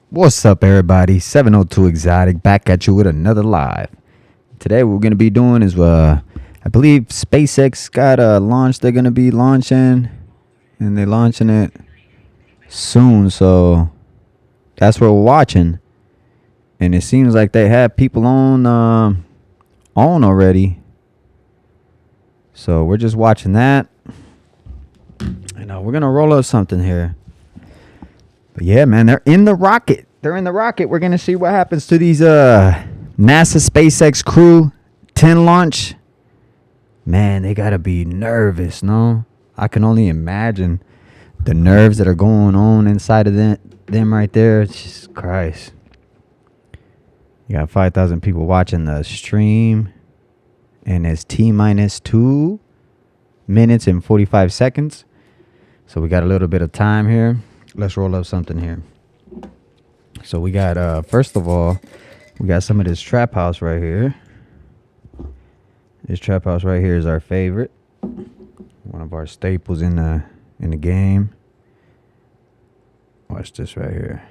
What's up, everybody? 702 Exotic back at you with another live. Today, what we're gonna be doing is, I believe SpaceX got launched. They're gonna be launching, and they're launching it soon. So that's what we're watching, and it seems like they have people on already. So we're just watching that. We're gonna roll up something here. But yeah, man, they're in the rocket. We're gonna see what happens to these NASA SpaceX Crew 10 launch. Man, they gotta be nervous, no? I can only imagine the nerves that are going on inside of them right there. Jesus Christ. You got 5,000 people watching the stream, and it's T-minus 2 minutes and 45 seconds. So we got a little bit of time here. Let's roll up something here. So we got, first of all, we got some of this trap house right here. This trap house right here is our favorite. One of our staples in the game. Watch this right here.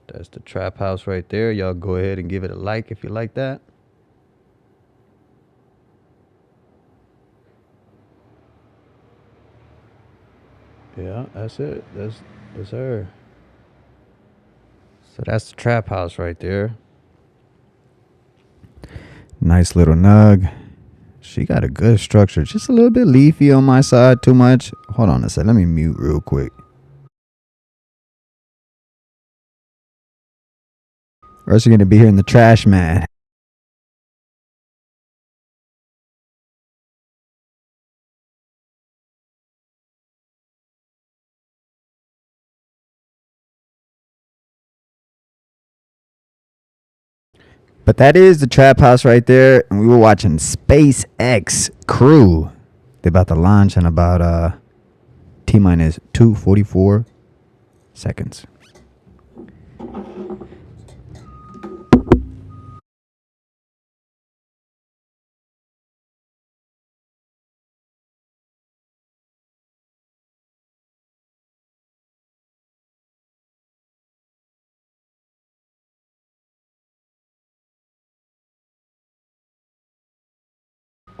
That's the trap house right there. Y'all go ahead and give it a like if you like that. Yeah, that's it. That's her. So that's the trap house right there. Nice little nug. She got a good structure. Just a little bit leafy on my side. Too much. Hold on a sec. Let me mute real quick. Or else you're going to be hearing the trash man. But that is the trap house right there. And we were watching SpaceX Crew. They're about to launch in about T-minus 2:44 seconds.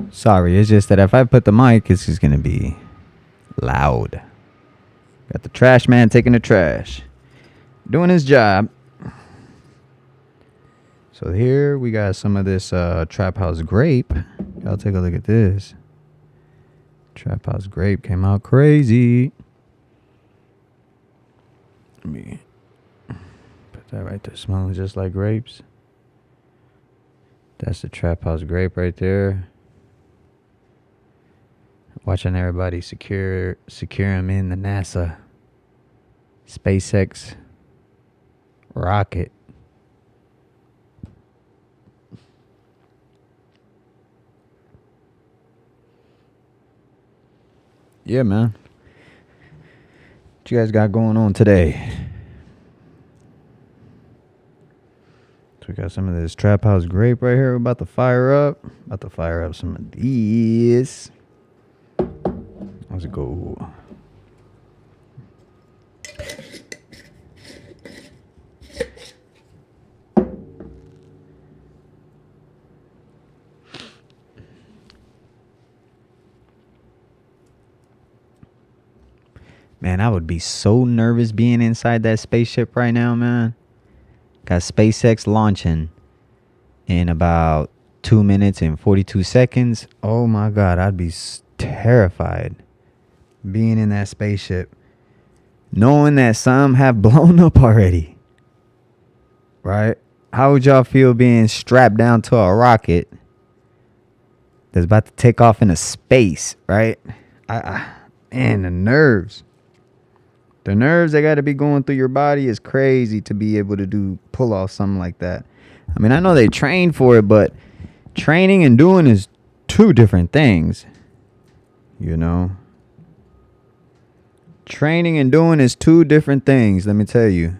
Sorry, it's just that if I put the mic, it's just going to be loud. Got the trash man taking the trash. Doing his job. So here we got some of this Trap House Grape. Y'all take a look at this. Trap House Grape came out crazy. Let me put that right there. Smelling just like grapes. That's the Trap House Grape right there. Watching everybody secure him in the NASA SpaceX rocket. Yeah, man. What you guys got going on today? So we got some of this Trap House Grape right here. We're about to fire up. About to fire up some of these. Let's go. Man, I would be so nervous being inside that spaceship right now, man. Got SpaceX launching in about 2 minutes and 42 seconds. Oh my God, I'd be terrified being in that spaceship, knowing that some have blown up already. Right? How would y'all feel being strapped down to a rocket that's about to take off into space, right? Man, the nerves. The nerves that got to be going through your body is crazy to be able to pull off something like that. I mean, I know they train for it, but training and doing is two different things. You know? Training and doing is two different things, let me tell you.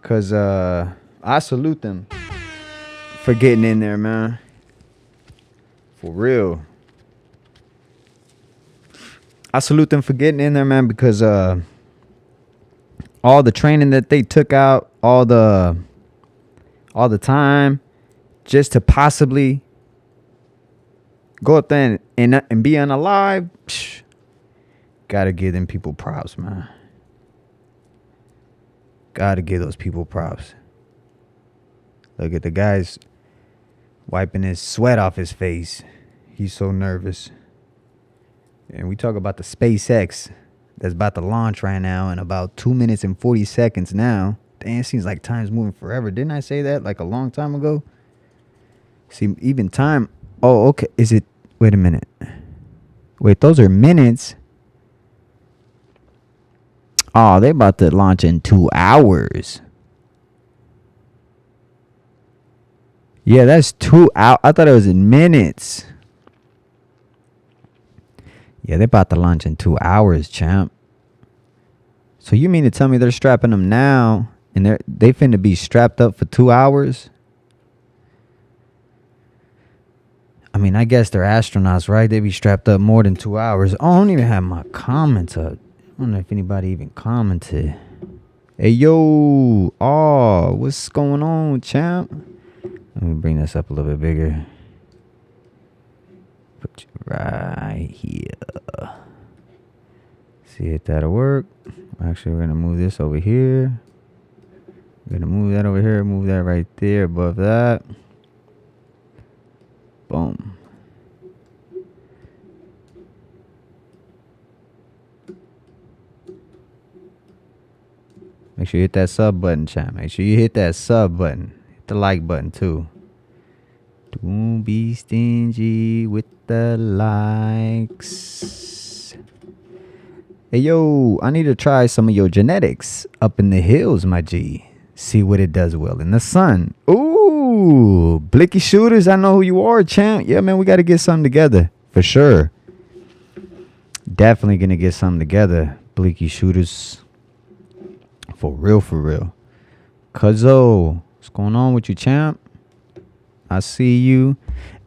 Because I salute them for getting in there, man. For real. I salute them for getting in there, man, because all the training that they took out, all the time just to possibly go up there and be unalive. Gotta give them people props, man. Gotta give those people props. Look at the guy's wiping his sweat off his face. He's so nervous. And we talk about the SpaceX that's about to launch right now in about 2 minutes and 40 seconds now. Damn, it seems like time's moving forever. Didn't I say that like a long time ago? See, even time. Oh, okay. Is it? Wait a minute. Wait, those are minutes. Oh, they about to launch in 2 hours. Yeah, that's 2 hours. I thought it was in minutes. Yeah, they're about to launch in 2 hours, champ. So you mean to tell me they're strapping them now and they finna be strapped up for 2 hours? I mean, I guess they're astronauts, right? They be strapped up more than 2 hours. Oh, I don't even have my comments up. I don't know if anybody even commented. Hey, yo. Oh, what's going on, champ? Let me bring this up a little bit bigger. Put you right here. See if that'll work. Actually, we're going to move this over here. We're going to move that over here. Move that right there above that. Boom. Make sure you hit that sub button, champ. Make sure you hit that sub button. Hit the like button, too. Don't be stingy with the likes. Hey, yo, I need to try some of your genetics up in the hills, my G. See what it does well in the sun. Ooh, Blicky Shooters, I know who you are, champ. Yeah, man, we got to get something together for sure. Definitely going to get something together, Blicky Shooters. For real, for real. Cuzzo, what's going on with you, champ? I see you.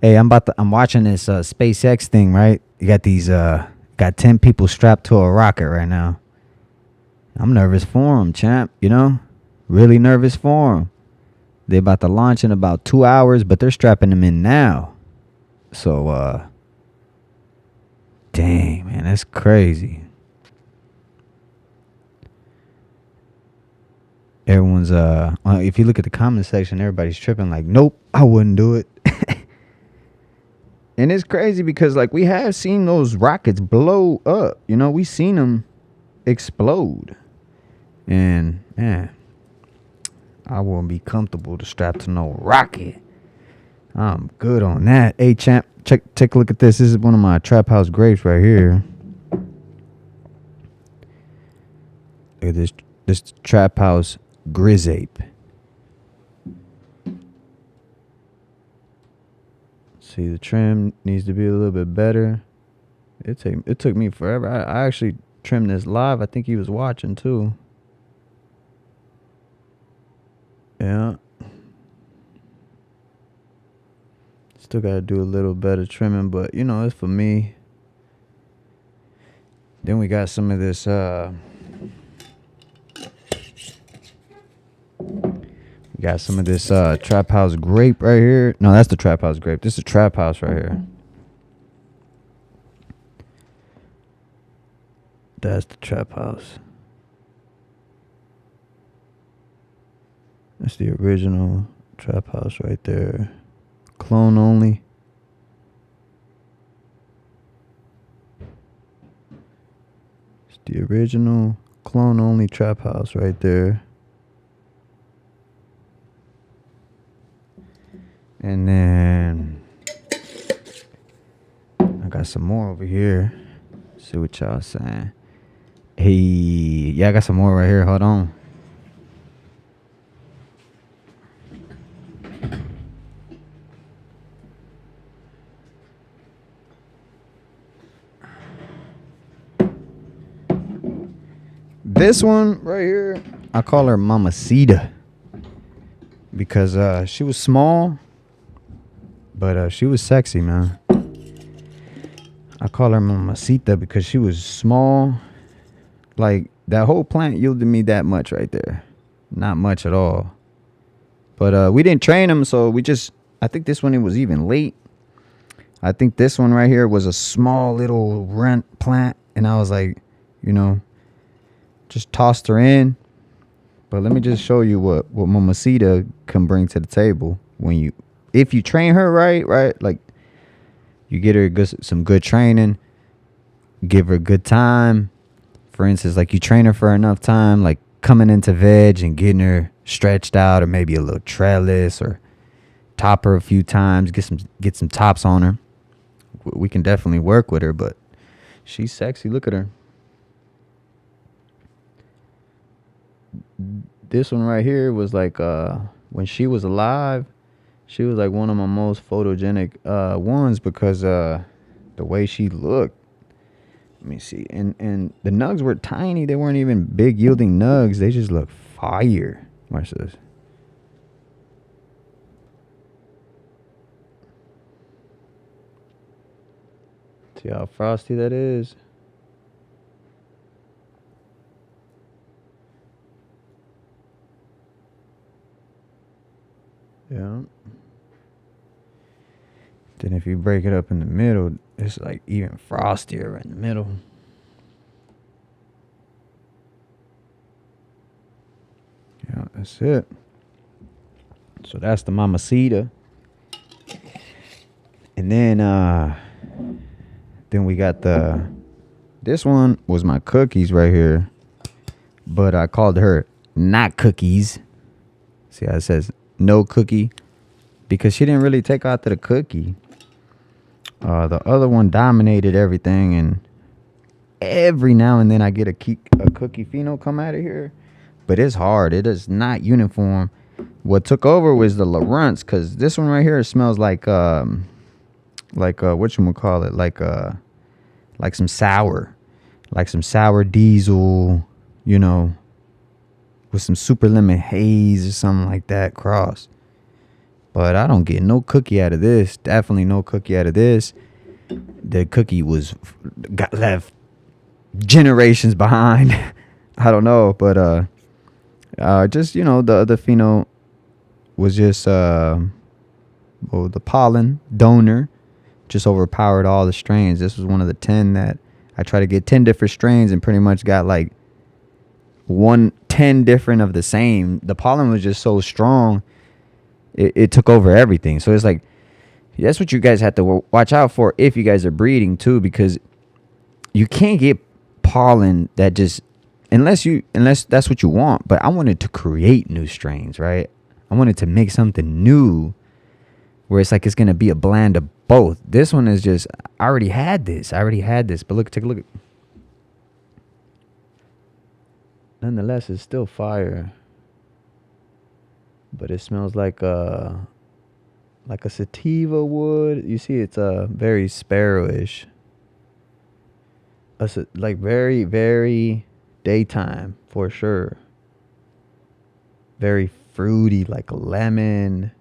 Hey, I'm watching this SpaceX thing, right? You got these got 10 people strapped to a rocket right now. I'm nervous for them, champ, you know? Really nervous for them. They're about to launch in about 2 hours, but they're strapping them in now. So dang, man, that's crazy. Everyone's if you look at the comment section, everybody's tripping like, nope, I wouldn't do it. And it's crazy because like we have seen those rockets blow up, you know, we seen them explode. And man, I wouldn't be comfortable to strap to no rocket. I'm good on that. Hey champ, take a look at this. This is one of my trap house grapes right here. Look at this trap house Grizape. See, the trim needs to be a little bit better. It took me forever. I actually trimmed this live. I think he was watching too. Yeah. Still got to do a little better trimming, but you know, it's for me. Then we got some of this Trap House grape right here. No, that's the Trap House grape. This is Trap House right here. That's the Trap House. That's the original Trap House right there. Clone only. It's the original clone only Trap House right there. And then I got some more over here. See what y'all saying. Hey, yeah, I got some more right here. Hold on. This one right here, I call her Mamacita because she was small, but she was sexy, man. I call her Mamacita because she was small. Like, that whole plant yielded me that much right there. Not much at all. But we didn't train them, so I think this one, it was even late. I think this one right here was a small little rent plant. And I was like, just tossed her in. But let me just show you what Mamacita can bring to the table if you train her right? Like, you get her some good training, give her good time. For instance, like, you train her for enough time, like coming into veg and getting her stretched out, or maybe a little trellis, or top her a few times, get some tops on her. We can definitely work with her, but she's sexy. Look at her. This one right here was like, when she was alive, she was like one of my most photogenic ones because the way she looked. Let me see. And the nugs were tiny. They weren't even big yielding nugs. They just look fire. Watch this. See how frosty that is? Yeah. Then if you break it up in the middle, it's like even frostier right in the middle. Yeah, that's it. So that's the Mamacita. And then we got this one was my cookies right here. But I called her not cookies. See how it says no cookie? Because she didn't really take out to the cookie. The other one dominated everything, and every now and then I get a cookie pheno come out of here, but it's hard. It is not uniform. What took over was the Laurence, because this one right here smells like whatchamacallit, like some sour diesel, with some super lemon haze or something like that cross. But I don't get no cookie out of this. Definitely no cookie out of this. The cookie got left generations behind. I don't know, but just the other pheno was just the pollen donor just overpowered all the strains. This was one of the 10 that I tried to get 10 different strains and pretty much got like 10 different of the same. The pollen was just so strong. It took over everything. So it's like, that's what you guys have to watch out for if you guys are breeding too, because you can't get pollen that just, unless that's what you want. But I wanted to create new strains, right? I wanted to make something new where it's like it's going to be a blend of both. This one is just, I already had this. But look, take a look. Nonetheless, it's still fire. But it smells like a sativa wood. You see, it's very sparrowish. Like very, very daytime for sure. Very fruity, like a lemon.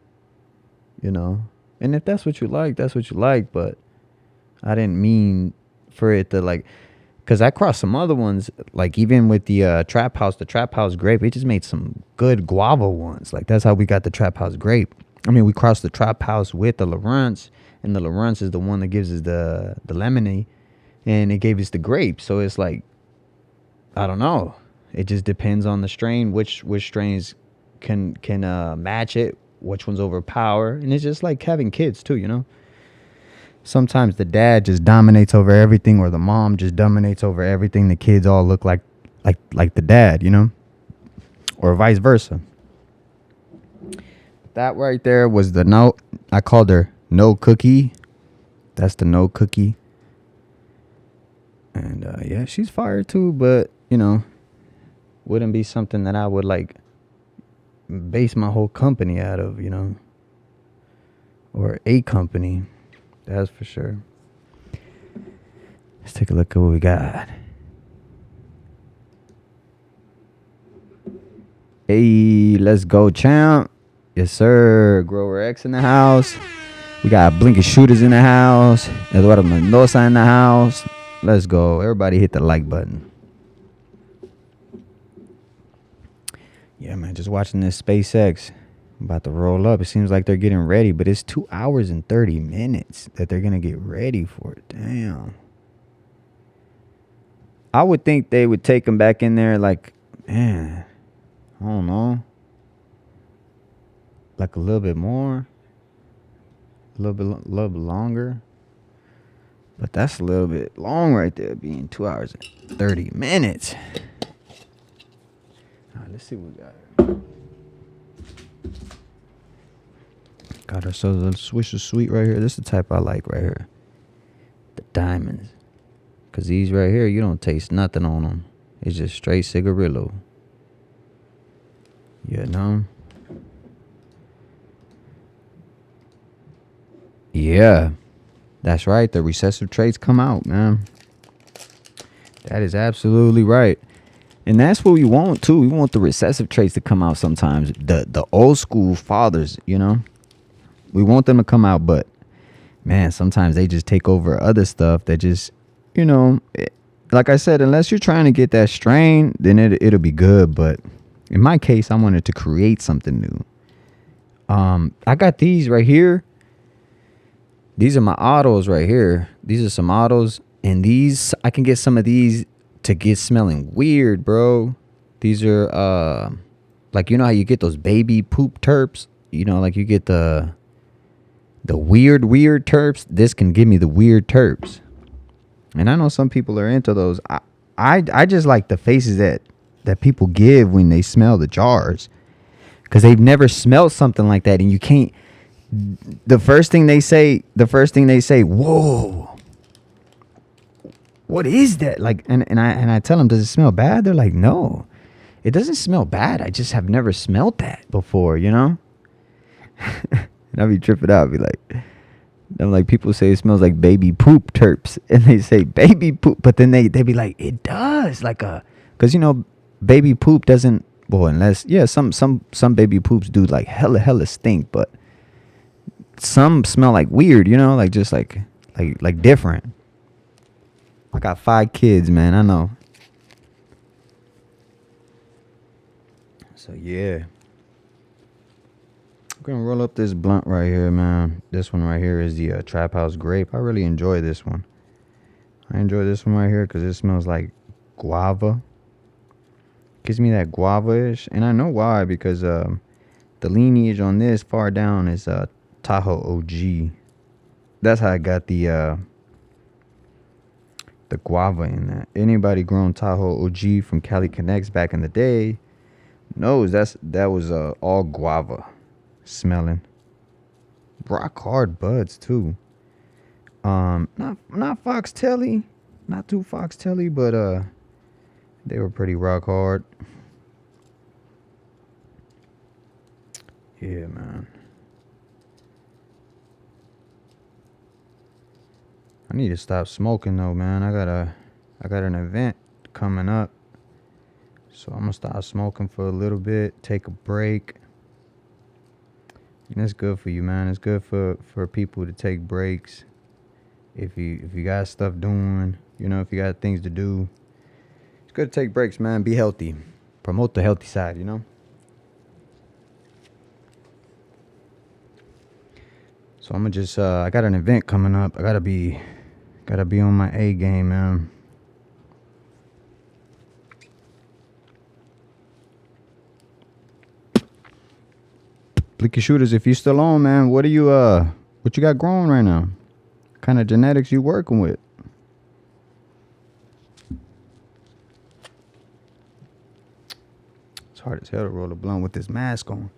And if that's what you like, that's what you like. But I didn't mean for it to like. Because I crossed some other ones, like even with the Trap House grape, it just made some good guava ones. Like, that's how we got the Trap House grape. I mean, we crossed the Trap House with the Laurence, and the Laurence is the one that gives us the lemony, and it gave us the grape. So it's like, I don't know. It just depends on the strain, which strains can match it, which ones overpower. And it's just like having kids too, Sometimes the dad just dominates over everything, or the mom just dominates over everything. The kids all look like the dad, or vice versa. That right there was the no. I called her no cookie. That's the no cookie. And yeah, she's fire too, but wouldn't be something that I would like base my whole company out of, or a company. That's for sure. Let's take a look at what we got. Hey, let's go, champ. Yes, sir. Grower X in the house. We got Blinking Shooters in the house. Eduardo Mendoza in the house. Let's go. Everybody hit the like button. Yeah, man. Just watching this SpaceX. I'm about to roll up. It seems like they're getting ready, but it's 2 hours and 30 minutes that they're going to get ready for it. Damn. I would think they would take them back in there like, man, I don't know. Like a little bit more. A little bit longer. But that's a little bit long right there, being 2 hours and 30 minutes. All right, let's see what we got here. Got ourselves a Swisher Sweet right here. This is the type I like right here. The diamonds. Because these right here, you don't taste nothing on them. It's just straight cigarillo. You know? Yeah. That's right. The recessive traits come out, man. That is absolutely right. And that's what we want, too. We want the recessive traits to come out sometimes. The old school fathers, you know? We want them to come out, but, man, sometimes they just take over other stuff that just, you know, like I said, unless you're trying to get that strain, then it'll be good. But in my case, I wanted to create something new. I got these right here. These are my autos right here. These are some autos. And these, I can get some of these to get smelling weird, bro. These are, like, you know how you get those baby poop terps? You know, like you get the weird terps. This can give me the weird terps. And I know some people are into those. I just like the faces that people give when they smell the jars. Because they've never smelled something like that. And you can't. The first thing they say, whoa, what is that? Like, and I tell them, does it smell bad? They're like, no, it doesn't smell bad. I just have never smelled that before, you know? And I'll be tripping out. I'll be like, I'm like, people say it smells like baby poop terps. And they say baby poop. But then they be like, it does. Like because, you know, baby poop doesn't, well, unless, yeah, some baby poops do like hella stink. But some smell like weird, you know, like just like different. I got 5 kids, man. I know. So, yeah. I'm going to roll up this blunt right here, man. This one right here is the Trap House Grape. I really enjoy this one. I enjoy this one right here because it smells like guava. Gives me that guava-ish. And I know why, because the lineage on this far down is Tahoe OG. That's how I got the guava in that. Anybody grown Tahoe OG from Cali Connects back in the day knows that was all guava smelling. Rock hard buds too. Not Fox-Telly, not too Fox-Telly, but they were pretty rock hard. Yeah, man. I need to stop smoking though, man. I got an event coming up, so I'm gonna stop smoking for a little bit, take a break. And it's good for you, man. It's good for people to take breaks. If you got stuff doing, you know, if you got things to do, it's good to take breaks, man. Be healthy. Promote the healthy side, you know. So I'm gonna just I got an event coming up. I gotta be on my A game, man. Blicky Shooters, if you still on, man, what you got growing right now? What kind of genetics you working with? It's hard as hell to roll a blunt with this mask on.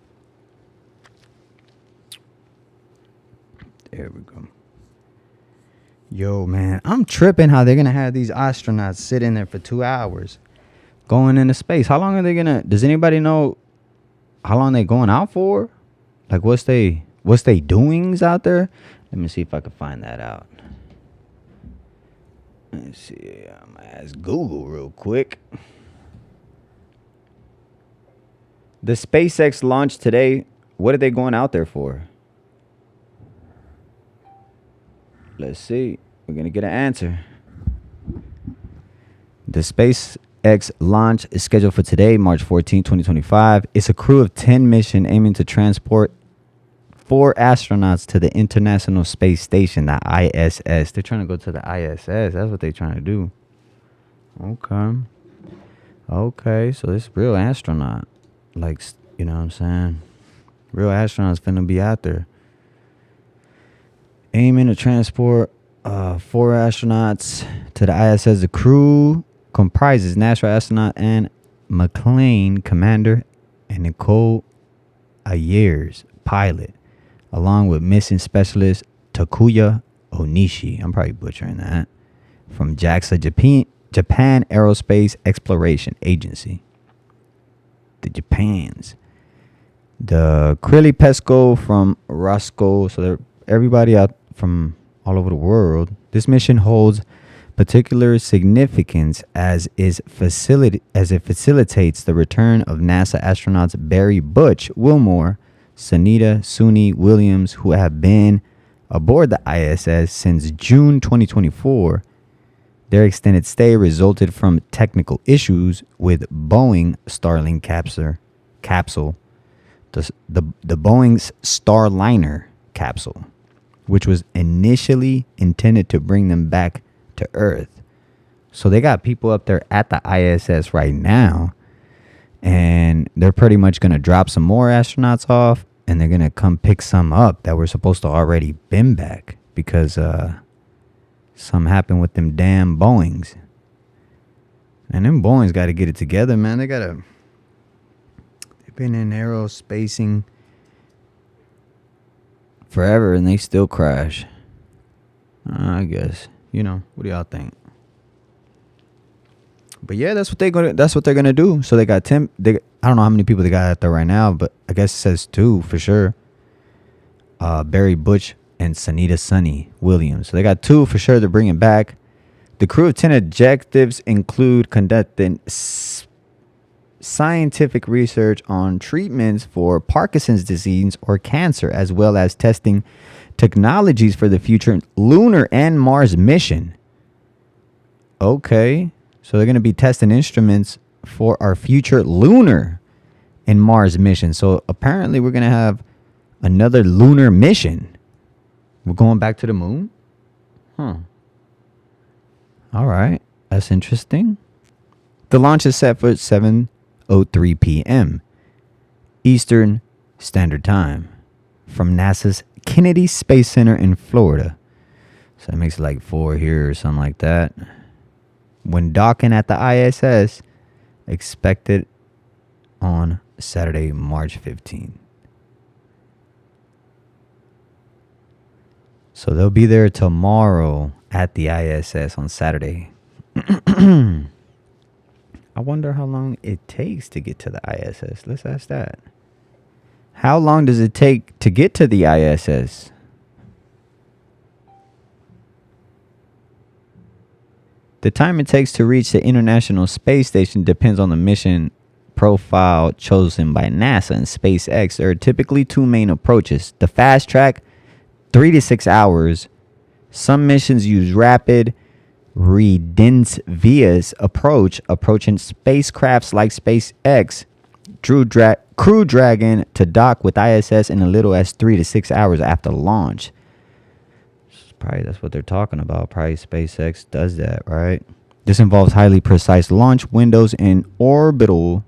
There we go. Yo, man, I'm tripping how they're going to have these astronauts sit in there for 2 hours going into space. How long are they going to, does anybody know how long they going out for? Like, what's they doings out there? Let me see if I can find that out. Let's see. I'm going to ask Google real quick. The SpaceX launch today, what are they going out there for? Let's see. We're going to get an answer. The SpaceX launch is scheduled for today, March 14, 2025. It's a crew of 10 mission aiming to transport 4 astronauts to the International Space Station, the ISS. They're trying to go to the ISS. That's what they're trying to do. Okay, so this real astronaut. Like, you know what I'm saying? Real astronauts finna be out there. Aiming to transport 4 astronauts to the ISS. The crew comprises NASA astronaut Anne McLean, commander, and Nicole Ayers, pilot, along with mission specialist Takuya Onishi. I'm probably butchering that. From JAXA, Japan Aerospace Exploration Agency. The Japans. The Krilly Pesco from Roscoe. So they're everybody out from all over the world. This mission holds particular significance as it facilitates the return of NASA astronauts Barry Butch Wilmore, Sunita Suni Williams, who have been aboard the ISS since June 2024. Their extended stay resulted from technical issues with Boeing Starlink capsule, the Boeing's Starliner capsule, which was initially intended to bring them back to Earth. So they got people up there at the ISS right now, and they're pretty much going to drop some more astronauts off, and they're going to come pick some up that were supposed to already been back because something happened with them damn Boeings. And them Boeings got to get it together, man. They've been in aerospacing forever, and they still crash. I guess. What do y'all think? But yeah, that's what they're gonna do. So they got 10. I don't know how many people they got out there right now, but I guess it says 2 for sure. Barry Butch and Sunita Sunny Williams. So they got 2 for sure. They're bringing back. The crew of 10 objectives include conducting scientific research on treatments for Parkinson's disease or cancer, as well as testing technologies for the future lunar and Mars mission. Okay, so they're going to be testing instruments for our future lunar and Mars mission. So apparently we're going to have another lunar mission. We're going back to the moon? All right, that's interesting. The launch is set for 7:03 p.m. Eastern Standard Time from NASA's Kennedy Space Center in Florida. So it makes it like 4 here or something like that. When docking at the ISS, expected on Saturday, March 15th. So they'll be there tomorrow at the ISS on Saturday. I wonder how long it takes to get to the ISS. Let's ask that. How long does it take to get to the ISS? The time it takes to reach the International Space Station depends on the mission profile chosen by NASA and SpaceX. There are typically 2 main approaches. The fast track, 3 to 6 hours. Some missions use rapid Redensvia's approach, approaching spacecrafts like SpaceX Crew Dragon to dock with ISS in as little as 3 to 6 hours after launch. Probably that's what they're talking about. Probably SpaceX does that, right? This involves highly precise launch windows and orbital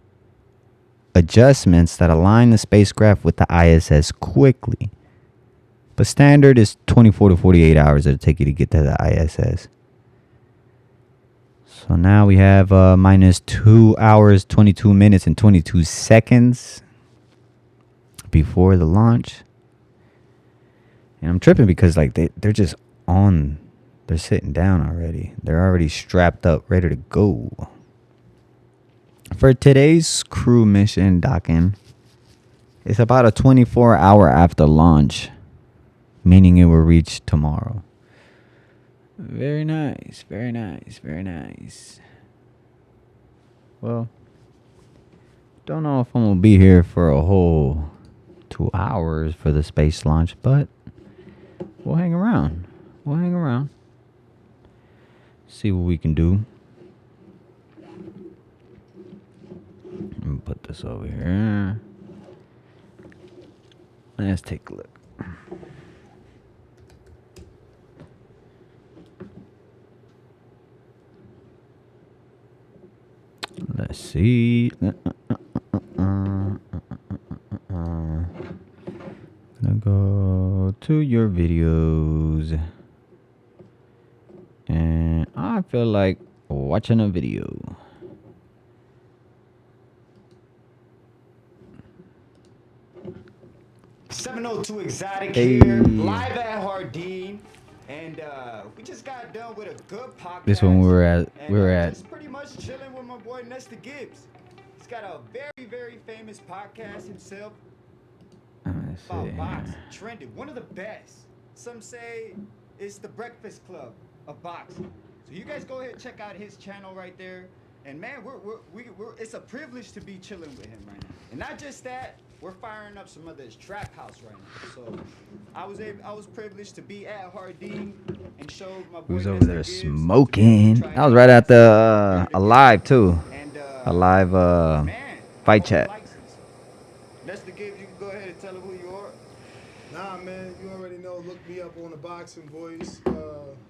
adjustments that align the spacecraft with the ISS quickly. But standard is 24 to 48 hours it'll take you to get to the ISS. So now we have minus 2 hours, 22 minutes, and 22 seconds before the launch. And I'm tripping because like they're just on, they're sitting down already. They're already strapped up, ready to go. For today's crew mission docking, it's about a 24-hour after launch, meaning it will reach tomorrow. Very nice, very nice, very nice. Well, don't know if I'm going to be here for a whole 2 hours for the space launch, but we'll hang around. We'll hang around. See what we can do. Let me put this over here. Let's take a look. Let's see. Gonna go to your videos. And I feel like watching a video. .702 Exotic here, live at Hardin, and we just got done with a good podcast. This one we were at. Just pretty much chilling with my boy Nestor Gibbs. He's got a very, very famous podcast himself about boxing, trending, one of the best. Some say it's the Breakfast Club of boxing. So you guys go ahead and check out his channel right there. And man, it's a privilege to be chilling with him right now. And not just that, we're firing up some of this trap house right now. So I was privileged to be at Hardin and show my boy. Who's over there smoking? That was right at the Alive too. Alive fight chat. Nestor Gibbs, you can go ahead and tell him who you are. Nah, man, you already know. Look me up on the Boxing Voice.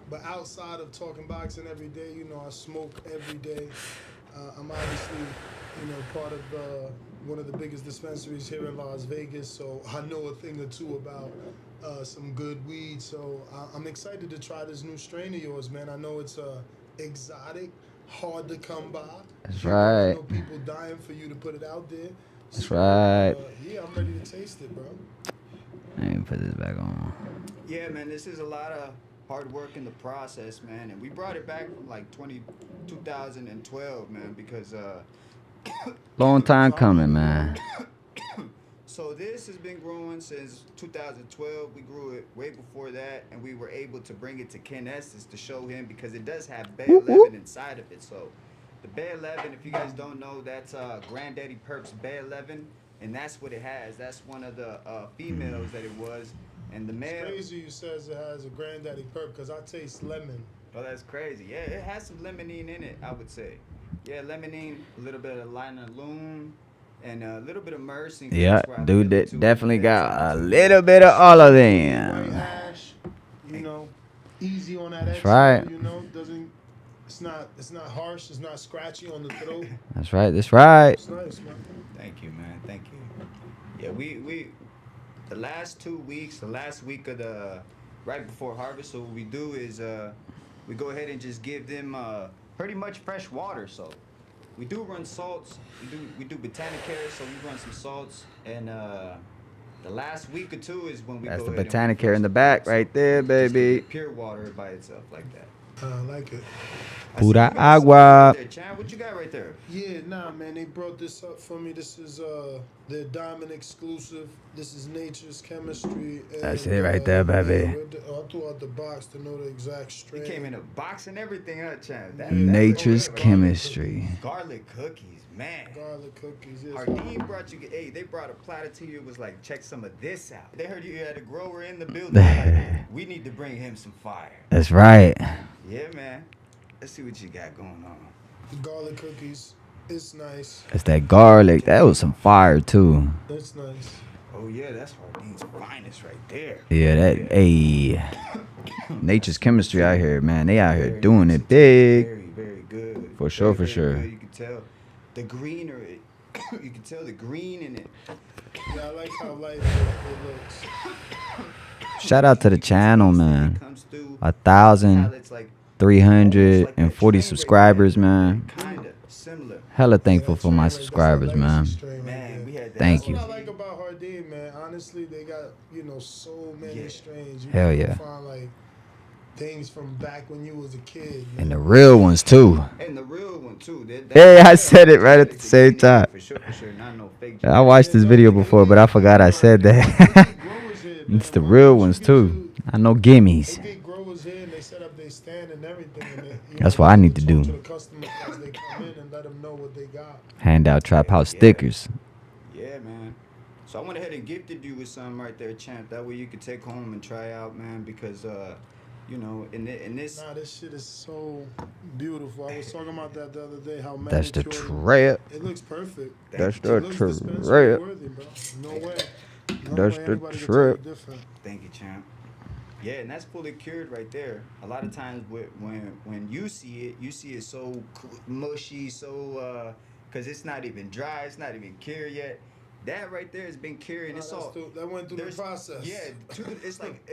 But outside of talking boxing every day, you know, I smoke every day. I'm obviously, you know, part of one of the biggest dispensaries here in Las Vegas, so I know a thing or two about some good weed. So I'm excited to try this new strain of yours, man. I know it's exotic, hard to come by. That's right. I know people dying for you to put it out there. That's right. Yeah, I'm ready to taste it, bro. Let me put this back on. Yeah, man, this is a lot of hard work in the process, man, and we brought it back from like 2012, man, because long time coming, man. So this has been growing since 2012. We grew it way before that, and we were able to bring it to Cannabis to show him, because it does have Bay 11 inside of it. So the Bay 11, if you guys don't know, that's Granddaddy Perp's Bay 11, and that's what it has. That's one of the females that it was. And the male. It's crazy you says it has a Granddaddy Perp, because I taste lemon. Oh, that's crazy. Yeah, it has some limonene in it, I would say. Yeah, limonene, a little bit of linalool, and a little bit of mercy. Yeah, dude, definitely got a little bit of all of them. White hash, you know, easy on that. That's extra, right. You know, it's not harsh. It's not scratchy on the throat. That's right. That's right. It's nice, man. Thank you, man. Thank you. Yeah, we the last 2 weeks, the last week of the right before harvest, so what we do is we go ahead and just give them pretty much fresh water. So we do run salts. We do Botanicare, so we run some salts, and the last week or two is when we That's go the ahead and Botanicare in the back right there, baby. pure water by itself like that. I like it. Pura agua. What you got right there? Yeah, nah, man. They brought this up for me. This is their diamond exclusive. This is Nature's Chemistry. And, That's it right there, baby. I threw out the box to know the exact strain. It came in a box and everything, huh, Chan? Nature's Chemistry. Garlic cookies, man. Garlic cookies. Yes. Hardin brought you. Hey, they brought a platter to you. It was like, check some of this out. They heard you had a grower in the building. Like, we need to bring him some fire. That's right. Yeah, man. Let's see what you got going on. The garlic cookies. It's nice. That's that garlic. That was some fire too. That's nice. Oh yeah, that's Hardin's finest right there. Yeah, that. Hey, Nature's Chemistry out here, man. They out here doing it big. Very, very good. For sure, Very, for very sure. good. You can tell the green or it. You can tell the green in it. Yeah, I like how light it looks. Shout out to the channel, man. Comes through. 1,340 subscribers, man. Kinda similar. Hella thankful for my subscribers, man. Man, we had that. Thank you. That's what I like about Hardin, man. Honestly, they got, you know, so many strains. You Hell can yeah. find like things from back when you was a kid, man. And the real ones too. And the real one too. Hey, I said it right at the same time. For sure, for sure. Not no fake. I watched this video before, but I forgot I said that. It's the real ones too. I know gimmies. They get growers here and they set up their stand and everything. And they, That's what I need to do. To the customers as they come in and let them know what they got. Hand out Trap House stickers. Yeah, man. So I went ahead and gifted you with some right there, champ. That way you could take home and try out, man, because you know, in this. Nah, this shit is so beautiful. I was talking about that the other day. How That's the manicured trip. it looks perfect. That's It the looks dispensary trip. worthy, bro. No way. No That's way the anybody could tell you trip. different. Thank you, champ. Yeah, and that's fully cured right there. A lot of times when you see it so mushy, so because it's not even dry, it's not even cured yet. That right there has been cured, and Nah, it's all. that went through the process. Yeah, it's like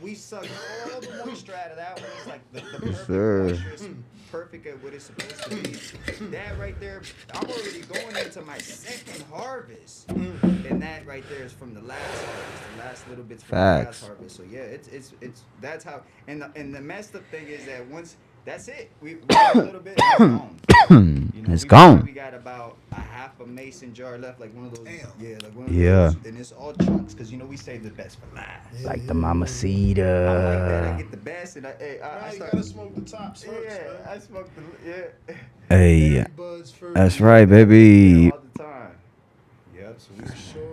we suck all the moisture out of that one. It's like the perfect sir. moisture. It's perfect at what it's supposed to be. That right there, I'm already going into my second harvest, and that right there is from the last harvest. The last little bits from the Facts. last harvest. So yeah, it's that's how. And the messed up thing is that once that's it, we got a little bit. It's gone. You know, It's we gone. probably got about a half a mason jar left, like one of those. Damn. Yeah, like one of Yeah. those. And it's all chunks, because you know we save the best for last. Yeah, Like yeah, the yeah. mama I like that. I cedar. get the best, and I Nah, you start. gotta smoke the tops first, Yeah, man. I smoke the Hey, Berry buds first. that's right, yeah, baby. all the time. Yep. So we. For sure.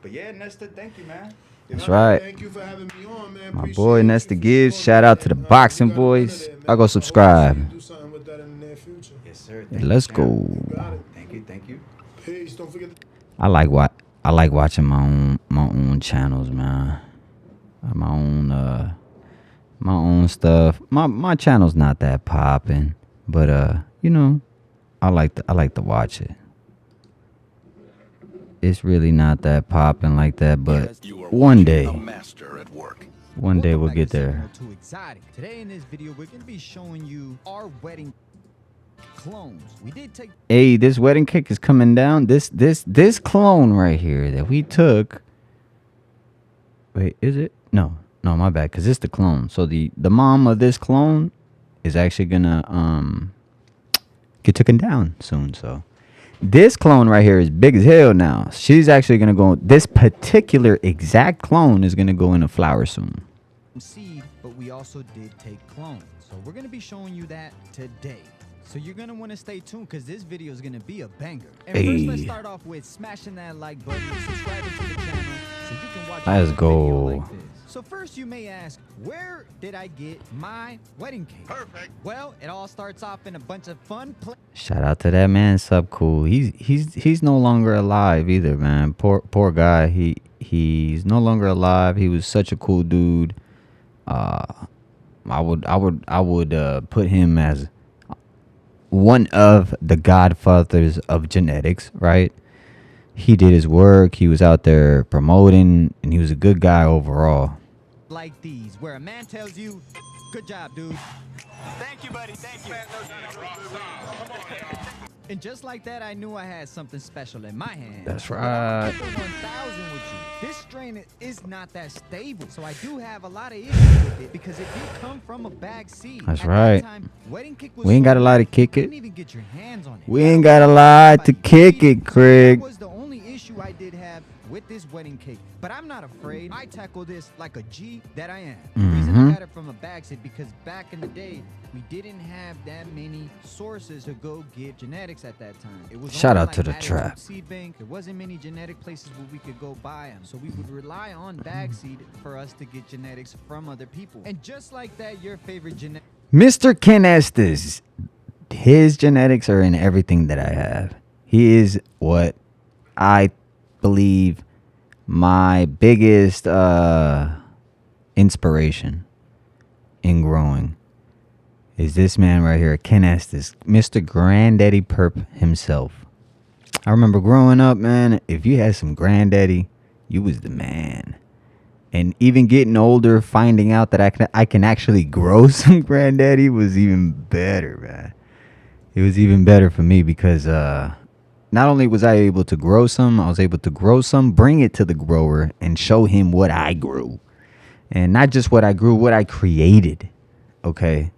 But yeah, Nesta, thank you, man. That's Nah, right. Thank you for having me on, man. My Appreciate boy you Nesta for Gibbs. sure, Shout out to the man. Boxing You got a winner Boys. there, man. I go I hope to see subscribe. you do something with that in the near future. Yes, sir. Yeah, Thank let's you, champ. go. You got it. Thank you. Peace. Don't forget. I like watching my own channels, man. My own stuff. My channel's not that popping, but you know, I like to watch it. It's really not that popping like that, but You are one watching day, a master at work. one day Welcome we'll back get to there. 702 Exotic. Today in this video, we're going to be showing you our wedding clones. We did take Hey, this wedding cake is coming down. This clone right here that we took. Wait, is it? No, my bad. Cause it's the clone. So the mom of this clone is actually gonna get taken down soon. So this clone right here is big as hell now. She's actually gonna go. This particular exact clone is gonna go in a flower soon. seed, but we also did take clones. So we're going to be showing you that today. So you're going to want to stay tuned because this video is going to be a banger. And first, let's Hey. start off with smashing that like button, subscribing to the channel so you can watch Let's another go. video like this. So first you may ask, where did I get my wedding cake? Perfect. Well, it all starts off in a bunch of fun Shout out to that man, Sub Cool. He's no longer alive either, man. Poor guy. He's no longer alive. He was such a cool dude. I would put him as one of the godfathers of genetics, right? He did his work. He was out there promoting, and he was a good guy overall. like these, where a man tells you, good job, dude. Thank you, buddy. Thank you. And just like that, I knew I had something special in my hand. That's But I'm right. gonna keep it 1000 with you. This strain is not that stable, so I do have a lot of issues with it because it did come from a bag seed. That's At right. That time, wedding cake was We ain't so got a lot to rare, kick you it. couldn't even get your hands on it. We ain't got a lot to kick it, Craig. That was the only issue I did have with this wedding cake. But I'm not afraid. I tackle this like a G that I am. The reason I got it from a bag seed because back in the day, we didn't have that many sources to go get genetics at that time. It was Shout only out to the Attitude trap. Seed Bank. There wasn't many genetic places where we could go buy them. So we would rely on bag seed for us to get genetics from other people. And just like that, your favorite genetic Mr. Ken Estes, his genetics are in everything that I have. He is what I believe my biggest inspiration in growing is this man right here, Ken Estes, Mr. Granddaddy Perp himself. I remember growing up, man, if you had some granddaddy, you was the man. And even getting older, finding out that I can actually grow some granddaddy was even better, man. It was even better for me because not only was I able to grow some, I was able to grow some, bring it to the grower, and show him what I grew. And not just what I grew, what I created. Okay?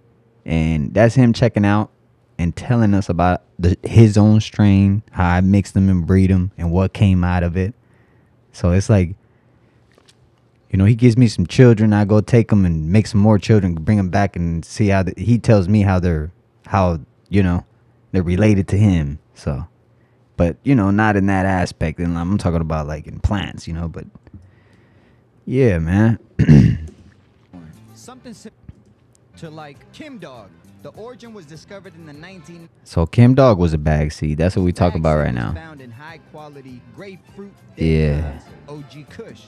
And that's him checking out and telling us about his own strain, how I mixed them and breed them, and what came out of it. So it's like, you know, he gives me some children. I go take them and make some more children, bring them back and see how he tells me how they're related to him. So, but, you know, not in that aspect. And I'm talking about like in plants, you know, but yeah, man. something to like Kim Dog. The origin was discovered in the 19. So Kim Dog was a bag seed. That's what we talk about right now. Found in high quality grapefruit. Yeah. OG Kush.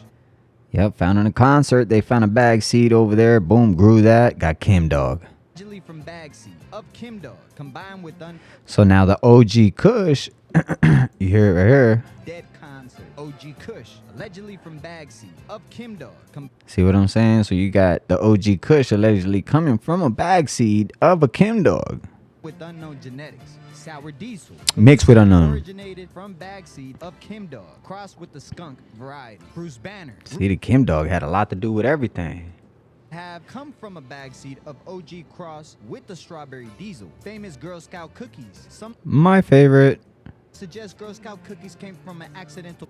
Yep, found in a concert. They found a bag seed over there. Boom, grew that. Got Kim Dog. Allegedly from bag seed of Kim Dog combined with So now the OG Kush, you hear it right here. dead concert. OG Kush allegedly from bag seed of Kim Dog. See what I'm saying? So you got the OG Kush allegedly coming from a bag seed of a Kim Dog. With unknown genetics. Sour diesel. Mixed with unknown. Originated from bag seed of Kim Dog. Crossed with the skunk variety. Bruce Banner. See, the Kim Dog had a lot to do with everything. Have come from a bag seed of OG cross with the strawberry diesel. Famous Girl Scout cookies. Some My favorite. suggest Girl Scout cookies came from an accidental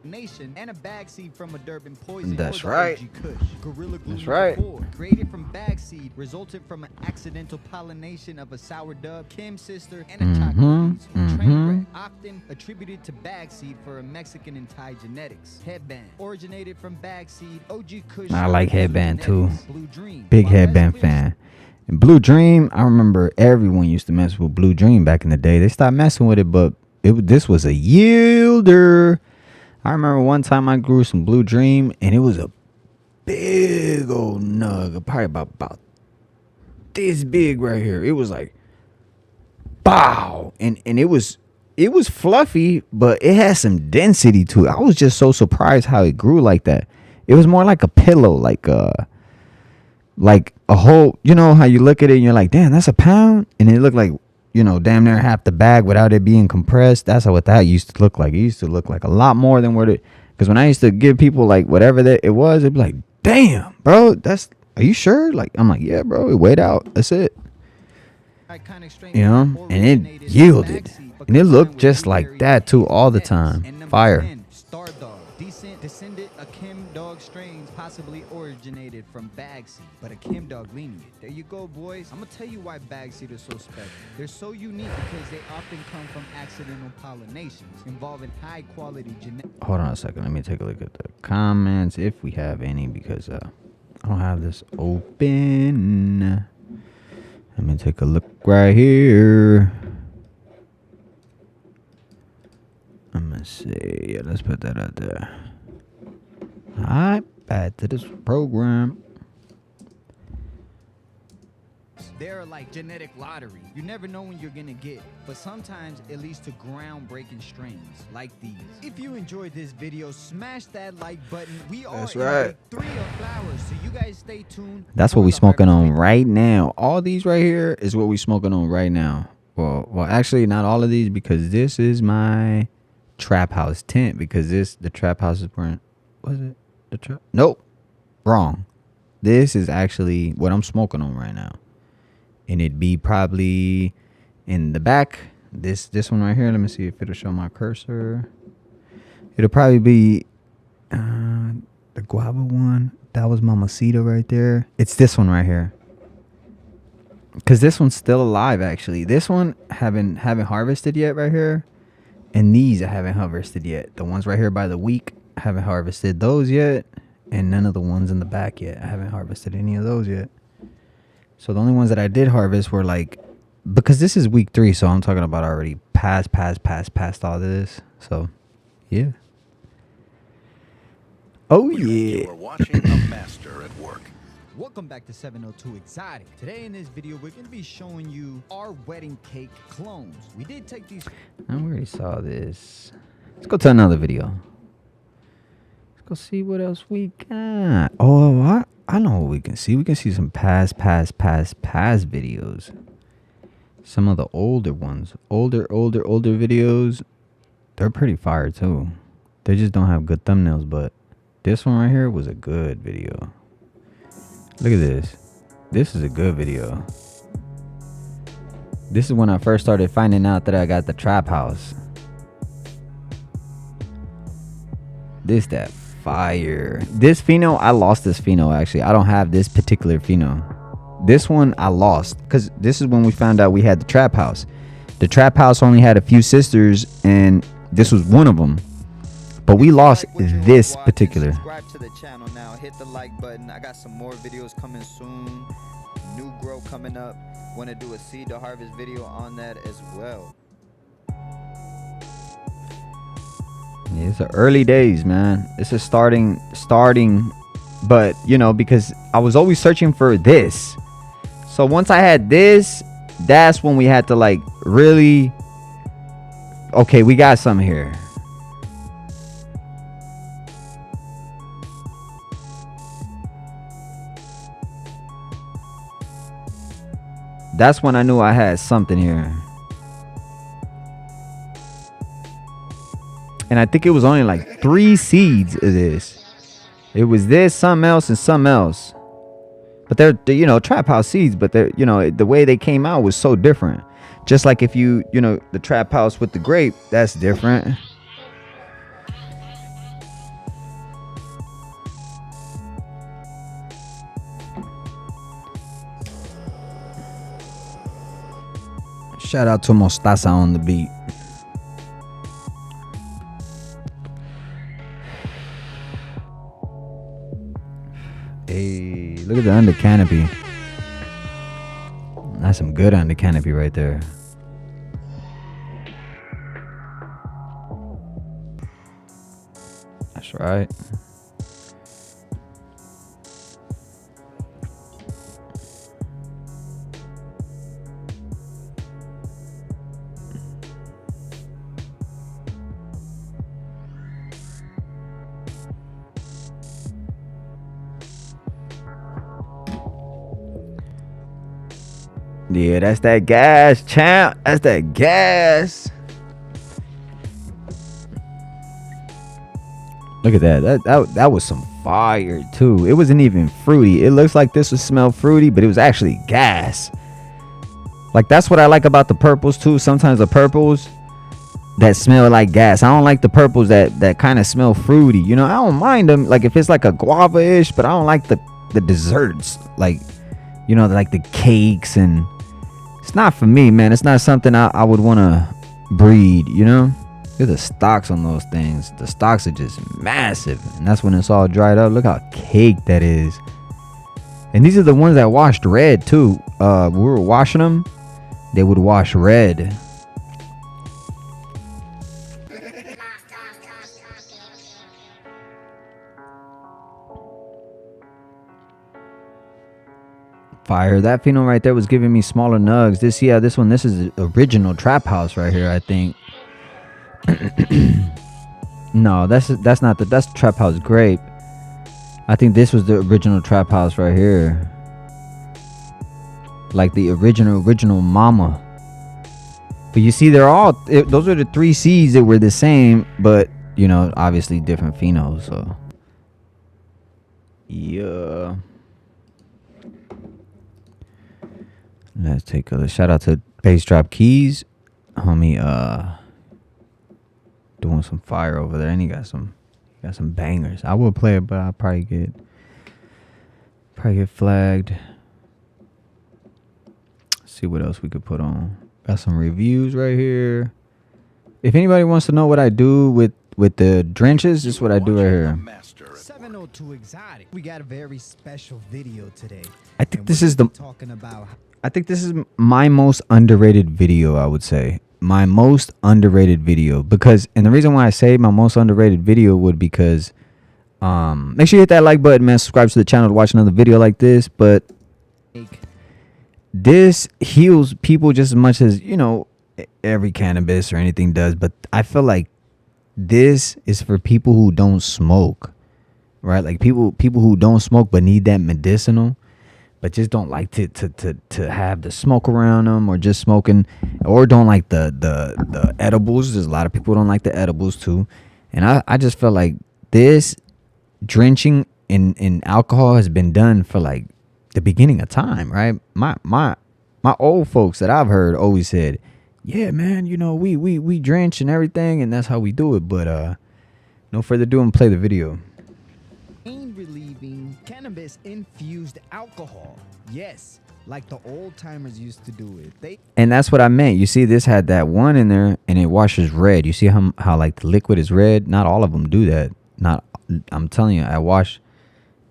nation and a bag seed from a Durban poison. That's or the right. OG Kush. Gorilla Glue That's right. 4, created from bag seed, resulted from an accidental pollination of a sour dove, Kim's sister, and a chocolate diesel. Train wreck, often attributed to bag seed for a Mexican and Thai genetics. Headband, originated from bag seed, OG Kush. I like Headband too. Blue Dream. Big While Headband less fan. And Blue Dream, I remember everyone used to mess with Blue Dream back in the day. They stopped messing with it, but this was a yielder. I remember one time I grew some Blue Dream, and it was a big old nug, probably about this big right here. It was like, bow, and it was fluffy, but it had some density to it. I was just so surprised how it grew like that. It was more like a pillow, like a whole. You know how you look at it and you're like, damn, that's a pound, and it looked like, you know, damn near half the bag without it being compressed. That's what that used to look like. It used to look like a lot more than what it. Because when I used to give people like whatever that it was, it'd be like, damn, bro, are you sure? Like, I'm like, yeah, bro, it weighed out. That's it. You know, and it yielded, and it looked just like that too all the time. Fire. Star Dog, descendant of Kim Dog strains, possibly originated from bag seed, but a Kim Dog lineage. There you go, boys. I'm gonna tell you why bag seed is so special. They're so unique because they often come from accidental pollinations involving high quality genetics. Hold on a second. Let me take a look at the comments if we have any, because I don't have this open. Let me take a look right here. I'm gonna see. Yeah, let's put that out there. All right, back to this program. They're like genetic lottery. You never know when you're gonna get, but sometimes it leads to groundbreaking strains like these. If you enjoyed this video, smash that like button. We are That's in right. week 3 of flowers, so you guys stay tuned. That's what we smoking on right now. All these right here is what we smoking on right now. Well, actually, not all of these, because this is my trap house tent. Because the trap house is burnt. Was it the trap? Nope, wrong. This is actually what I'm smoking on right now, and it'd be probably in the back. This one right here. Let me see if it'll show my cursor. It'll probably be the guava one. That was Mamacita right there. It's this one right here. Because this one's still alive, actually. This one haven't harvested yet right here. And these I haven't harvested yet. The ones right here by the week, I haven't harvested those yet. And none of the ones in the back yet. I haven't harvested any of those yet. So the only ones that I did harvest were like, because this is week 3, so I'm talking about already past all this. So, yeah. Oh, yeah. You are watching a master at work. Welcome back to 702 Exotic. Today in this video, we're going to be showing you our wedding cake clones. We did take these. I already saw this. Let's go to another video. Let's go see what else we got. Oh, I know what we can see. We can see some past videos. Some of the older ones. Older videos. They're pretty fire too. They just don't have good thumbnails, but this one right here was a good video. Look at this. This is a good video. This is when I first started finding out that I got the trap house. That fire. This pheno, I lost this pheno actually. I don't have this particular pheno. This one I lost because this is when we found out we had the trap house. The trap house only had a few sisters, and this was one of them. But we lost this particular. Subscribe to the channel now. Hit the like button. I got some more videos coming soon. new grow coming up. Want to do a seed to harvest video on that as well. Yeah, it's the early days, man. This is starting, but you know, because I was always searching for this. So once I had this, that's when we had to like really, okay, we got something here. That's when I knew I had something here. And I think it was only like 3 seeds of this. It was this, something else, and something else. But they're you know, trap house seeds, but they're, you know, the way they came out was so different. Just like if you know, the trap house with the grape, that's different. Shout out to Mostaza on the beat. Hey, look at the under canopy. That's some good under canopy right there. That's right. Yeah, that's that gas, champ. That's that gas. Look at that. That was some fire too. It wasn't even fruity. It looks like this would smell fruity, but it was actually gas. Like, that's what I like about the purples too. Sometimes the purples that smell like gas. I don't like the purples that kind of smell fruity. You know, I don't mind them. Like if it's like a guava-ish, but I don't like the desserts. Like, you know, like the cakes, and it's not for me, man. It's not something I would want to breed, you know? Look at the stalks on those things. The stalks are just massive. And that's when it's all dried up. Look how caked that is. And these are the ones that washed red, too. We were washing them. They would wash red. Fire. That phenol right there was giving me smaller nugs. This is original trap house right here, I think. No, that's not that's trap house grape. I think this was the original trap house right here. Like the original mama. But you see, they're all those are the 3 seeds that were the same, but you know, obviously different phenols. So yeah. Let's take a shout out to Bass Drop Keys, homie. Doing some fire over there, and he got some bangers. I will play it, but I'll probably get flagged. See what else we could put on. Got some reviews right here. If anybody wants to know what I do with the drenches, this is what I do right here. 702 Exotic. We got a very special video today. I think this is talking about. I think this is my most underrated video, I would say. My most underrated video. Because, and the reason why I say my most underrated video would because make sure you hit that like button, man. Subscribe to the channel to watch another video like this. But this heals people just as much as, you know, every cannabis or anything does. But I feel like this is for people who don't smoke. Right? Like people who don't smoke but need that medicinal, but just don't like to have the smoke around them, or just smoking, or don't like the edibles. There's a lot of people who don't like the edibles too. And I just feel like this drenching in alcohol has been done for like the beginning of time, right? My old folks that I've heard always said, yeah, man, you know, we drench and everything, and that's how we do it. But no further ado, and play the video. Pain relieving cannabis infused alcohol. Yes, like the old timers used to do it. And that's what I meant. You see, this had that one in there, and it washes red. You see how like the liquid is red? Not all of them do that. I'm telling you, I wash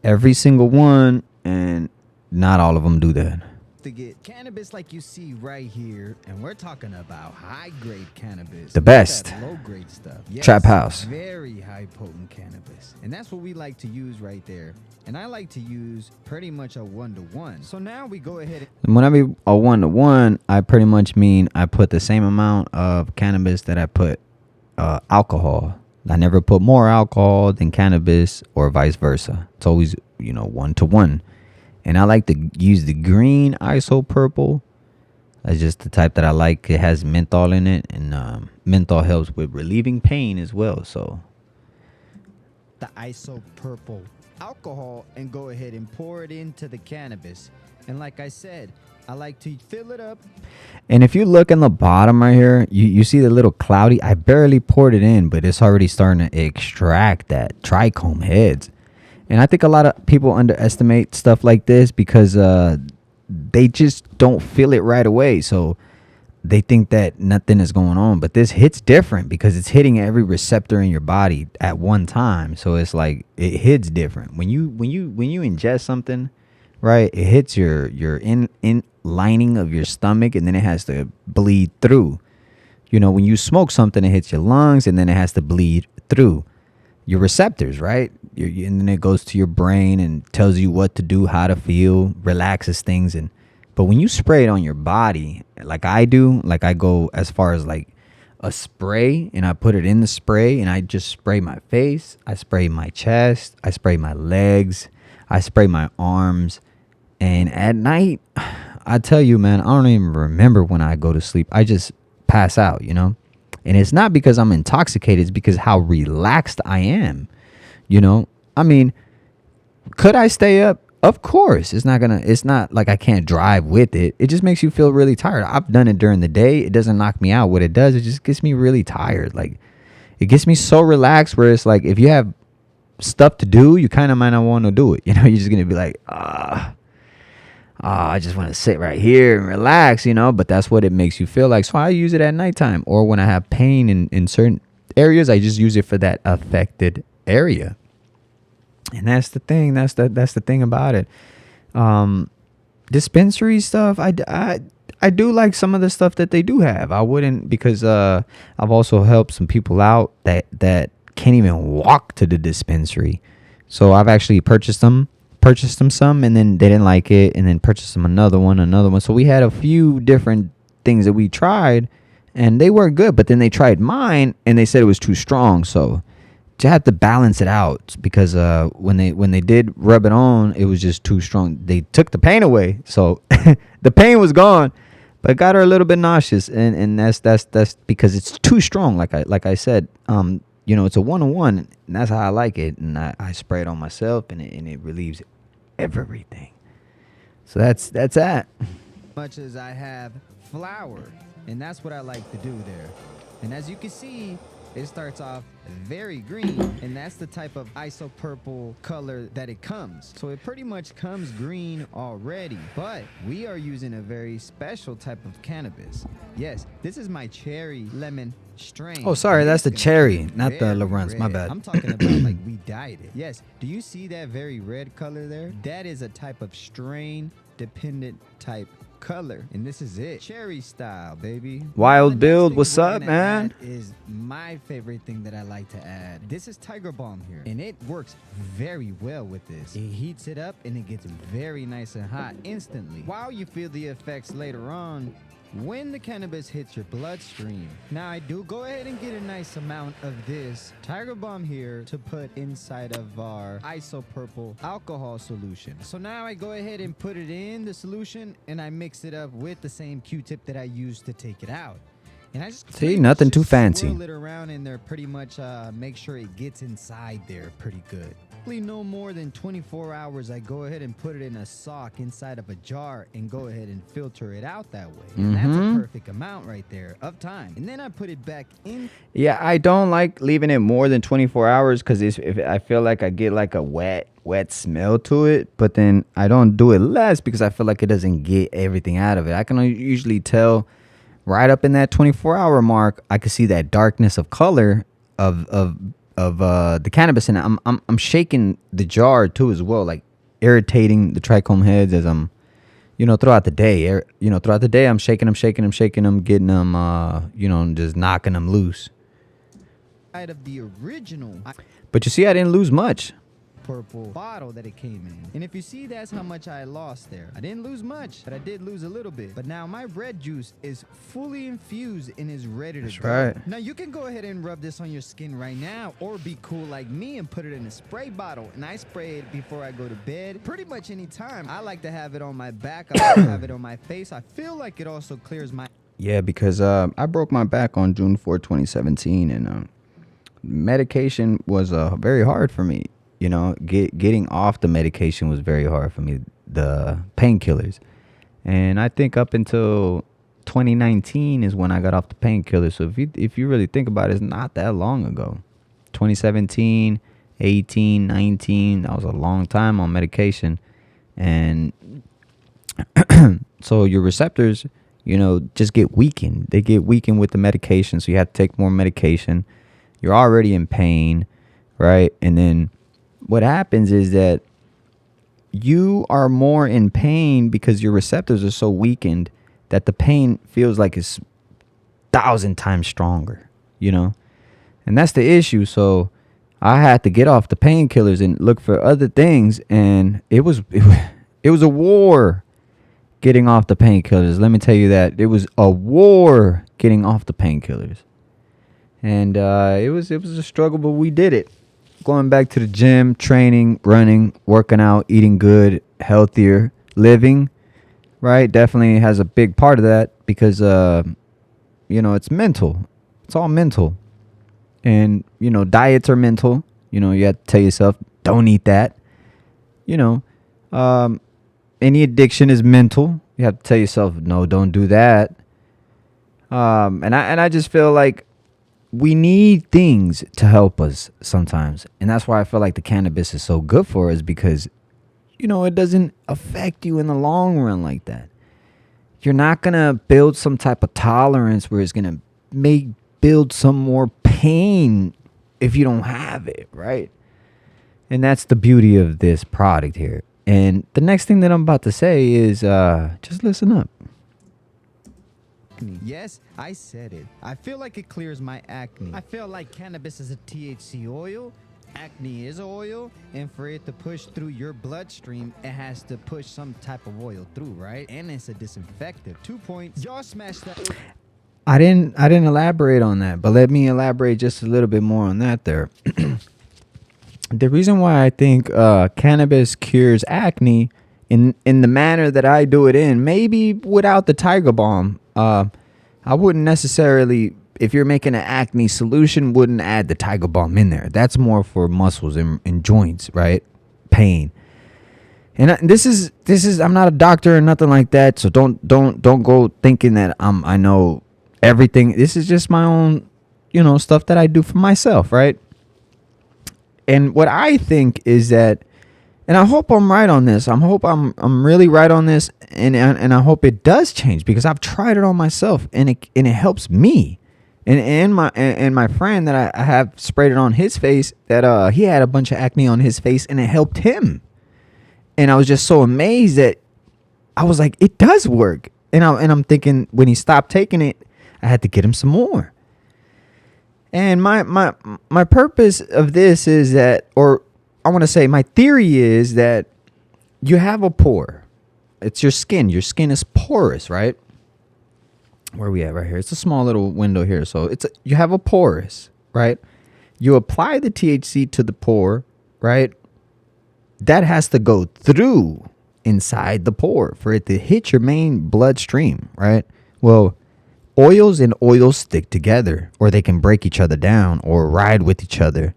every single one, and not all of them do that. To get cannabis like you see right here, and we're talking about high-grade cannabis. The not best. that low-grade stuff. Yes, Trap house. Very high-potent cannabis. And that's what we like to use right there. And I like to use pretty much a 1-to-1. So now we go ahead and When I mean a 1-to-1, I pretty much mean I put the same amount of cannabis that I put alcohol. I never put more alcohol than cannabis or vice versa. It's always, 1-to-1. And I like to use the green isopurple. That's just the type that I like. It has menthol in it, and menthol helps with relieving pain as well. So the isopurple alcohol and go ahead and pour it into the cannabis. And like I said, I like to fill it up. And if you look in the bottom right here, you see the little cloudy. I barely poured it in, but it's already starting to extract that trichome heads. And I think a lot of people underestimate stuff like this because they just don't feel it right away. So they think that nothing is going on. But this hits different because it's hitting every receptor in your body at one time. So it's like it hits different. When you ingest something, right, it hits your in lining of your stomach, and then it has to bleed through. When you smoke something, it hits your lungs, and then it has to bleed through your receptors, right? And then it goes to your brain and tells you what to do, how to feel, relaxes things. But when you spray it on your body, like I do, like I go as far as like a spray, and I put it in the spray, and I just spray my face, I spray my chest, I spray my legs, I spray my arms. And at night, I tell you, man, I don't even remember when I go to sleep. I just pass out, And it's not because I'm intoxicated. It's because how relaxed I am. I mean, could I stay up? Of course. It's not like I can't drive with it. It just makes you feel really tired. I've done it during the day. It doesn't knock me out. What it does, it just gets me really tired. Like, it gets me so relaxed where it's like, if you have stuff to do, you kind of might not want to do it. You're just going to be like, I just want to sit right here and relax, but that's what it makes you feel like. So I use it at nighttime, or when I have pain in certain areas, I just use it for that affected area. And that's the thing. That's the thing about it. Dispensary stuff, I do like some of the stuff that they do have. I wouldn't, because I've also helped some people out that can't even walk to the dispensary. So I've actually purchased them some, and then they didn't like it, and then purchased them another one. So we had a few different things that we tried, and they were good, but then they tried mine and they said it was too strong. So you have to balance it out, because when they did rub it on, it was just too strong. They took the pain away, so the pain was gone, but it got her a little bit nauseous, and that's because it's too strong. Like I said, it's a 1-on-1, and that's how I like it. And I spray it on myself, and it relieves everything. So that's that. much as I have flour, and that's what I like to do there. And as you can see, it starts off very green, and that's the type of isopurple color that it comes. So it pretty much comes green already, but we are using a very special type of cannabis. Yes, this is my cherry lemon strain. Oh, sorry, that's the cherry, not the Lawrence. My red. bad. I'm talking about like we dyed it. Yes, do you see that very red color there? That is a type of strain dependent type color, and this is it, cherry style, baby. Wild The next build, thing what's we're up, gonna man? add is my favorite thing that I like to add. This is Tiger Balm here, and it works very well with this. It heats it up and it gets very nice and hot instantly, while you feel the effects later on when the cannabis hits your bloodstream. Now I do go ahead and get a nice amount of this Tiger Balm here to put inside of our isopurple alcohol solution. So now I go ahead and put it in the solution, and I mix it up with the same Q-tip that I used to take it out. And I just See, nothing too fancy. Swirl it around in there, pretty much make sure it gets inside there pretty good. No more than 24 hours, I go ahead and put it in a sock inside of a jar and go ahead and filter it out that way. And that's a perfect amount right there of time. And then I put it back in. Yeah, I don't like leaving it more than 24 hours because if I feel like I get like a wet smell to it. But then I don't do it less because I feel like it doesn't get everything out of it. I can usually tell right up in that 24-hour mark, I can see that darkness of color of the cannabis, and I'm shaking the jar too as well. Like irritating the trichome heads as I'm, throughout the day. Throughout the day, I'm shaking them, getting them, just knocking them loose. Out of the original But you see, I didn't lose much. purple bottle that it came in. And if you see, that's how much I lost there. I didn't lose much, but I did lose a little bit. But now my red juice is fully infused and is ready to That's go. right. Now you can go ahead and rub this on your skin right now, or be cool like me and put it in a spray bottle. And I spray it before I go to bed. Pretty much any time. I like to have it on my back. I like to have it on my face. I feel like it also clears my... Yeah, because I broke my back on June 4, 2017, and medication was very hard for me. Getting off the medication was very hard for me, the painkillers. And I think up until 2019 is when I got off the painkillers. So if you really think about it, it's not that long ago. 2017, 18, 19, that was a long time on medication. And so your receptors, just get weakened. They get weakened with the medication, so you have to take more medication. You're already in pain, right? And then what happens is that you are more in pain because your receptors are so weakened that the pain feels like it's 1,000 times stronger, And that's the issue. So I had to get off the painkillers and look for other things. And it was a war getting off the painkillers. Let me tell you that. It was a war getting off the painkillers. And it was a struggle, but we did it. Going back to the gym, training, running, working out, eating good, healthier, living, right? Definitely has a big part of that because, it's mental. It's all mental. And, diets are mental. You have to tell yourself, don't eat that. Any addiction is mental. You have to tell yourself, no, don't do that. And I just feel like we need things to help us sometimes. And that's why I feel like the cannabis is so good for us because, it doesn't affect you in the long run like that. You're not going to build some type of tolerance where it's going to build some more pain if you don't have it, right? And that's the beauty of this product here. And the next thing that I'm about to say is just listen up. Yes, I said it. I feel like it clears my acne. I feel like cannabis is a THC oil. Acne is oil, and for it to push through your bloodstream, it has to push some type of oil through, right? And it's a disinfectant. 2 points. Y'all smashed that. I didn't elaborate on that, but let me elaborate just a little bit more on that there. The reason why I think cannabis cures acne in the manner that I do it in, maybe without the Tiger Balm, I wouldn't necessarily, if you're making an acne solution, wouldn't add the Tiger Balm in there. That's more for muscles and joints, right? Pain. And this is I'm not a doctor or nothing like that, so don't go thinking that I know everything. This is just my own, stuff that I do for myself, right? And what I think is that, and I hope I'm right on this. I'm really right on this, and I hope it does change because I've tried it on myself, and it helps me, and my friend that I have sprayed it on his face, that he had a bunch of acne on his face, and it helped him, and I was just so amazed that I was like, it does work, and I'm thinking when he stopped taking it, I had to get him some more. And my purpose of this is that, or I want to say my theory is that you have a pore. It's your skin. Your skin is porous, right? Where are we at right here? It's a small little window here. So you have a porous, right? You apply the THC to the pore, right? That has to go through inside the pore for it to hit your main bloodstream, right? Well, oils and oils stick together, or they can break each other down or ride with each other,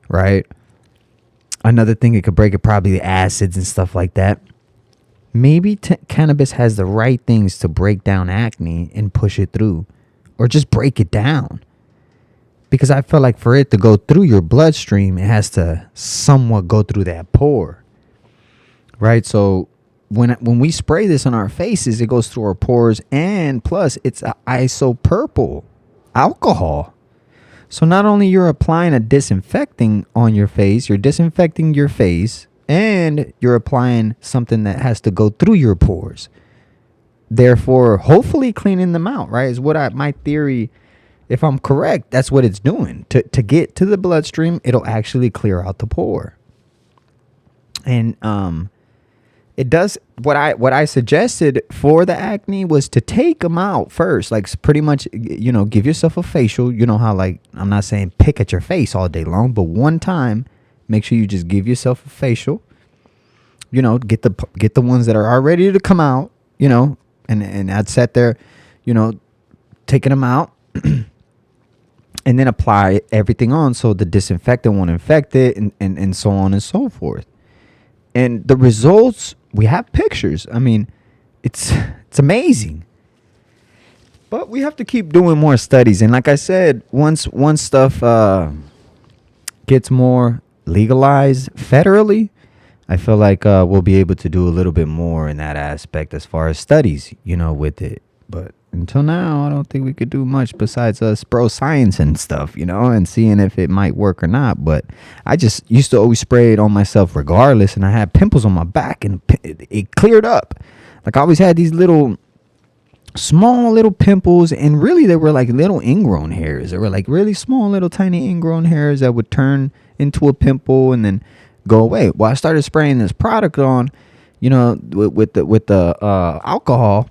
right? Another thing it could break it, probably the acids and stuff like that. Maybe cannabis has the right things to break down acne and push it through, or just break it down. Because I feel like for it to go through your bloodstream, it has to somewhat go through that pore, right? So when we spray this on our faces, it goes through our pores, and plus it's isopropyl alcohol. So not only you're applying a disinfecting on your face, you're disinfecting your face, and you're applying something that has to go through your pores, therefore hopefully cleaning them out, right? Is what my theory, if I'm correct, that's what it's doing. To get to the bloodstream, it'll actually clear out the pore. And it does what I suggested for the acne was to take them out first, like pretty much, you know, give yourself a facial. You know how, like, I'm not saying pick at your face all day long, but one time, make sure you just give yourself a facial. You know, get the ones that are all ready to come out. You know, and I'd sat there, you know, taking them out, and then apply everything on so the disinfectant won't infect it, and so on and so forth. And the results, we have pictures. I mean, it's amazing. But we have to keep doing more studies. And like I said, once stuff gets more legalized federally, I feel like we'll be able to do a little bit more in that aspect as far as studies, you know, with it. But until now, I don't think we could do much besides spro science and stuff, you know, and seeing if it might work or not. But I just used to always spray it on myself regardless, and I had pimples on my back, and it cleared up. Like, I always had these small little pimples, and really they were like little ingrown hairs. They were like really small little tiny ingrown hairs that would turn into a pimple and then go away. Well, I started spraying this product on, you know, with the alcohol,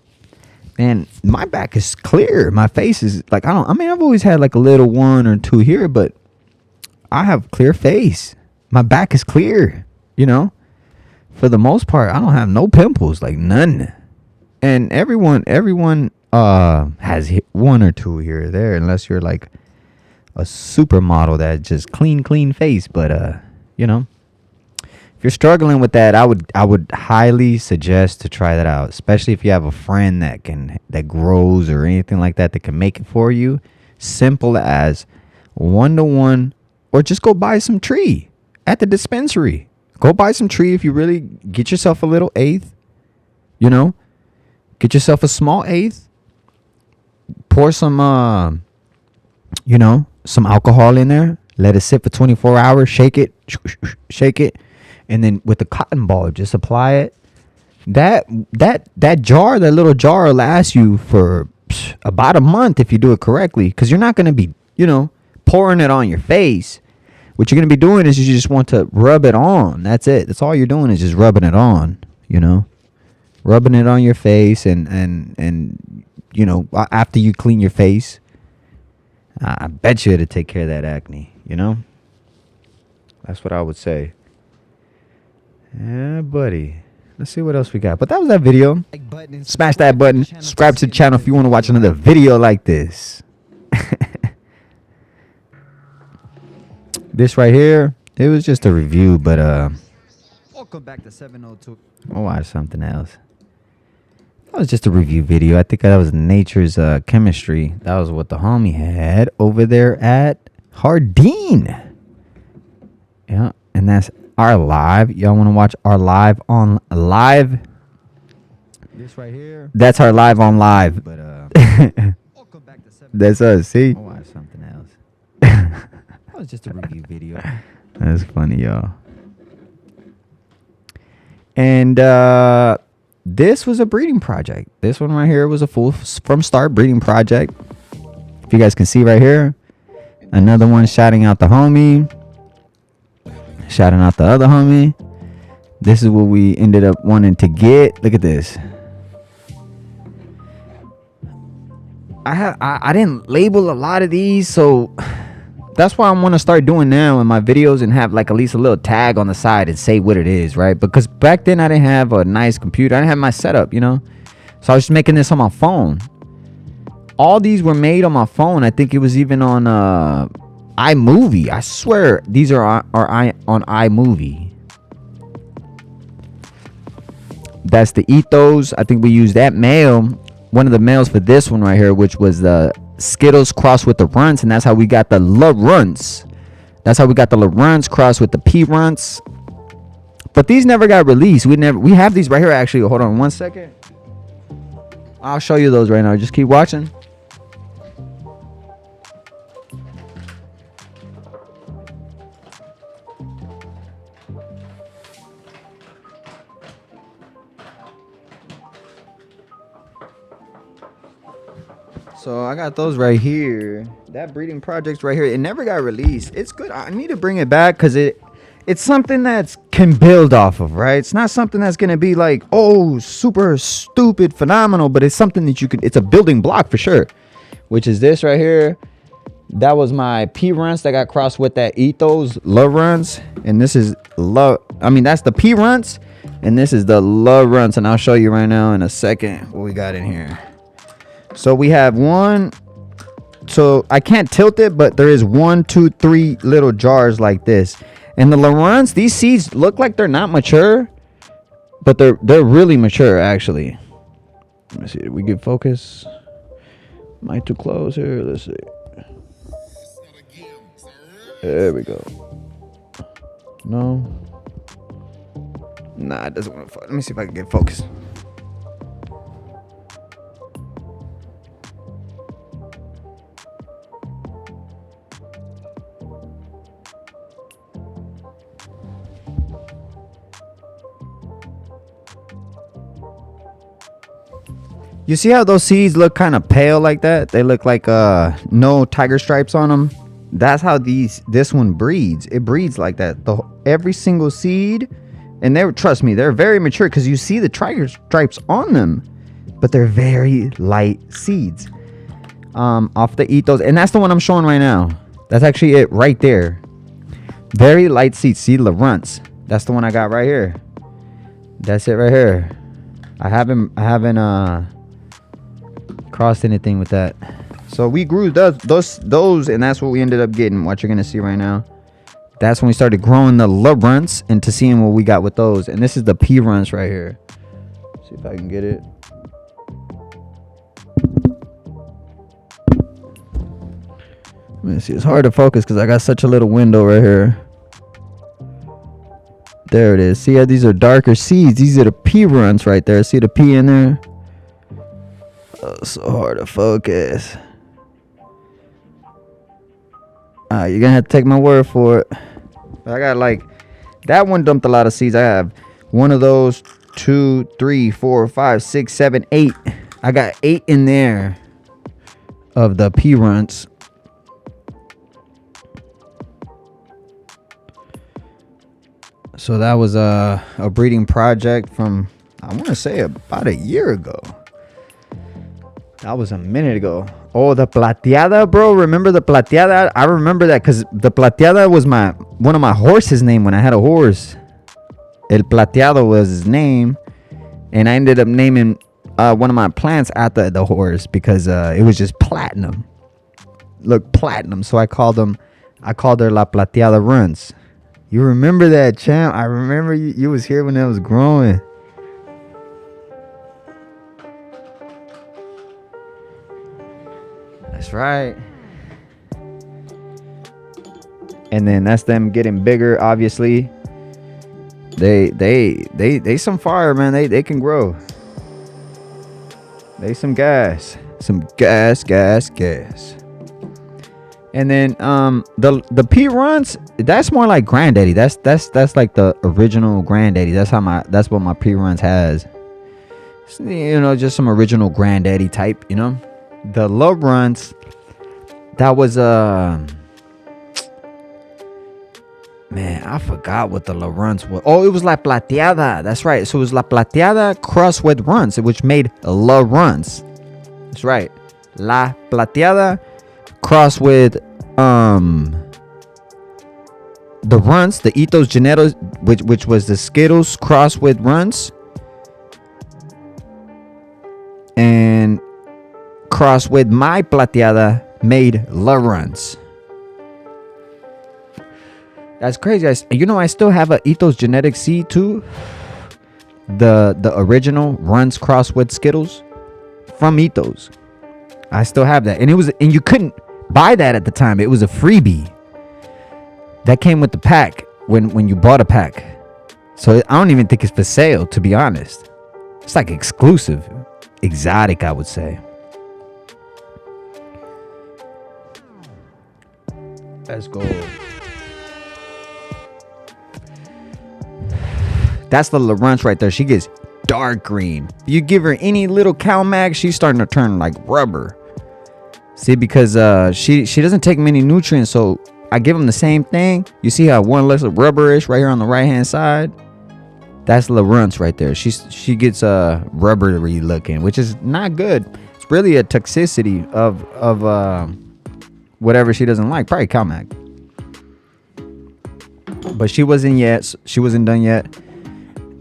and my back is clear. My face is like, I've always had like a little one or two here, but I have clear face. My back is clear, you know. For the most part, I don't have no pimples, like none. And everyone has one or two here or there, unless you're like a supermodel that just clean face. But you know, if you're struggling with that, I would highly suggest to try that out, especially if you have a friend that grows or anything like that can make it for you. Simple as 1-to-1, or just go buy some tree at the dispensary. Go buy some tree. If you really get yourself a little eighth, you know, get yourself a small eighth, pour some you know, some alcohol in there, let it sit for 24 hours, shake it, and then with the cotton ball, just apply it. That jar, that little jar, will last you for about a month if you do it correctly, because you're not going to be, you know, pouring it on your face. What you're going to be doing is you just want to rub it on. That's it. That's all you're doing is just rubbing it on, you know, rubbing it on your face, and you know, after you clean your face, I bet you it'll take care of that acne, you know. That's what I would say. Yeah, buddy. Let's see what else we got. But that was that video. Smash that button. Subscribe to the channel if you want to watch another video like this. This right here, it was just a review, but Welcome back to 702. I'll watch something else. That was just a review video. I think that was Nature's Chemistry. That was what the homie had over there at Hardin. Yeah, and that's our live. Y'all want to watch our live on live? This right here. That's our live on live. But welcome back to 702. That's us. See? I'll watch something else. That was just a review video. That's funny, y'all. And this was a breeding project. This one right here was a full from start breeding project. If you guys can see right here, another one shouting out the homie, shouting out the other homie. This is what we ended up wanting to get. Look at this. I didn't label a lot of these, so that's why I want to start doing now in my videos and have like at least a little tag on the side and say what it is, right? Because back then I didn't have a nice computer. I didn't have my setup, you know? So I was just making this on my phone. All these were made on my phone. I think it was even on iMovie. I swear these are on iMovie. That's the ethos. I think we used that male, one of the males for this one right here, which was the Skittles crossed with the Runts, and that's how we got the La Runts. That's how we got the La Runts crossed with the P Runts. But these never got released. We have these right here actually. Hold on 1 second. I'll show you those right now. Just keep watching. So I got those right here. That breeding project's right here. It never got released. It's good. I need to bring it back because it's something that's can build off of, right? It's not something that's gonna be like, oh, super stupid phenomenal, but it's something that you could, it's a building block for sure. Which is this right here. That was my P runs that got crossed with that Ethos love runs. And this is love, I mean, that's the P runs. And this is the love runs. And I'll show you right now in a second what we got in here. So we have one. So I can't tilt it, but there is 1, 2, 3 little jars like this. And the Laurents, these seeds look like they're not mature, but they're really mature actually. Let me see. Did we get focus? Am I too close here? Let's see. There we go. No. Nah, it doesn't want to. Let me see if I can get focus. You see how those seeds look kind of pale like that? They look like no tiger stripes on them. That's how this one breeds. It breeds like that. Every single seed, and trust me, they're very mature because you see the tiger stripes on them, but they're very light seeds. Off the Ethos, and that's the one I'm showing right now. That's actually it right there. Very light seeds. See Laurents. That's the one I got right here. That's it right here. I haven't crossed anything with that. So we grew those, and that's what we ended up getting. What you're gonna see right now. That's when we started growing the Laurents into seeing what we got with those. And this is the P runs right here. See if I can get it. Let me see. It's hard to focus because I got such a little window right here. There it is. See how these are darker seeds? These are the P runs right there. See the P in there? Oh, so hard to focus. You're gonna have to take my word for it. I got like that one dumped a lot of seeds. I have one of those, 2, 3, 4, 5, 6, 7, 8. I got 8 in there of the P runs. So that was a breeding project from, I want to say, about a year ago. That was a minute ago. Oh, the Plateada, bro. Remember the Plateada? I remember that because the Plateada was one of my horses' name when I had a horse. El Plateado was his name. And I ended up naming one of my plants after the horse because it was just platinum. Look, platinum. So I called her La Plateada Runs. You remember that, champ? I remember you was here when that was growing. That's right. And then that's them getting bigger, obviously. They some fire, man. They can grow. They some gas. Some gas. And then the P runs, that's more like granddaddy. That's like the original granddaddy. That's what my P runs has. You know, just some original granddaddy type, you know. The love runs, that was man, I forgot what the Laurents was. Oh, it was La Plateada. That's right. So it was La Plateada crossed with runs, which made love runs. That's right. La Plateada crossed with the runs, the Ethos Genetos, which was the Skittles crossed with runs, and crossed with my Plateada made La Runs. That's crazy. I still have a Ethos genetic seed too. The original runs crossed with Skittles from Ethos. I still have that, and you couldn't buy that at the time. It was a freebie that came with the pack when you bought a pack. So I don't even think it's for sale, to be honest. It's like exclusive, exotic, I would say. Let's go. That's the Laurents right there. She gets dark green. You give her any little cow mag, she's starting to turn like rubber. See, because she doesn't take many nutrients, so I give them the same thing. You see how one looks rubberish right here on the right hand side? That's the runts right there. She gets rubbery looking, which is not good. It's really a toxicity of whatever she doesn't like, probably Calmac. But she wasn't done yet,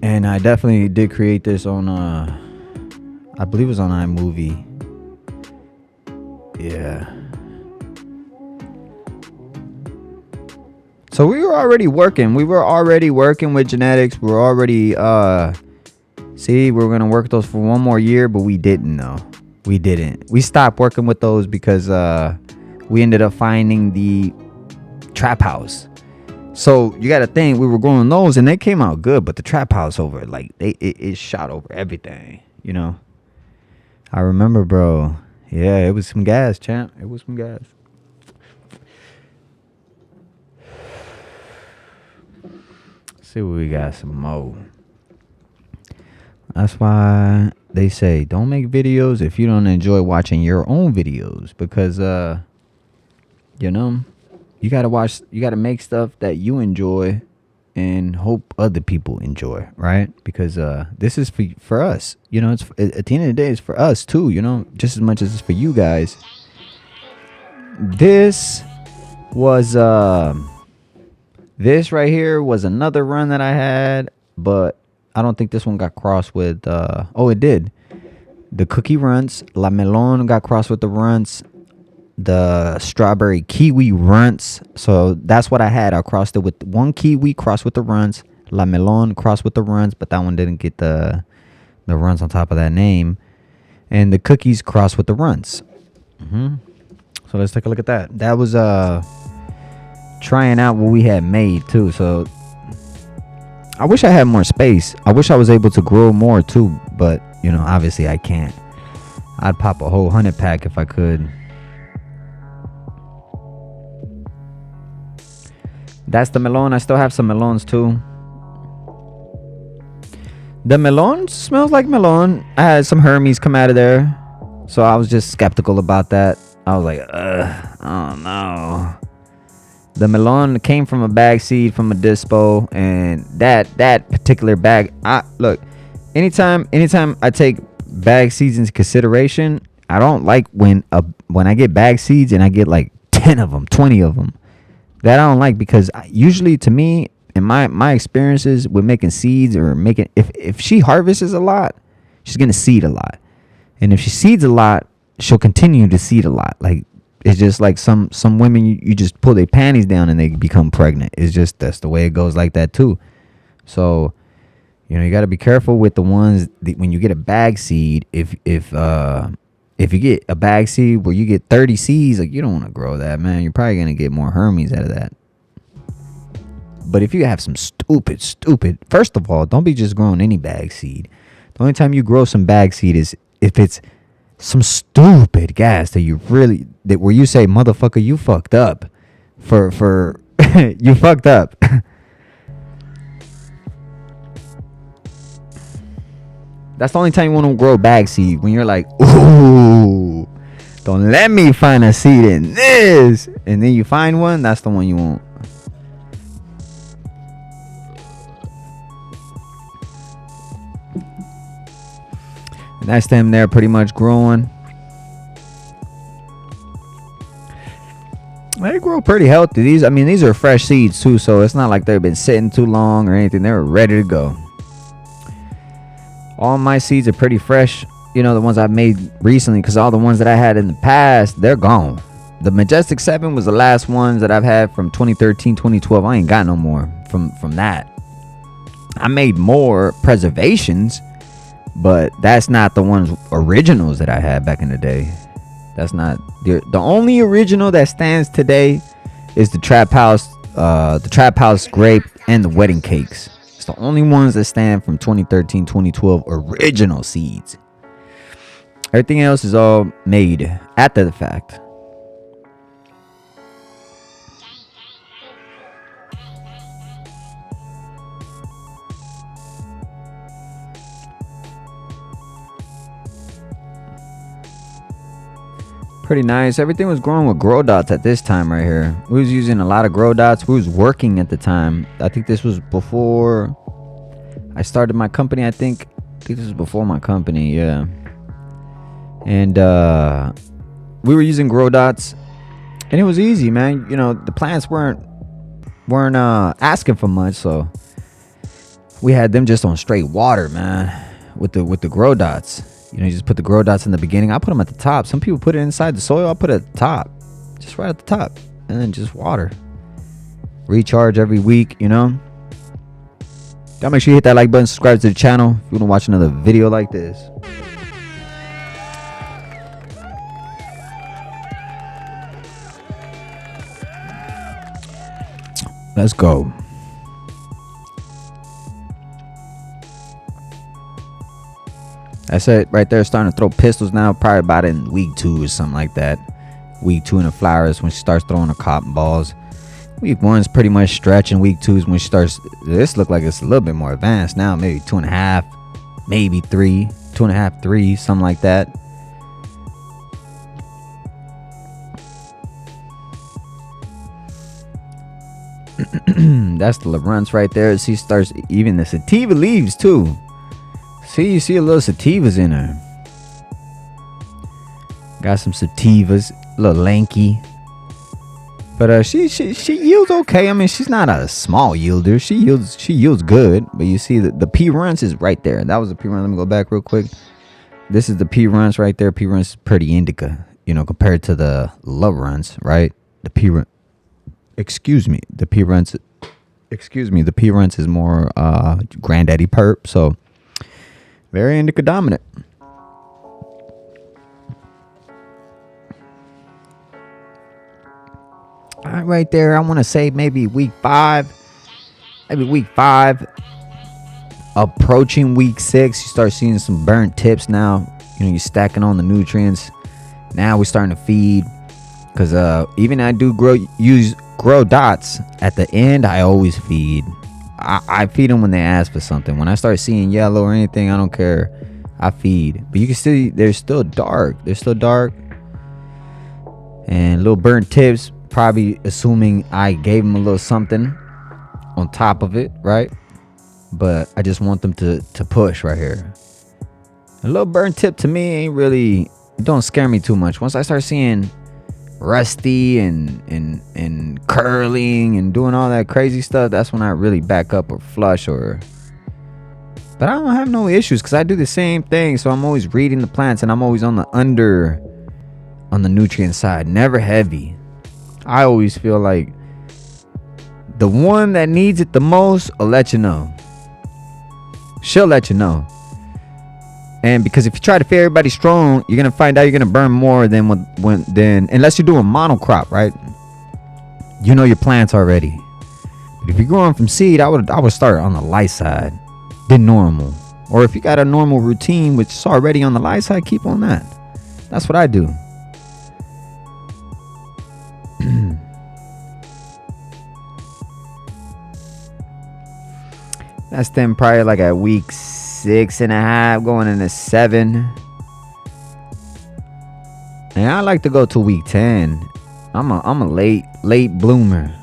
and I definitely did create this on I believe it was on iMovie. Yeah. So we were already working with genetics. We were already we were gonna work those for one more year, but we didn't though. We stopped working with those because we ended up finding the trap house. So you gotta think, we were growing those and they came out good, but the trap house over, like it shot over everything, you know. I remember, bro. Yeah, it was some gas, champ. It was some gas. Let's see what we got some more. That's why they say don't make videos if you don't enjoy watching your own videos, because you know, you gotta make stuff that you enjoy and hope other people enjoy, right? Because this is for us, you know. It's at the end of the day, it's for us too, you know, just as much as it's for you guys. This was this right here was another run that I had, but I don't think this one got crossed with oh, it did. The cookie runts, La Melon got crossed with the runts, the strawberry kiwi runts. So that's what I had. I crossed it with one kiwi crossed with the runts, La Melon crossed with the runts, but that one didn't get the runts on top of that name, and the cookies crossed with the runts. So let's take a look at that. That was trying out what we had made too. So I wish I had more space. I wish I was able to grow more too, but you know, obviously I can't. I'd pop a whole 100 pack if I could. That's the melon. I still have some melons too. The melon smells like melon. I had some Hermes come out of there, so I was just skeptical about that. I was like, oh no. The melon came from a bag seed from a dispo, and that particular bag. Look, anytime I take bag seeds into consideration, I don't like when I get bag seeds and I get like 10 of them, 20 of them. That I don't like, because usually, to me, in my experiences with making seeds or making, if she harvests a lot, she's gonna seed a lot, and if she seeds a lot, she'll continue to seed a lot. Like, it's just like some women, you just pull their panties down and they become pregnant. It's just, that's the way it goes like that too. So, you know, you got to be careful with the ones that when you get a bag seed. If you get a bag seed where you get 30 seeds, like, you don't want to grow that, man. You're probably gonna get more Hermes out of that. But if you have some stupid, first of all, don't be just growing any bag seed. The only time you grow some bag seed is if it's some stupid gas that you really, that where you say, motherfucker, you fucked up for you fucked up. That's the only time you want to grow bag seed, when you're like, ooh, don't let me find a seed in this, and then you find one. That's the one you want. And that's them there pretty much growing. They grow pretty healthy. These are fresh seeds too, so it's not like they've been sitting too long or anything. They're ready to go. All my seeds are pretty fresh, you know, the ones I've made recently, because all the ones that I had in the past, they're gone. The Majestic 7 was the last ones that I've had from 2013, 2012. I ain't got no more from that. I made more preservations, but that's not the ones originals that I had back in the day. That's not the only original that stands today is the Trap House grape and the wedding cakes. It's the only ones that stand from 2013, 2012 original seeds. Everything else is all made after the fact. Pretty nice. Everything was growing with grow dots at this time right here. We was using a lot of grow dots. We was working at the time. I think this was before I started my company. I think this was before my company, yeah. And we were using grow dots, and it was easy, man. You know, the plants weren't asking for much, so we had them just on straight water, man, with the grow dots. You know, you just put the grow dots in the beginning. I put them at the top. Some people put it inside the soil. I put it at the top, just right at the top, and then just water. Recharge every week, you know. Gotta make sure you hit that like button, subscribe to the channel if you want to watch another video like this. Let's go. That's it right there. Starting to throw pistols now. Probably about in week 2 or something like that. Week 2 in the flowers when she starts throwing the cotton balls. Week 1's pretty much stretching. Week 2 is when she starts. This look like it's a little bit more advanced now. Maybe 2.5, maybe 3, 2.5, 3, something like that. That's the Laurence right there. She starts, even the sativa leaves too. See, you see a little sativas in her. Got some sativas, a little lanky. But she yields okay. I mean, she's not a small yielder. She yields good. But you see the P runs is right there. That was the P run. Let me go back real quick. This is the P runs right there. P runs is pretty indica, you know, compared to the love runs, right? The P run. Excuse me. The P runs. Excuse me. The P runs is more granddaddy perp. So very indica dominant. All right, right there. I want to say maybe week 5. Maybe week 5. Approaching week 6, you start seeing some burnt tips now. You know, you're stacking on the nutrients. Now we're starting to feed. Because even I do grow dots. At the end, I always feed. I feed them when they ask for something. When I start seeing yellow or anything, I don't care. I feed. But you can see they're still dark. They're still dark. And little burnt tips. Probably assuming I gave them a little something on top of it, right? But I just want them to push right here. A little burnt tip to me ain't really, it don't scare me too much. Once I start seeing rusty and curling and doing all that crazy stuff, that's when I really back up or flush or. But I don't have no issues because I do the same thing. So I'm always reading the plants and I'm always on the nutrient side, never heavy. I always feel like the one that needs it the most will let you know. She'll let you know. And because if you try to feed everybody strong, you're gonna find out you're gonna burn more than unless you're doing monocrop, right? You know your plants already. But if you're growing from seed, I would start on the light side, then normal. Or if you got a normal routine which is already on the light side, keep on that. That's what I do. That's them probably like at week 6.5 going into 7. And I like to go to week 10. I'm a late bloomer.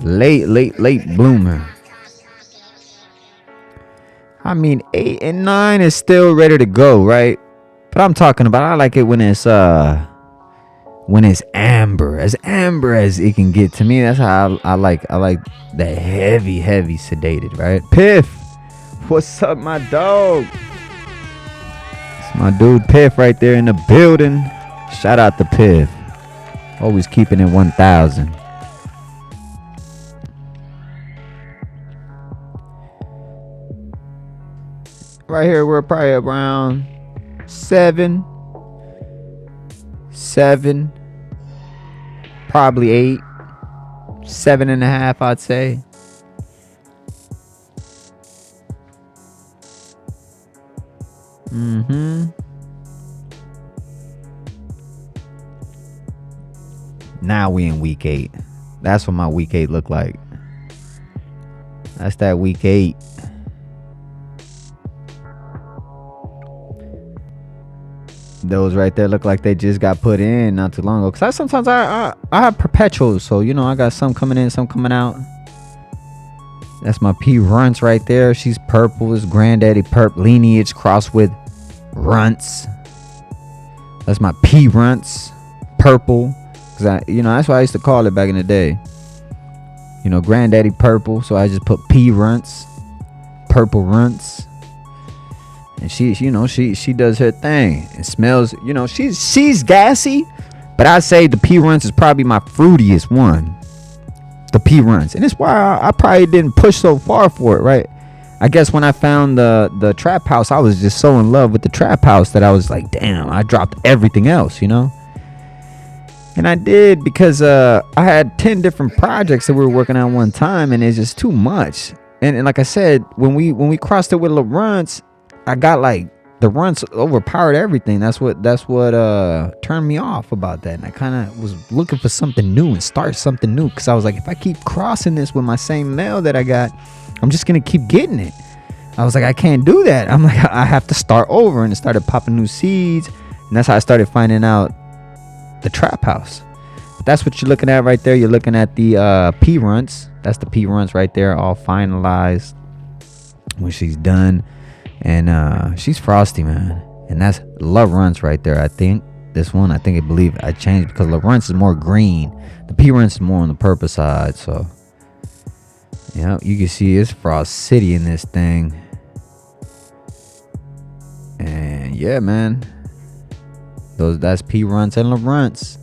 Late bloomer. I mean 8 and 9 is still ready to go, right? But I'm talking about I like it when it's amber as it can get. To me, that's how I like the heavy sedated, right? Piff, what's up, my dog? It's my dude Piff right there in the building. Shout out to Piff, always keeping it 1000. Right here we're probably around 7, probably 8, 7.5, I'd say. Now we in week 8. That's what my week 8 look like. That's that week 8. Those right there look like they just got put in not too long ago. Cause sometimes I have perpetuals, so you know I got some coming in, some coming out. That's my P Runts right there. She's purple. It's Granddaddy Perp lineage crossed with Runts. That's my P Runts, purple. Cause that's what I used to call it back in the day. You know, Granddaddy Purple. So I just put P Runts, purple Runts. And she does her thing. It smells, she's gassy, but I say the P Runts is probably my fruitiest one. The P Runts, and it's why I probably didn't push so far for it, right? I guess when I found the trap house, I was just so in love with the trap house that I was like, damn, I dropped everything else, And I did because I had 10 different projects that we were working on one time, and it's just too much. And like I said, when we crossed it with the Runts, I got like the Runts overpowered everything. That's what turned me off about that. And I kind of was looking for something new and start something new, because I was like, if I keep crossing this with my same male that I got, I'm just gonna keep getting it. I was like, I can't do that. I'm like, I have to start over, and it started popping new seeds, and that's how I started finding out the trap house. But that's what you're looking at right there. You're looking at the P Runts. That's the P Runts right there, all finalized when she's done. And she's frosty, man. And that's Love Runts right there. I think this one, I believe I changed because Love Runts is more green. The P Runts is more on the purple side. So, you can see it's Frost City in this thing. And yeah, man, that's P Runts and Love Runts.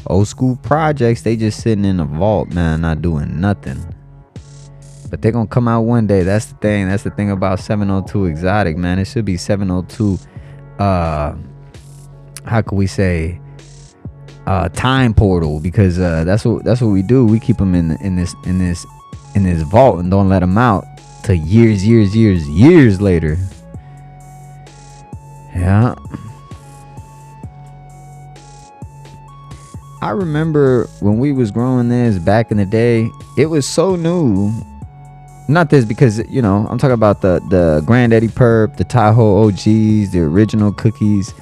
Old school projects, they just sitting in the vault, man, not doing nothing. But they're gonna come out one day. That's the thing. That's the thing about 702 Exotic, man. It should be 702 how could we say time portal, because that's what we do. We keep them in this vault and don't let them out till years later. Yeah. I remember when we was growing this back in the day, it was so new. Not this, because I'm talking about the Granddaddy Perp, the Tahoe OGs, the original cookies.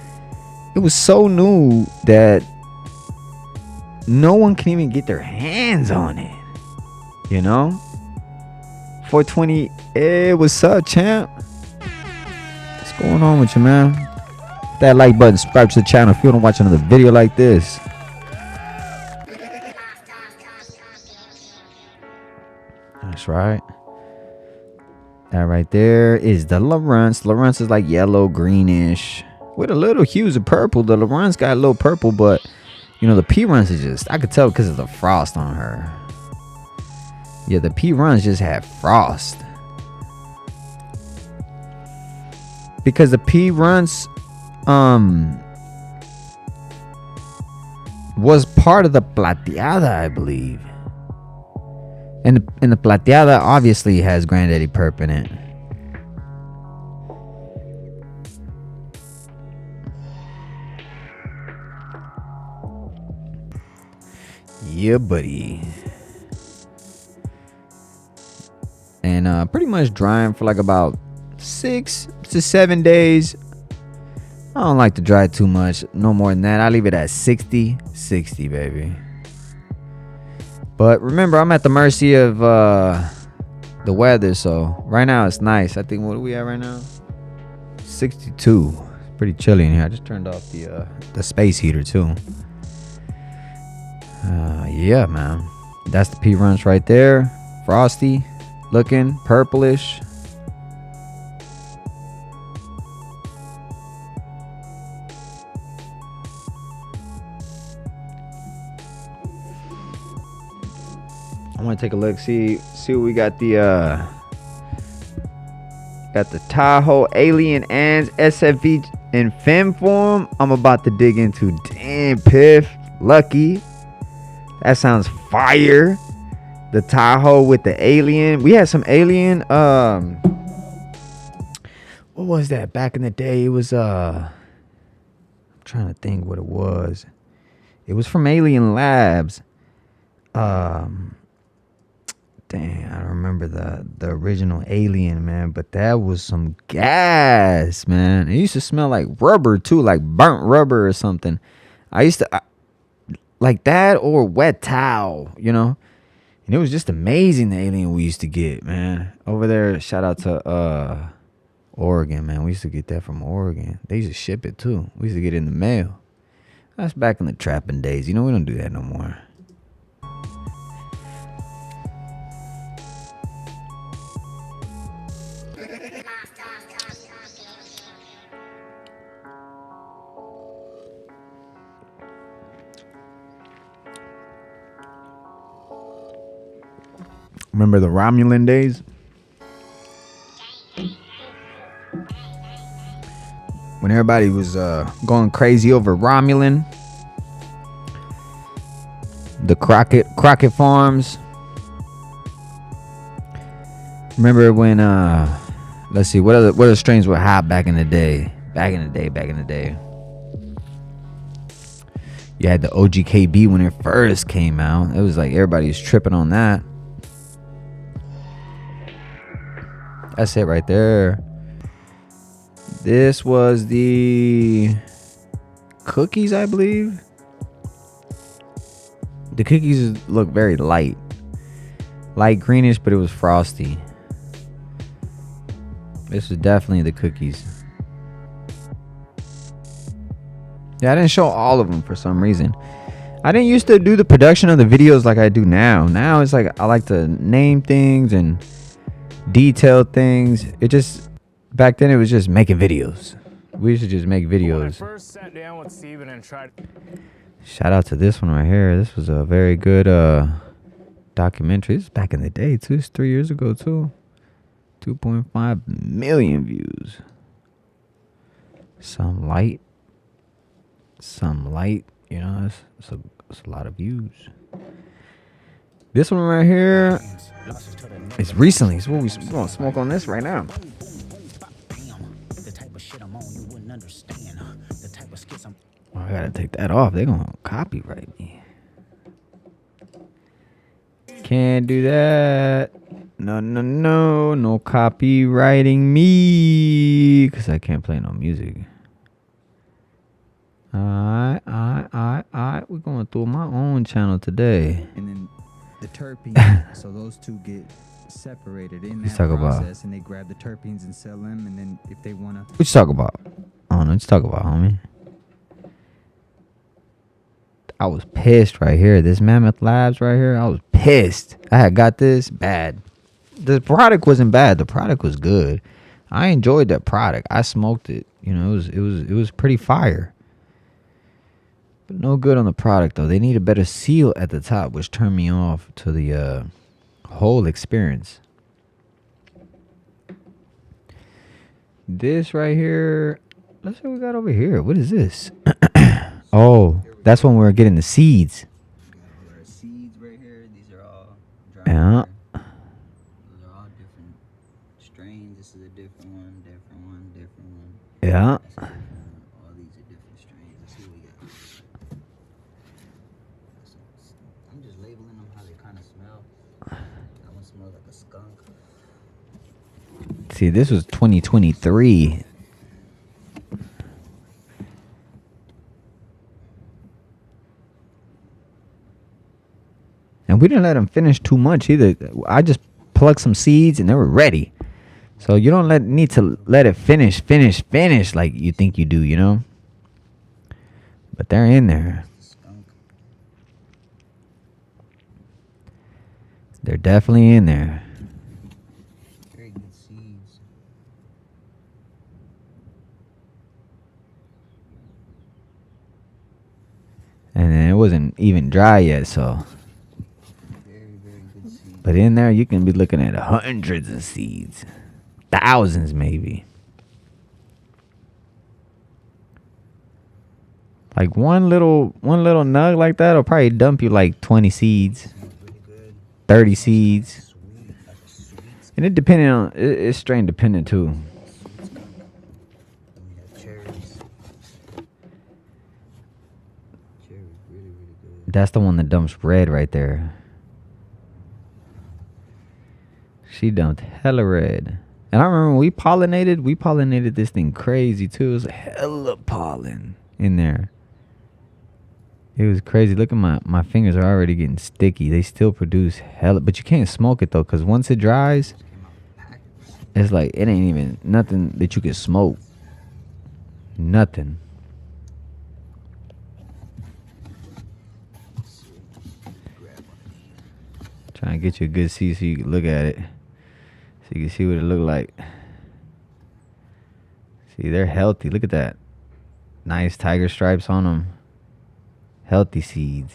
It was so new that no one can even get their hands on it. 420. Hey, what's up, champ? What's going on with you, man? Hit that like button, subscribe to the channel if you want to watch another video like this. That's right. That right there is the Lawrence. Lawrence is like yellow, greenish, with a little hues of purple. The Lawrence got a little purple, but the P Runs is just, I could tell because of the frost on her. Yeah, the P Runs just had frost. Because the P Runs was part of the Plateada, I believe. And the Plateada obviously has Granddaddy Perp in it. Yeah, buddy. And pretty much drying for like about 6 to 7 days. I don't like to dry too much. No more than that. I leave it at 60, baby. But remember, I'm at the mercy of the weather. So right now it's nice. I think, what are we at right now? 62. It's pretty chilly in here. I just turned off the space heater too. Yeah, man. That's the P Runs right there. Frosty looking, purplish. I want to take a look, see what we got. The Tahoe Alien and SFV in fem form. I'm about to dig into. Damn, Piff, Lucky. That sounds fire. The Tahoe with the Alien. We had some Alien. What was that back in the day? It was I'm trying to think what it was. It was from Alien Labs. Dang, I don't remember the original Alien, man, but that was some gas, man. It used to smell like rubber too, like burnt rubber or something. I used to like that or wet towel, you know. And it was just amazing, the Alien we used to get, man. Over there, shout out to Oregon, man. We used to get that from Oregon. They used to ship it too. We used to get it in the mail. That's back in the trapping days. You know, we don't do that no more. Remember the Romulan days? When everybody was going crazy over Romulan. The Crockett Farms. Remember when let's see, what other strains were hot back in the day? Back in the day. You had the OGKB when it first came out. It was like everybody was tripping on that. That's it right there. This was the cookies, I believe. The cookies look very light greenish, but it was frosty. This was definitely the cookies. Yeah, I didn't show all of them for some reason. I didn't used to do the production of the videos like I do now. Now it's like I like to name things and detail things. It just, back then it was just making videos. We used to just make videos. When I first sat down with Steven and tried. Shout out to this one right here. This was a very good documentary. This is back in the day too. It's 3 years ago too. 2.5 million views. Some light. You know, it's a lot of views. This one right here. It's recently. So we're gonna smoke on this right now. Oh, I gotta take that off. They're gonna copyright me. Can't do that. No copywriting me, cause I can't play no music. Alright. We're going through my own channel today. And then the terpenes, so those two get separated in that process, and they grab the terpenes and sell them, and then if they want to... What you talk about? I don't know what you talk about, homie. I was pissed right here. This Mammoth Labs right here, I was pissed. I had got this bad. The product wasn't bad. The product was good. I enjoyed that product. I smoked it. You know, it was pretty fire. But no good on the product though. They need a better seal at the top, which turned me off to the whole experience. This right here. Let's see what we got over here. What is this? Oh, that's when we're getting the seeds. There are seeds right here. These are all dry. Yeah. Those are all different strains. This is a different one. Yeah. All these are different strains. Let's see what we got. I'm just labeling them how they kind of smell. That one smells like a skunk. See, this was 2023. And we didn't let them finish too much either. I just plugged some seeds and they were ready. So you don't need to let it finish like you think you do, you know? But they're in there. They're definitely in there. Very good seeds. And then it wasn't even dry yet, so. Very good seeds. But in there, you can be looking at hundreds of seeds. Thousands, maybe. Like one little nug like that will probably dump you like 20 seeds, 30 seeds. And it depending on, it's strain dependent too. That's the one that dumps red right there. She dumped hella red. And I remember when we pollinated this thing crazy too. It was hella pollen in there. It was crazy. Look at my fingers are already getting sticky. They still produce hella, but you can't smoke it though, because once it dries, it's like it ain't even nothing that you can smoke. Nothing. Trying to get you a good seat so you can look at it. So you can see what it look like. See, they're healthy. Look at that. Nice tiger stripes on them. Healthy seeds.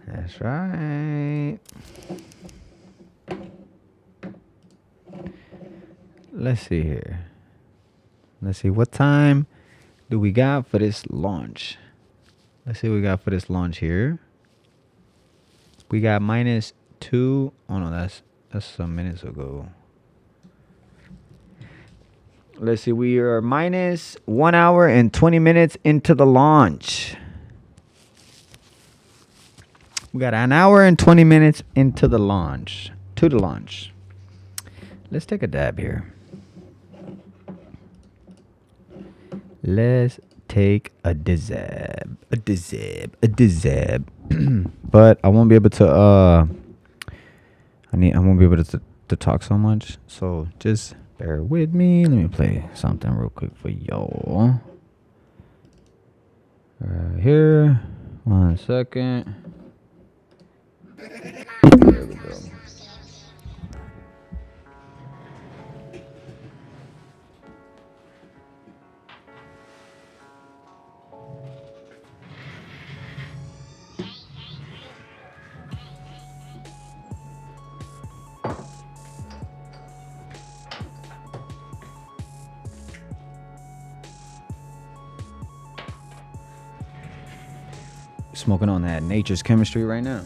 That's right. Let's see here. Let's see. What time do we got for this launch? Let's see what we got for this launch here. We got -2. Oh no, that's some minutes ago. Let's see. We are -1 hour and 20 minutes into the launch. We got an hour and 20 minutes into the launch. To the launch. Let's take a dab here. Let's take a dizab. A dizab. But I won't be able to I won't be able to talk so much. So just bear with me. Let me play something real quick for y'all. Right here. 1 second. There we go. Smoking on that nature's chemistry right now.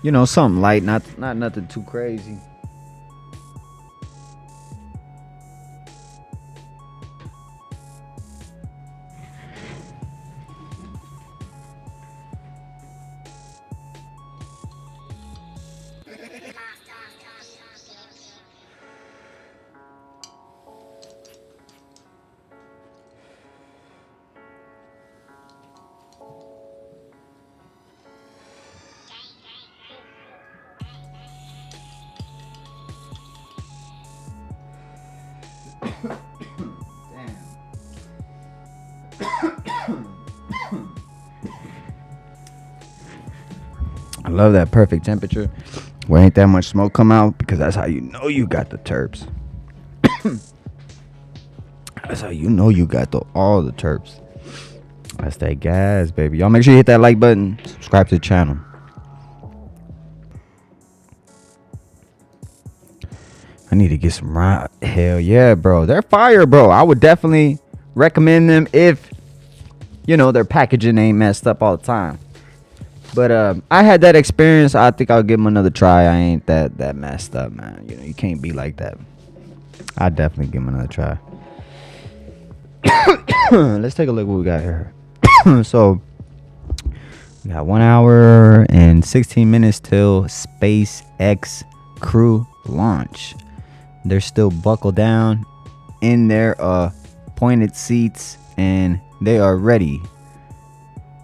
You know, something light, not nothing too crazy. I love that perfect temperature where ain't that much smoke come out, because that's how you know you got the terps. That's how you know you got all the terps. That's that gas, baby. Y'all make sure you hit that like button. Subscribe to the channel. I need to get some round. Hell yeah, bro. They're fire, bro. I would definitely recommend them if, you know, their packaging ain't messed up all the time. But I had that experience. I think I'll give them another try. I ain't that messed up, man. You know, you can't be like that. I definitely give them another try. Let's take a look what we got here. So we got 1 hour and 16 minutes till SpaceX crew launch. They're still buckled down in their appointed seats, and they are ready.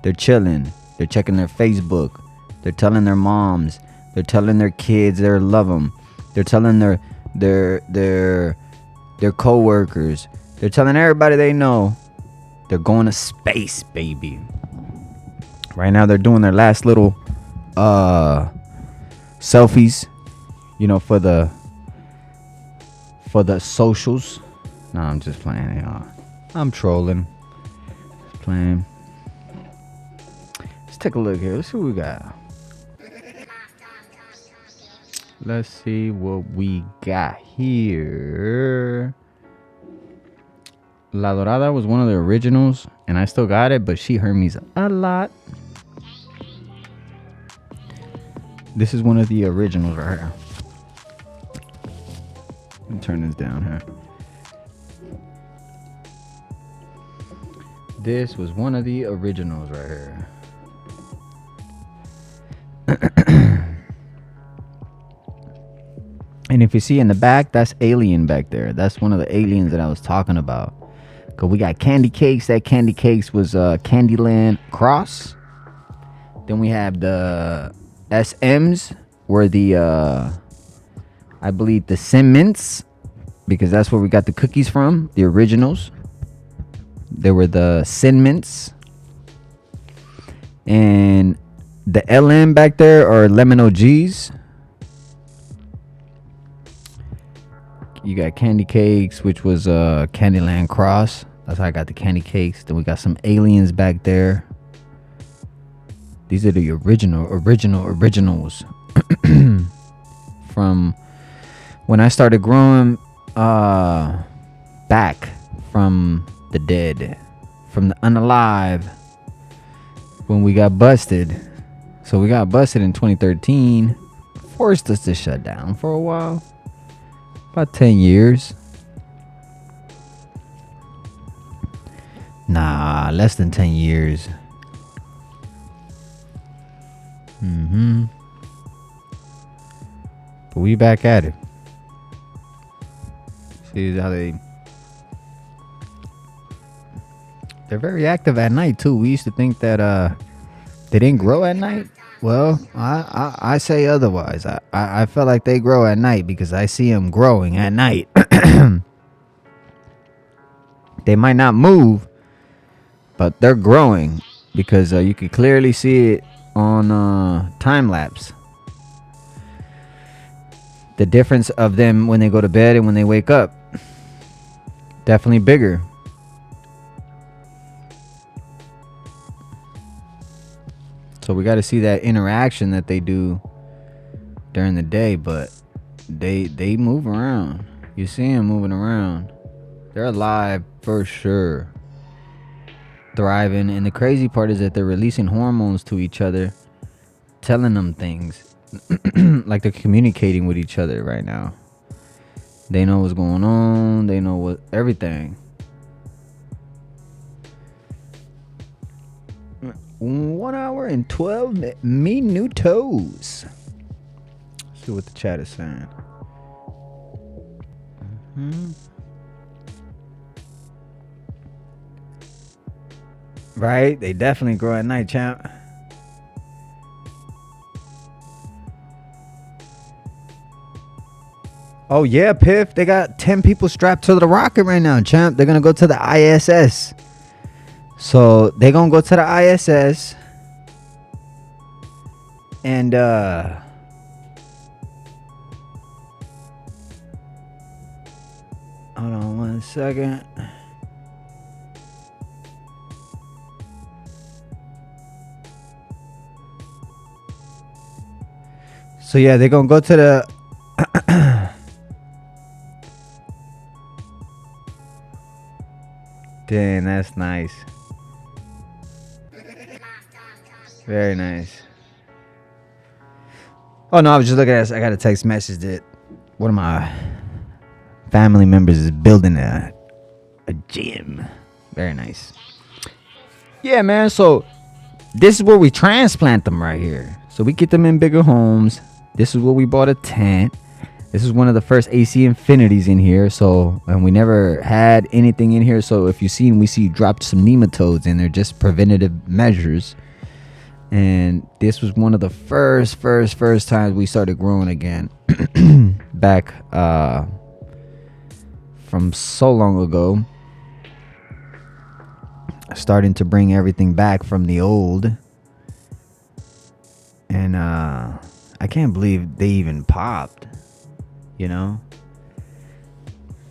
They're chilling. They're checking their Facebook. They're telling their moms. They're telling their kids they love them. They're telling their co-workers. They're telling everybody they know they're going to space, baby. Right now they're doing their last little selfies, for the socials. No, I'm just playing, y'all. I'm trolling. Just playing. Let's take a look here. Let's see what we got. Let's see what we got here. La Dorada was one of the originals, and I still got it, but she hurt me a lot. This is one of the originals right here. Let me turn this down here. This was one of the originals right here. And if you see in the back, that's Alien back there. That's one of the aliens that I was talking about. Because we got Candy Cakes. That Candy Cakes was Candyland Cross. Then we have the SMs were the, I believe, the Sin Mints. Because that's where we got the cookies from. The originals. They were the Sin Mints. And the LM back there are Lemon OGs. You got Candy Cakes, which was Candyland Cross. That's how I got the Candy Cakes. Then we got some aliens back there. These are the originals. From when I started growing back from the dead, from the unalive, when we got busted. So we got busted in 2013. Forced us to shut down for a while. About 10 years. Nah, less than 10 years. But we back at it. See how they're very active at night too. We used to think that they didn't grow at night. Well, I say otherwise. I feel like they grow at night because I see them growing at night. They might not move, but they're growing because you can clearly see it on time lapse. The difference of them when they go to bed and when they wake up. Definitely bigger. So we got to see that interaction that they do during the day, but they move around. You see them moving around. They're alive for sure. Thriving. And the crazy part is that they're releasing hormones to each other, telling them things. Like they're communicating with each other right now. They know what's going on. They know everything. 1 hour and 12 minutos. Let's see what the chat is saying. Right? They definitely grow at night, champ. Oh, yeah, Piff. They got 10 people strapped to the rocket right now, champ. They're going to go to the ISS. So they're going to go to the ISS. And, hold on 1 second. So, yeah, they're going to go to the... Dang, that's nice. Very nice. Oh, no, I was just looking at this. I got a text message that one of my family members is building a gym. Very nice. Yeah, man. So this is where we transplant them right here. So we get them in bigger homes. This is where we bought a tent. This is one of the first AC Infinities in here. So, and we never had anything in here. So if you seen, we dropped some nematodes in there, just preventative measures. And this was one of the first times we started growing again. Back from so long ago. Starting to bring everything back from the old. And I can't believe they even popped. You know,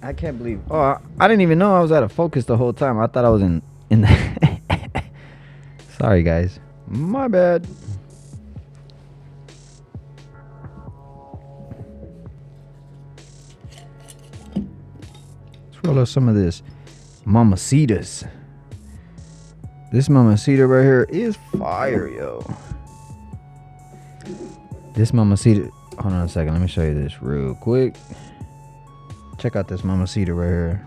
I can't believe. Oh, I didn't even know I was out of focus the whole time. I thought I was in the. Sorry, guys. My bad. Let's roll up some of this Mamacitas. This Mamacita right here is fire, yo. This Mamacita. Hold on a second. Let me show you this real quick. Check out this Mamacita right here.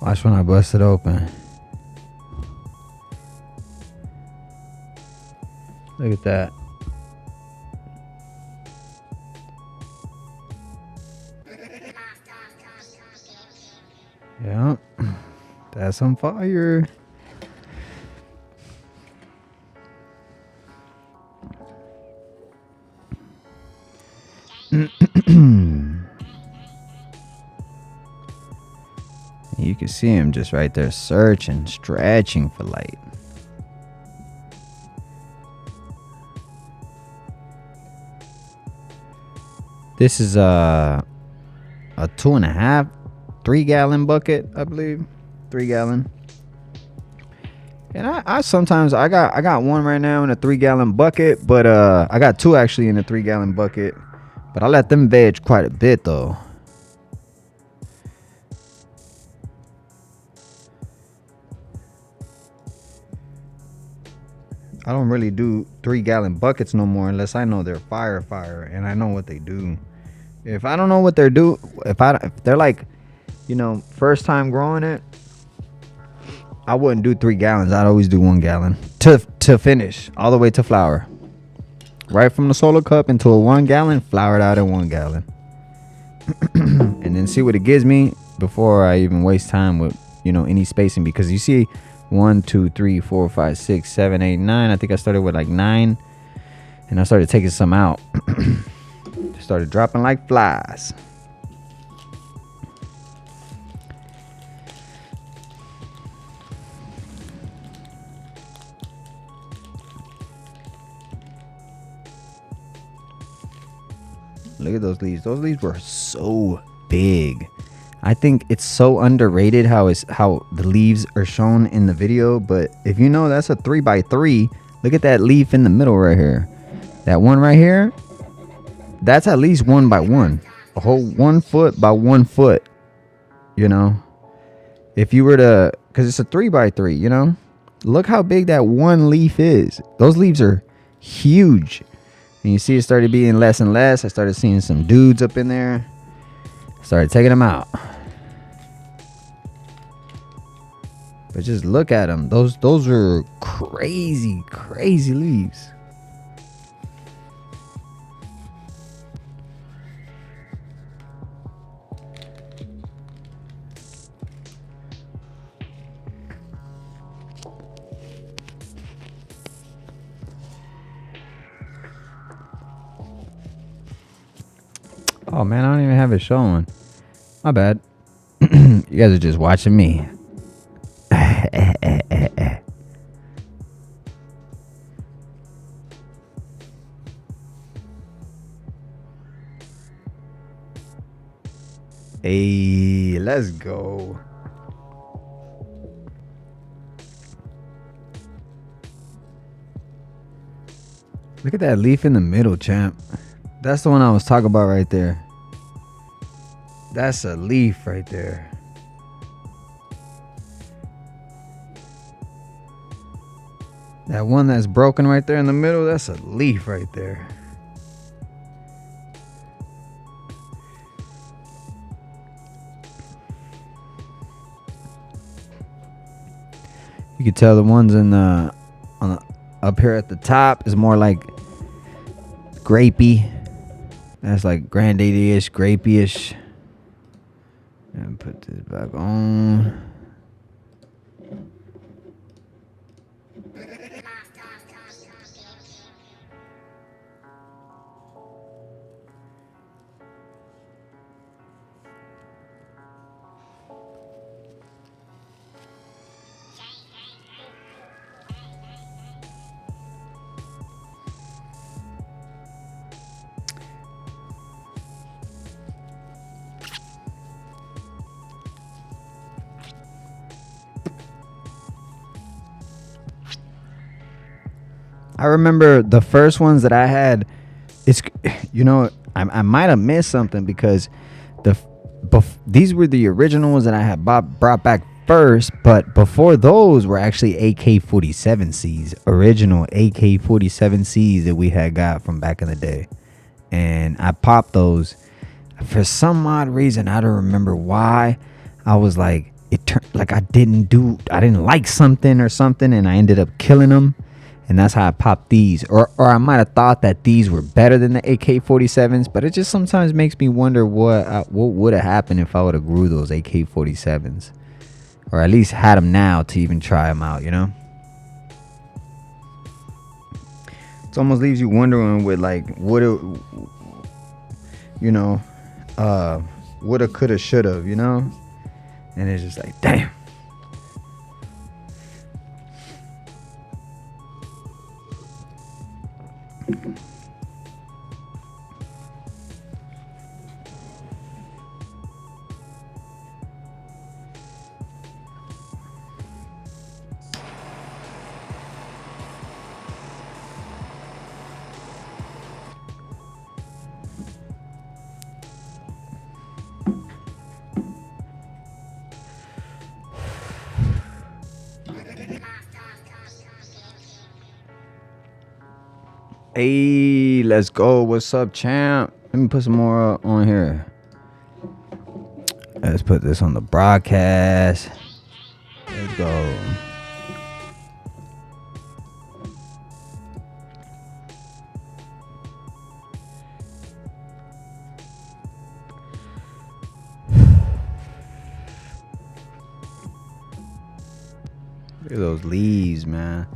Watch when I bust it open. Look at that. Yeah, that's on fire. You can see him just right there searching, stretching for light. This is a 2.5, 3-gallon bucket, I believe. 3-gallon. And I sometimes I got one right now in a 3-gallon bucket, but I got two actually in a 3-gallon bucket. But I let them veg quite a bit though. I don't really do 3-gallon buckets no more unless I know they're fire and I know what they do. If I don't know what they're if they're like, you know, first time growing it, I wouldn't do 3 gallons. I'd always do 1 gallon to finish all the way to flower. Right from the solo cup into a 1 gallon, flowered out in 1 gallon. And then see what it gives me before I even waste time with, you know, any spacing, because you see 1, 2, 3, 4, 5, 6, 7, 8, 9. I think I started with like 9 and I started taking some out. Started dropping like flies. Look at those leaves. Those leaves were so big. I think it's so underrated how the leaves are shown in the video. But if you know, that's a 3x3. Look at that leaf in the middle right here. That one right here. That's at least 1x1. A whole 1 foot by 1 foot. You know, if you were to, because it's a 3x3. You know, look how big that one leaf is. Those leaves are huge. And you see it started being less and less. I started seeing some dudes up in there. Started taking them out. But just look at them. Those are crazy leaves. Oh man, I don't even have it showing. My bad. You guys are just watching me. Hey, let's go. Look at that leaf in the middle, champ. That's the one I was talking about right there. That's a leaf right there. That one that's broken right there in the middle, that's a leaf right there. You can tell the ones in the up here at the top is more like grapey. That's like granddaddy-ish, grapey-ish. And put this back on. I remember the first ones that I had. It's, you know, I might have missed something because these were the original ones that I had brought back first, but before those were actually AK-47Cs, original AK-47Cs that we had got from back in the day, and I popped those for some odd reason. I don't remember why. I was like, it turned like I didn't like something or something, and I ended up killing them. And that's how I popped these. Or I might have thought that these were better than the AK-47s. But it just sometimes makes me wonder what would have happened if I would have grew those AK-47s. Or at least had them now to even try them out, you know? It almost leaves you wondering with like, woulda, coulda, shoulda, you know? And it's just like, damn. Hey, let's go. What's up, champ? Let me put some more on here. Let's put this on the broadcast. Let's go. Look at those leaves, man.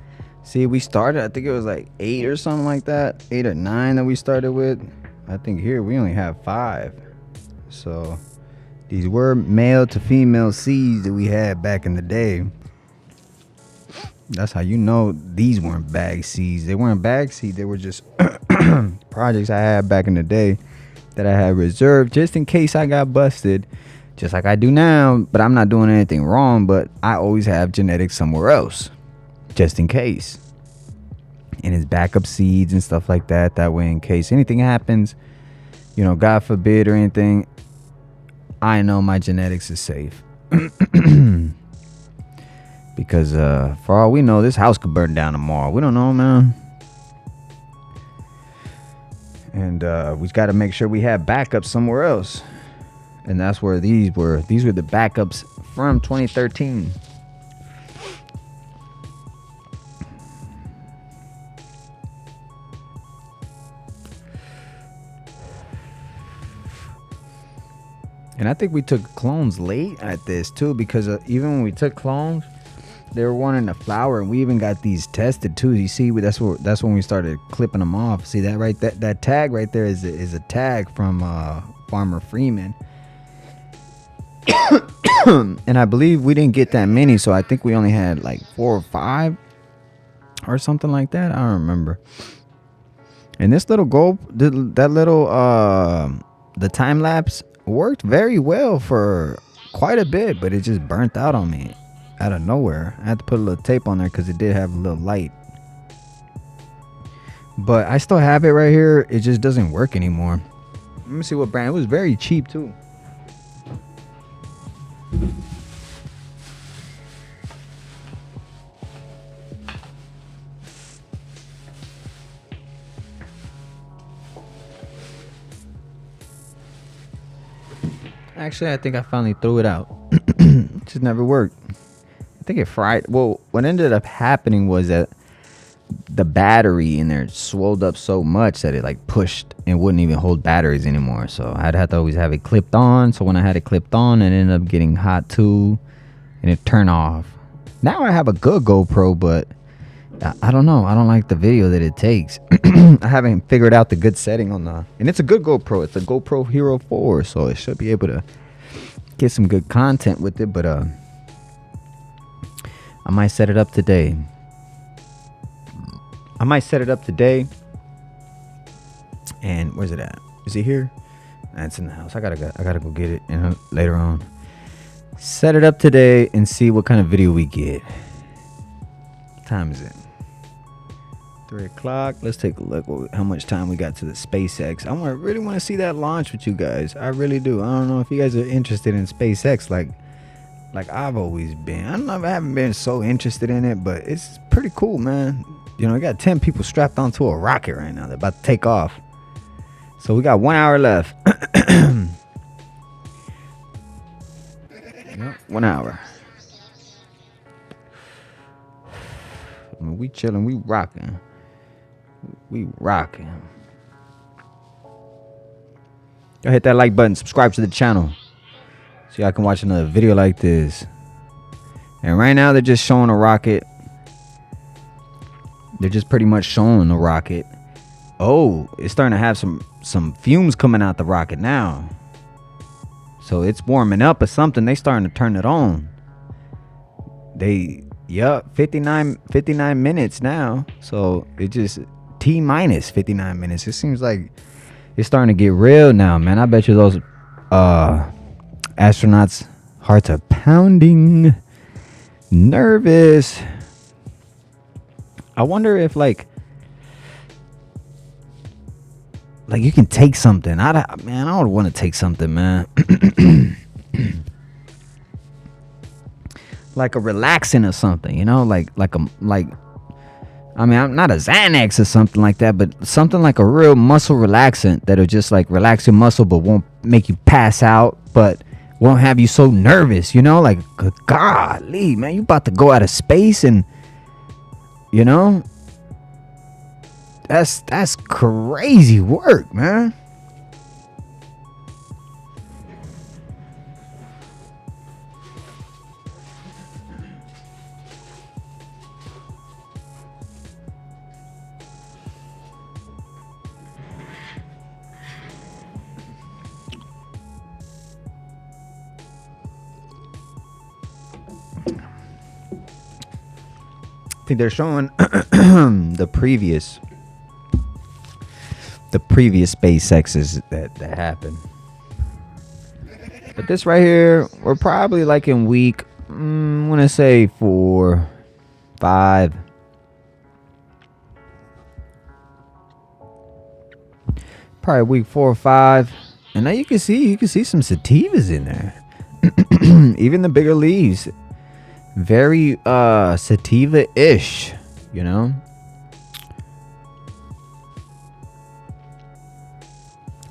See, we started, I think it was like 8 or something like that. 8 or 9 that we started with. I think here we only have 5. So these were male to female seeds that we had back in the day. That's how you know these weren't bag seeds. They weren't bag seeds. They were just projects I had back in the day that I had reserved just in case I got busted. Just like I do now, but I'm not doing anything wrong. But I always have genetics somewhere else, just in case. And it's backup seeds and stuff like that. That way, in case anything happens, you know, God forbid or anything, I know my genetics is safe. Because for all we know, this house could burn down tomorrow. We don't know, man. And we got to make sure we have backups somewhere else. And that's where these were. These were the backups from 2013. And I think we took clones late at this too, because even when we took clones, they were wanting to flower, and we even got these tested too. You see, that's when we started clipping them off. See that right? That tag right there is a tag from Farmer Freeman. And I believe we didn't get that many, so I think we only had like 4 or 5 or something like that. I don't remember. And this little the time lapse worked very well for quite a bit, but it just burnt out on me out of nowhere. I had to put a little tape on there because it did have a little light. But I still have it right here. It just doesn't work anymore. Let me see what brand. It was very cheap too. Actually, I think I finally threw it out. Just never worked. I think it fried. Well, what ended up happening was that the battery in there swelled up so much that it like pushed and wouldn't even hold batteries anymore. So I'd have to always have it clipped on. So when I had it clipped on, it ended up getting hot too, and it turned off. Now I have a good GoPro, but I don't know. I don't like the video that it takes. I haven't figured out the good setting on the, and it's a good GoPro. It's a GoPro Hero 4, so it should be able to get some good content with it. But I might set it up today. And where's it at? Is it here? It's in the house. I gotta go get it later on. Set it up today and see what kind of video we get. What time is it? 3 o'clock. Let's take a look how much time we got to the SpaceX. I really want to see that launch with you guys. I really do. I don't know if you guys are interested in SpaceX like I've always been. I don't know if I haven't been so interested in it, but it's pretty cool, man. You know, I got 10 people strapped onto a rocket right now. They're about to take off. So we got 1 hour left. Yep, 1 hour. I mean, we chilling, we rocking. Go hit that like button, subscribe to the channel so y'all can watch another video like this. And right now they're just showing a rocket. They're just pretty much showing the rocket. Oh, it's starting to have some fumes coming out the rocket now. So it's warming up or something. They starting to turn it on. 59 minutes now. So it just T-minus 59 minutes. It seems like it's starting to get real now, man. I bet you those astronauts' hearts are pounding, nervous. I wonder if like you can take something. I would want to take something, man. Like a relaxing or something, you know, I mean, I'm not a Xanax or something like that, but something like a real muscle relaxant that'll just like relax your muscle, but won't make you pass out, but won't have you so nervous, you know, like, golly, man, you about to go out of space, and you know, that's crazy work, man. I think they're showing the previous SpaceXs that happened. But this right here, we're probably like in week, I want to say 4, 5. Probably week 4 or 5. And now you can see some sativas in there. Even the bigger leaves. Very sativa-ish, you know.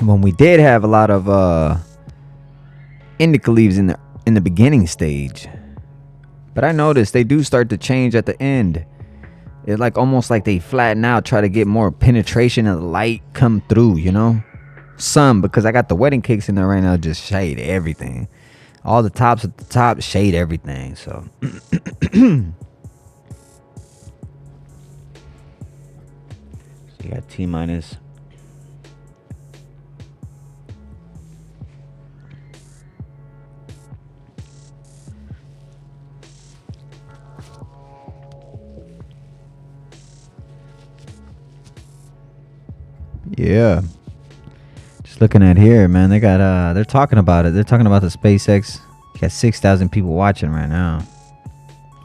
When we did have a lot of indica leaves in the beginning stage, but I noticed they do start to change at the end. It's like almost like they flatten out, try to get more penetration of the light come through, you know. Some, because I got the wedding cakes in there right now, just shade everything. All the tops at the top shade everything. So you got T-minus. Yeah. Just looking at here, man. They got they're talking about it. They're talking about the SpaceX. You got 6,000 people watching right now.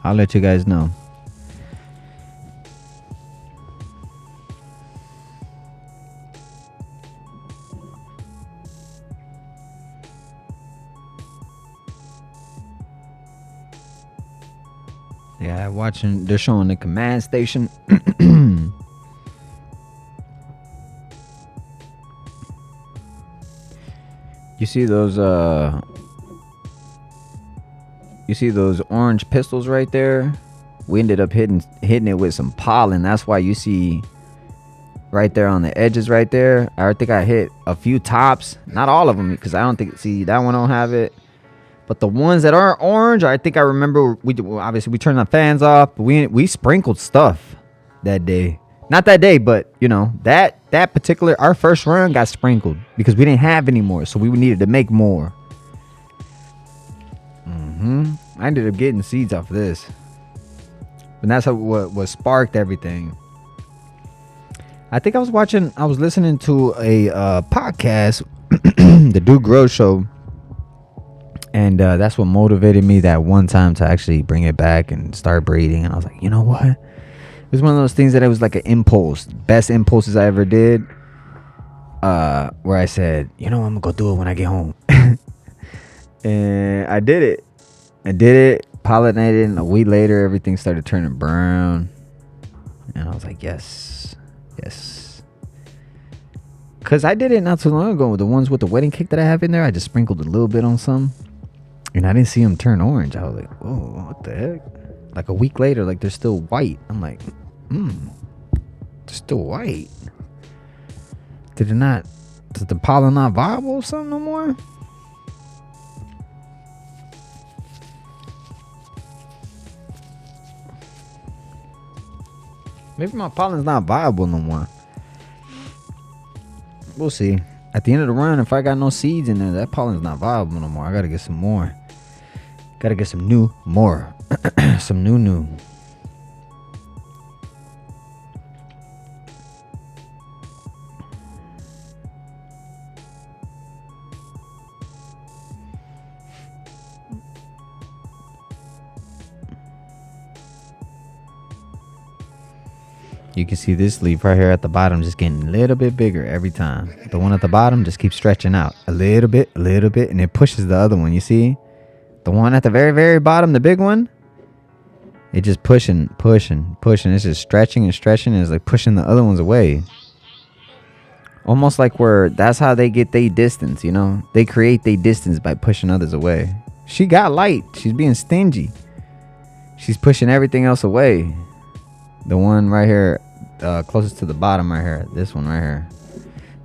I'll let you guys know. Yeah, watching. They're showing the command station. You see those You see those orange pistils right there? We ended up hitting it with some pollen. That's why you see right there on the edges right there. I think I hit a few tops. Not all of them, because I don't think, see, that one don't have it. But the ones that are orange, I think I remember, we turned the fans off. But we sprinkled stuff that day. Not that day, but, you know, that particular, our first run got sprinkled. Because we didn't have any more. So we needed to make more. I ended up getting seeds off of this. And that's what sparked everything. I think I was listening to a podcast, the Dude Grow Show. And that's what motivated me that one time to actually bring it back and start breeding. And I was like, you know what? It was one of those things that it was like an impulse. Best impulses I ever did. Where I said, you know, I'm going to go do it when I get home. And I did it. Pollinated, and a week later everything started turning brown, and I was like, yes, because I did it not too long ago with the ones with the wedding cake that I have in there. I just sprinkled a little bit on some, and I didn't see them turn orange. I was like, oh, what the heck? Like a week later, like they're still white. I'm like, they're still white. Does the pollen not viable or something no more? Maybe my pollen's not viable no more. We'll see. At the end of the run, if I got no seeds in there, that pollen's not viable no more. I gotta get some more. Gotta get some more. Some new. You can see this leaf right here at the bottom just getting a little bit bigger every time. The one at the bottom just keeps stretching out a little bit, and it pushes the other one. You see? The one at the very, very bottom, the big one, it just pushing. It's just stretching and it's like pushing the other ones away. Almost like that's how they get their distance, you know? They create their distance by pushing others away. She got light. She's being stingy. She's pushing everything else away. The one right here, closest to the bottom right here. This one right here.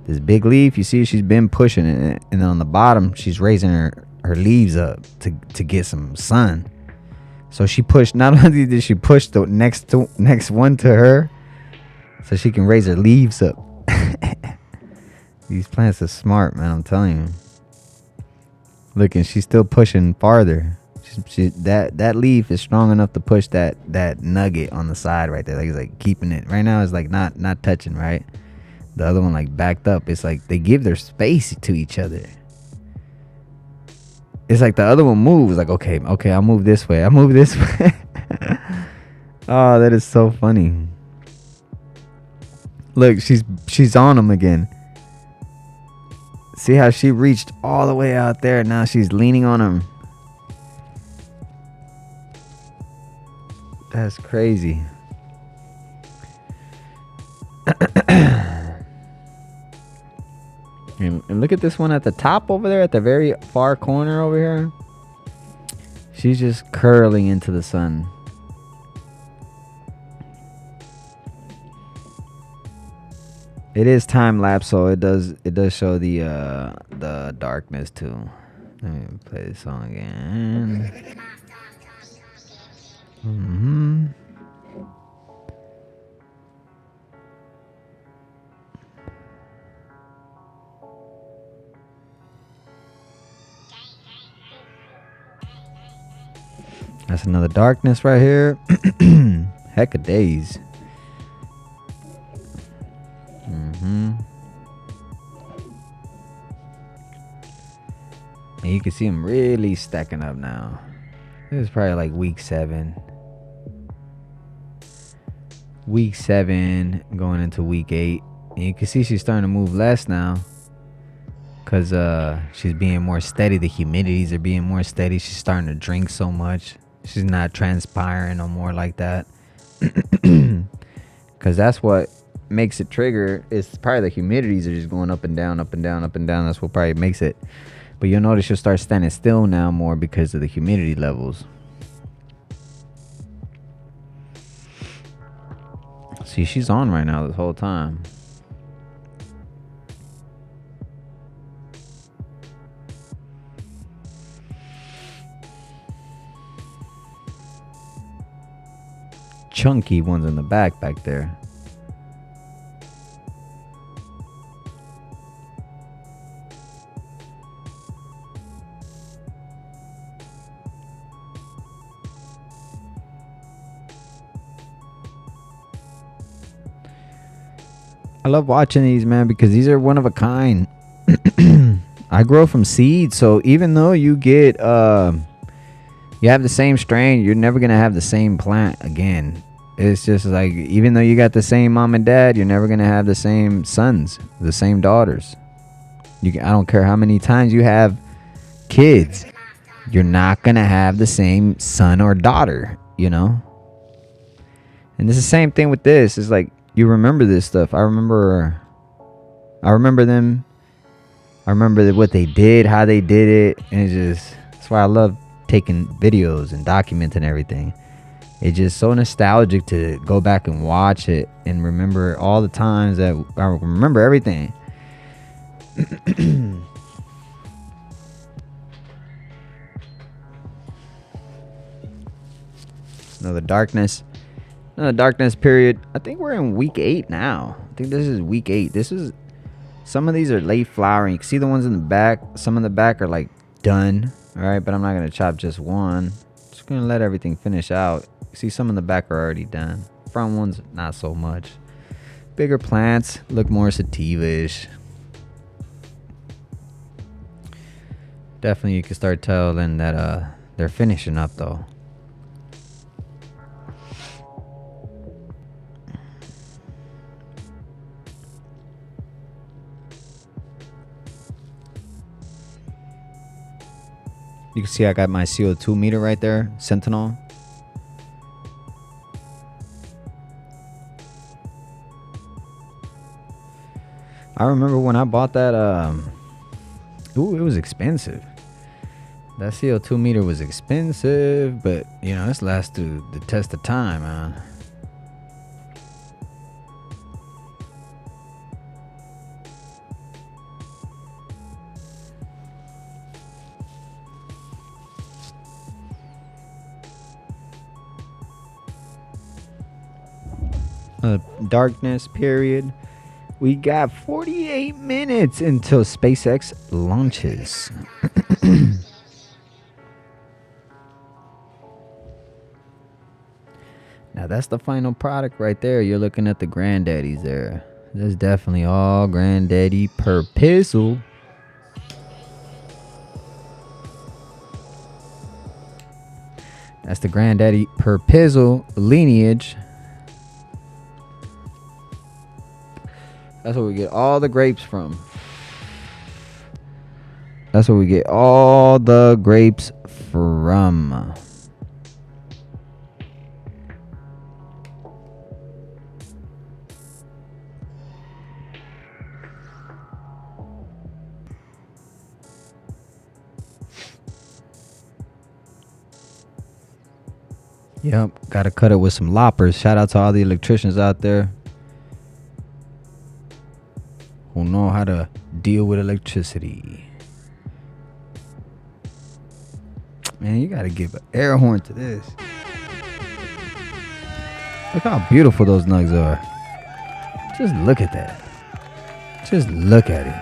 This big leaf, you see, she's been pushing it. And then on the bottom, she's raising her leaves up to get some sun. So she pushed, not only did she push the next one to her, so she can raise her leaves up. These plants are smart, man, I'm telling you. Look, and she's still pushing farther. That leaf is strong enough to push that nugget on the side right there. Like it's like keeping it. Right now it's like not touching, right? The other one like backed up. It's like they give their space to each other. It's like the other one moves. Like, okay, I'll move this way. Oh, that is so funny. Look, she's on him again. See how she reached all the way out there. Now she's leaning on him. That's crazy. And look at this one at the top over there, at the very far corner over here. She's just curling into the sun. It is time lapse, so it does show the darkness too. Let me play this song again. That's another darkness right here. Heck of days. And you can see them really stacking up now. This is probably like week 7. Week 7 going into week 8. And you can see she's starting to move less now. Because she's being more steady. The humidities are being more steady. She's starting to drink so much. She's not transpiring no more like that. Because that's what makes it trigger. It's probably the humidities are just going up and down, up and down, up and down. That's what probably makes it But you'll notice she'll start standing still now more because of the humidity levels. See, she's on right now this whole time. Chunky ones in the back there. I love watching these, man, because these are one of a kind. I grow from seed, so even though you get you have the same strain, you're never gonna have the same plant again. It's just like, even though you got the same mom and dad, you're never gonna have the same sons, the same daughters. I don't care how many times you have kids, you're not gonna have the same son or daughter, you know. And it's the same thing with this. It's like, you remember this stuff. I remember them. I remember what they did, how they did it, and that's why I love taking videos and documenting everything. It's just so nostalgic to go back and watch it and remember all the times that I remember everything. Another darkness period. I think we're in week 8 now. I think this is week 8. Some of these are late flowering. You can see the ones in the back. Some in the back are like done. All right, but I'm not gonna chop just one. Just gonna let everything finish out. You see, some in the back are already done. Front ones, not so much. Bigger plants look more sativa-ish. Definitely, you can start telling that they're finishing up though. You can see I got my CO2 meter right there, Sentinel. I remember when I bought that, ooh, it was expensive. That CO2 meter was expensive, but you know, it's lasted the test of time, man. Darkness period. We got 48 minutes until SpaceX launches. Now that's the final product right there. You're looking at the granddaddies there. That's definitely all granddaddy per pixel. That's the granddaddy per pixel lineage. That's where we get all the grapes from. That's where we get all the grapes from. Yep, gotta cut it with some loppers. Shout out to all the electricians out there who know how to deal with electricity. Man, you gotta give an air horn to this. Look how beautiful those nugs are. Just look at that. Just look at it.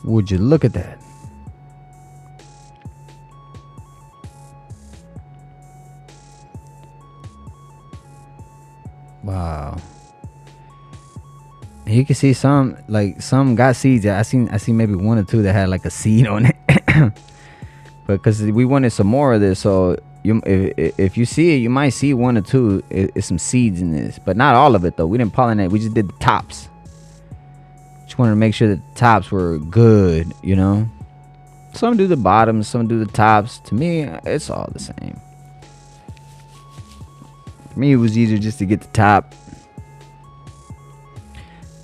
Would you look at that? Wow. And you can see some got seeds. I seen maybe one or two that had like a seed on it. But because we wanted some more of this, so if you see it, you might see one or two. It's some seeds in this, but not all of it though. We didn't pollinate. We just did the tops. Just wanted to make sure that the tops were good, you know. Some do the bottoms, some do the tops. To me, it's all the same. For me, it was easier just to get the top.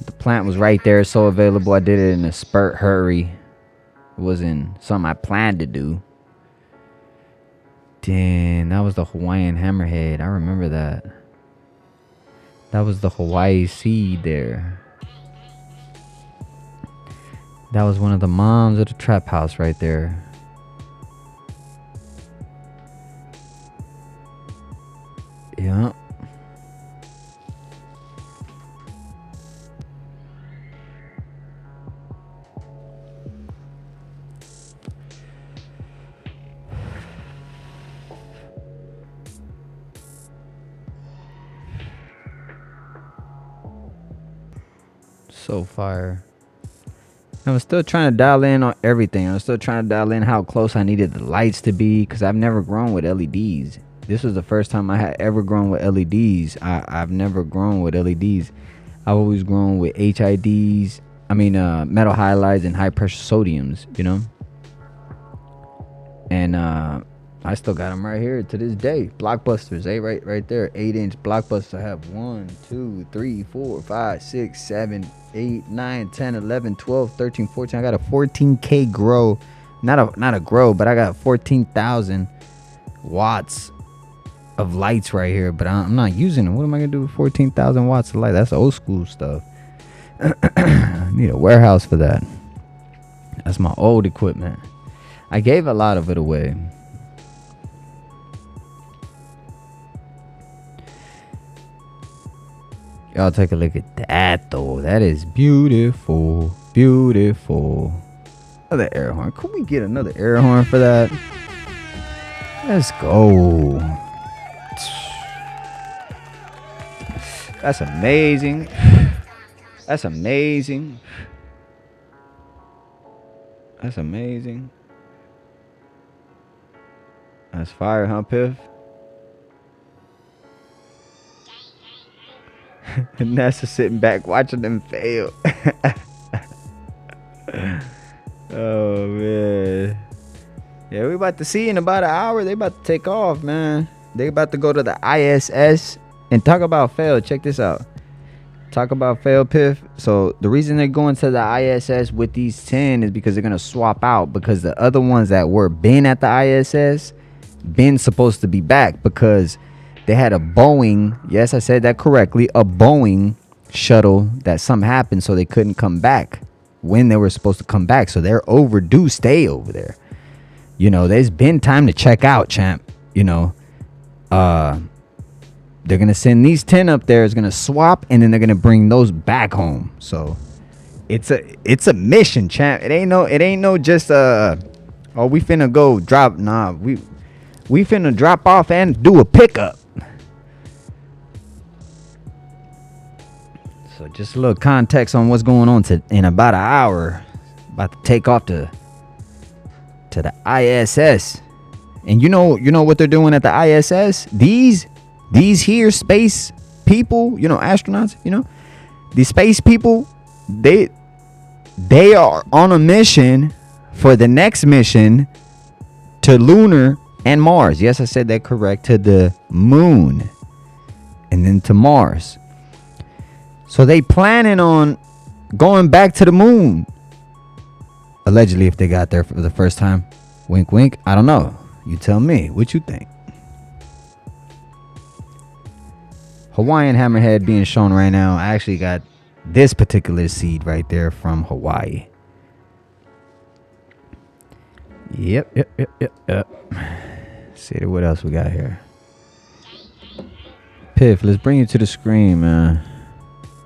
The plant was right there, so available. I did it in a spurt hurry. It wasn't something I planned to do. Damn, that was the Hawaiian hammerhead. I remember that. That was the Hawaii seed there. That was one of the moms of the trap house right there. Yeah. So fire. I was still trying to dial in on everything. I was still trying to dial in how close I needed the lights to be, because I've never grown with LEDs. This was the first time I had ever grown with LEDs. I've never grown with LEDs. I've always grown with HIDs. Metal halides and high pressure sodiums, you know. And I still got them right here to this day. Blockbusters, right there. 8-inch blockbusters. I have 1, 2, 3, 4, 5, 6, 7, 8, 9, 10, 11, 12, 13, 14. I got a 14K grow. Not a grow, but I got 14,000 watts of lights right here. But I'm not using them. What am I going to do with 14,000 watts of light? That's old school stuff. I need a warehouse for that. That's my old equipment. I gave a lot of it away. Y'all take a look at that though. That is beautiful. Beautiful. Another air horn. Could we get another air horn for that? Let's go. That's amazing. That's amazing. That's amazing. That's fire, huh, Piff? And Nessa sitting back watching them fail. Oh, man. Yeah, we about to see in about an hour. They about to take off, man. They about to go to the ISS and talk about fail. Check this out. Talk about fail, Piff. So the reason they're going to the ISS with these 10 is because they're going to swap out, because the other ones that were been at the ISS been supposed to be back, because they had a Boeing, yes, I said that correctly, a Boeing shuttle that something happened, so they couldn't come back when they were supposed to come back. So they're overdue stay over there. You know, there's been time to check out, champ. You know, they're going to send these 10 up there. It's going to swap, and then they're going to bring those back home. So it's a mission, champ. It ain't no just, oh, we finna go drop. Nah, we finna drop off and do a pickup. So just a little context on what's going on in about an hour. About to take off to the ISS. And you know what they're doing at the ISS? These here space people, you know, astronauts, you know, these space people, they are on a mission for the next mission to lunar and Mars. Yes, I said that correct. To the moon and then to Mars. So they planning on going back to the moon. Allegedly, if they got there for the first time. Wink, wink. I don't know. You tell me. What you think? Hawaiian hammerhead being shown right now. I actually got this particular seed right there from Hawaii. Yep. See what else we got here. Piff, let's bring you to the screen, man.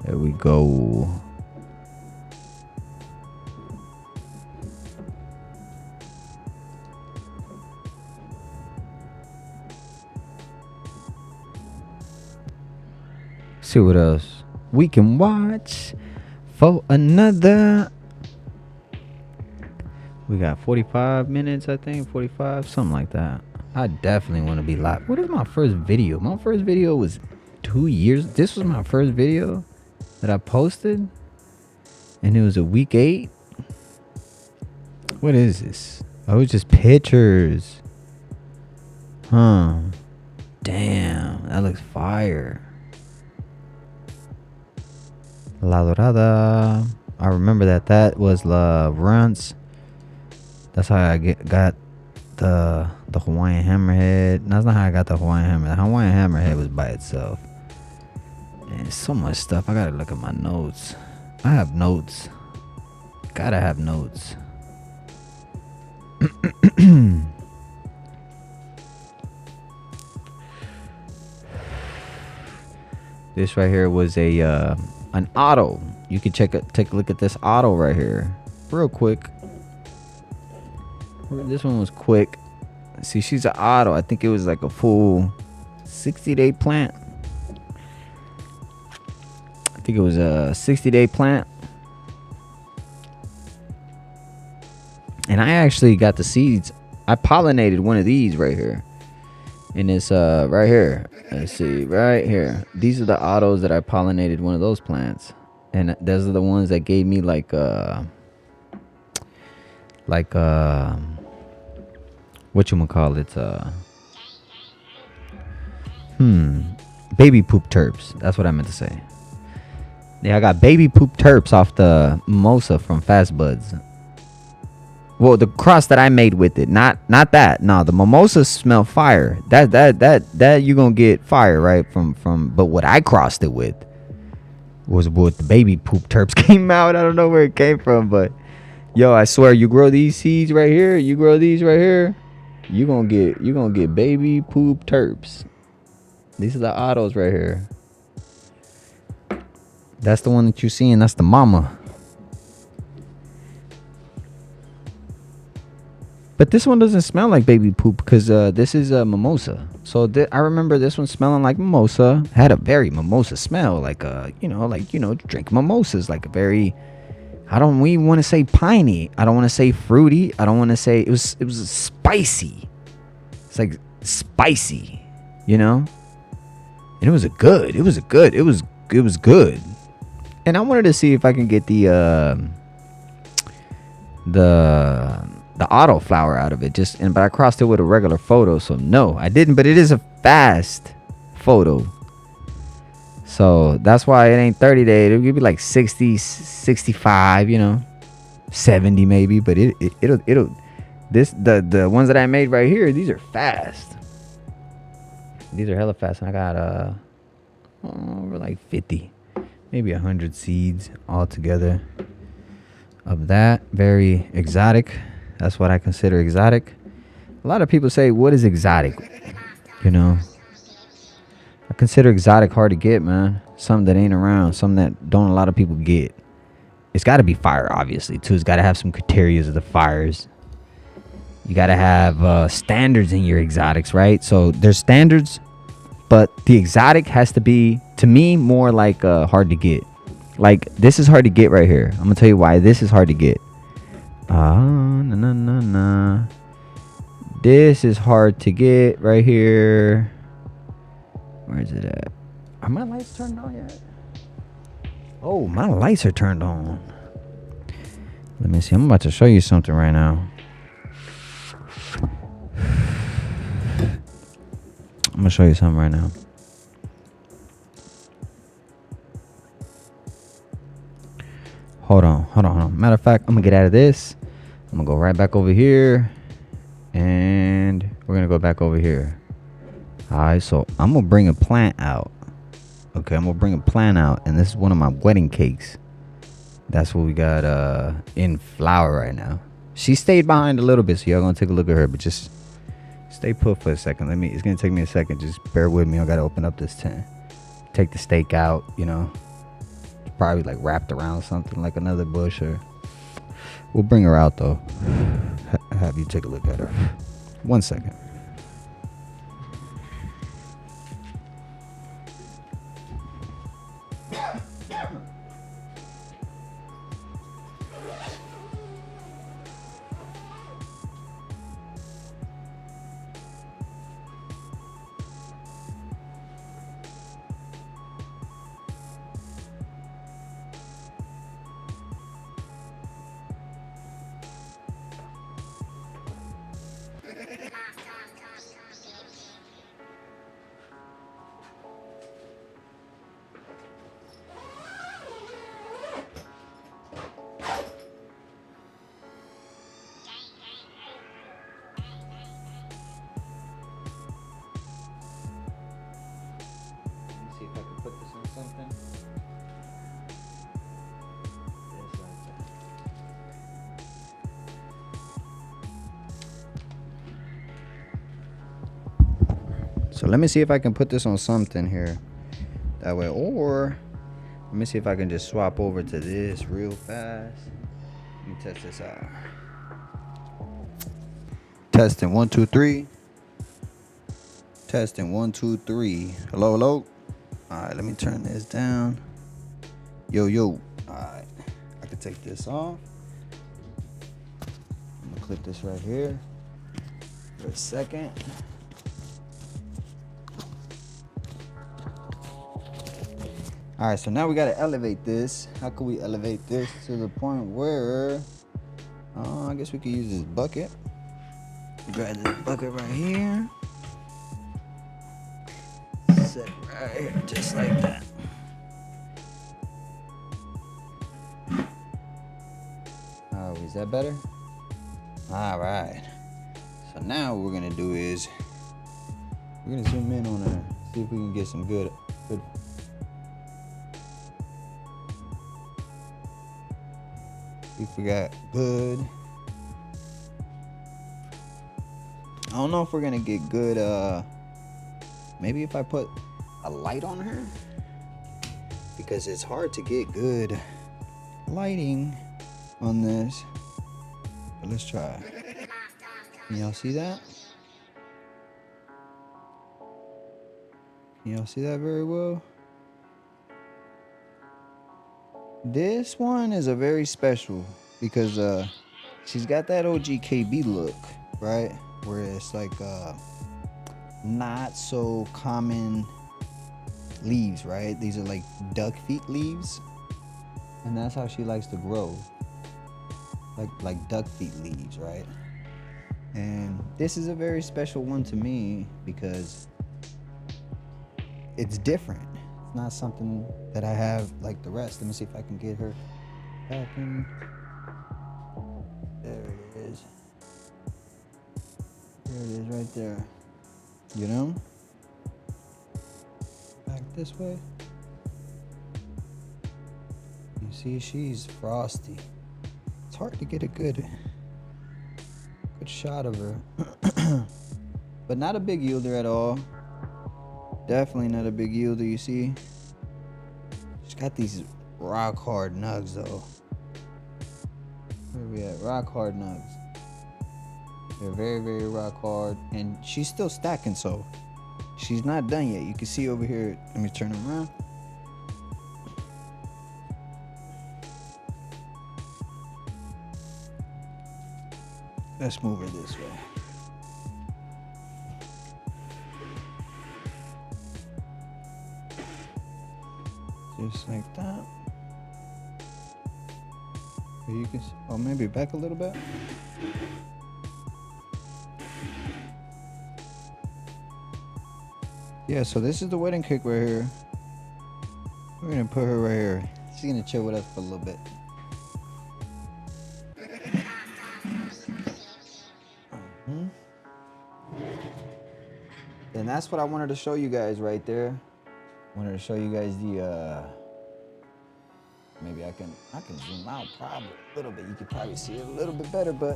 There we go. See what else we can watch for another. We got 45 minutes, I think. 45, something like that. I definitely want to be live. What is my first video? My first video was 2 years. This was my first video that I posted, and it was a week 8. What is this? Oh, it's just pictures. Huh. Damn, that looks fire. La Dorada. I remember that was La Runts. That's how I got the Hawaiian Hammerhead. That's not how I got the Hawaiian Hammerhead. The Hawaiian Hammerhead was by itself. And so much stuff. I gotta look at my notes. I have notes. Gotta have notes. This right here was a an auto. You can take a look at this auto right here, real quick. This one was quick. See, she's an auto. I think it was like a full 60-day plant. I think it was a 60-day plant. And I actually got the seeds. I pollinated one of these right here. And it's right here. Let's see, right here. These are the autos that I pollinated one of those plants. And those are the ones that gave me like whatchamacallit, baby poop terps. That's what I meant to say. Yeah, I got baby poop terps off the mimosa from Fast Buds. Well, the cross that I made with it, not that. No, the mimosas smell fire. That you gonna get fire right from. But what I crossed it with was what the baby poop terps came out. I don't know where it came from, but yo, I swear, you grow these seeds right here. You grow these right here. You gonna get baby poop terps. These are the autos right here. That's the one that you see, and that's the mama. But this one doesn't smell like baby poop because this is a mimosa. So I remember this one smelling like mimosa. Had a very mimosa smell, like drink mimosas, like a very. I don't even want to say piney. I don't want to say fruity. I don't want to say it was spicy. It's like spicy, you know. And it was good. It was good. And I wanted to see if I can get the auto flower out of it, but I crossed it with a regular photo, so no, I didn't. But it is a fast photo, so that's why it ain't 30 days. It'll be like 60, 65, 70 maybe. But it'll the ones that I made right here, these are fast. These are hella fast. And I got over like 50, maybe 100 seeds altogether of that. Very exotic. That's what I consider exotic. A lot of people say, what is exotic? I consider exotic hard to get, man. Something that ain't around. Something that don't a lot of people get. It's got to be fire, obviously, too. It's got to have some criteria of the fires. You got to have standards in your exotics, right? So there's standards, but the exotic has to be, to me, more like hard to get. Like, this is hard to get right here. I'm going to tell you why this is hard to get. This is hard to get right here. Where is it at? Are my lights turned on yet? Oh, my lights are turned on. Let me see. I'm about to show you something right now. I'm going to show you something right now. Hold on. Matter of fact, I'm going to get out of this. I'm going to go right back over here. And we're going to go back over here. Alright, so I'm going to bring a plant out. Okay, I'm going to bring a plant out. And this is one of my wedding cakes. That's what we got in flower right now. She stayed behind a little bit, so y'all going to take a look at her. But just stay put for a second. It's going to take me a second. Just bear with me. I got to open up this tent. Take the stake out, Probably like wrapped around something like another bush, or we'll bring her out though. Have you take a look at her. 1 second. see if I can put this on something. Just like that. So let me see if I can put this on something here. That way, or let me see if I can just swap over to this real fast. Let me test this out. Testing 1 2 3. Testing 1 2 3. Hello, hello. All right, let me turn this down. Yo, yo. All right, I can take this off. I'm gonna clip this right here for a second. All right, so now we gotta elevate this. How can we elevate this to the point where, I guess we could use this bucket. Grab this bucket right here. Set it right here, just like that. Oh, is that better? All right. So now what we're gonna do is we're gonna zoom in on her, see if we can get some good. See if we got good. I don't know if we're gonna get good. Maybe if I put a light on her, because it's hard to get good lighting on this. But let's try. Can y'all see that? Can y'all see that very well? This one is a very special because she's got that OGKB look, right? Where it's like not so common leaves, right? These are like duck feet leaves, and that's how she likes to grow, like duck feet leaves, right? And this is a very special one to me because it's different. It's not something that I have like the rest. Let me see if I can get her back in. There it is. There it is right there. You know? Back this way. You see, she's frosty. It's hard to get a good shot of her. But not a big yielder at all. Definitely not a big yielder, you see. She's got these rock hard nugs though. Where we at? Rock hard nugs. They're very, very rock hard. And she's still stacking, so she's not done yet. You can see over here. Let me turn them around. Let's move her this way. Just like that. You can see, oh, maybe back a little bit. Yeah, so this is the wedding cake right here. We're gonna put her right here. She's gonna chill with us for a little bit. And that's what I wanted to show you guys right there. Wanted to show you guys the maybe I can zoom out probably a little bit. You could probably see it a little bit better, but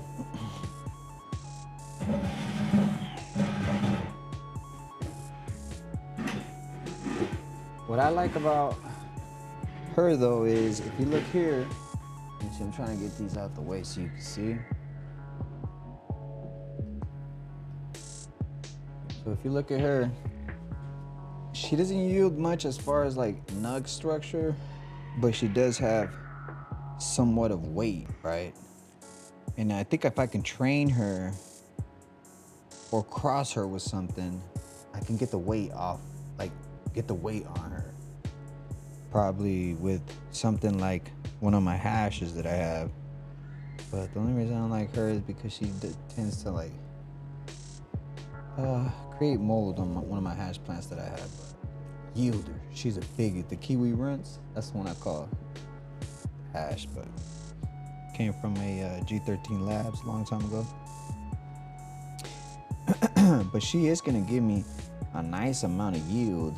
what I like about her though is if you look here, and see, I'm trying to get these out the way so you can see. So if you look at her, she doesn't yield much as far as like nug structure, but she does have somewhat of weight, right? And I think if I can train her or cross her with something, I can get the weight off, like get the weight on her. Probably with something like one of my hashes that I have. But the only reason I don't like her is because she tends to like create mold on one of my hash plants that I have. Yielder. She's a biggie. The Kiwi Rinse, that's the one I call hash, but came from a G13 Labs a long time ago. But she is gonna give me a nice amount of yield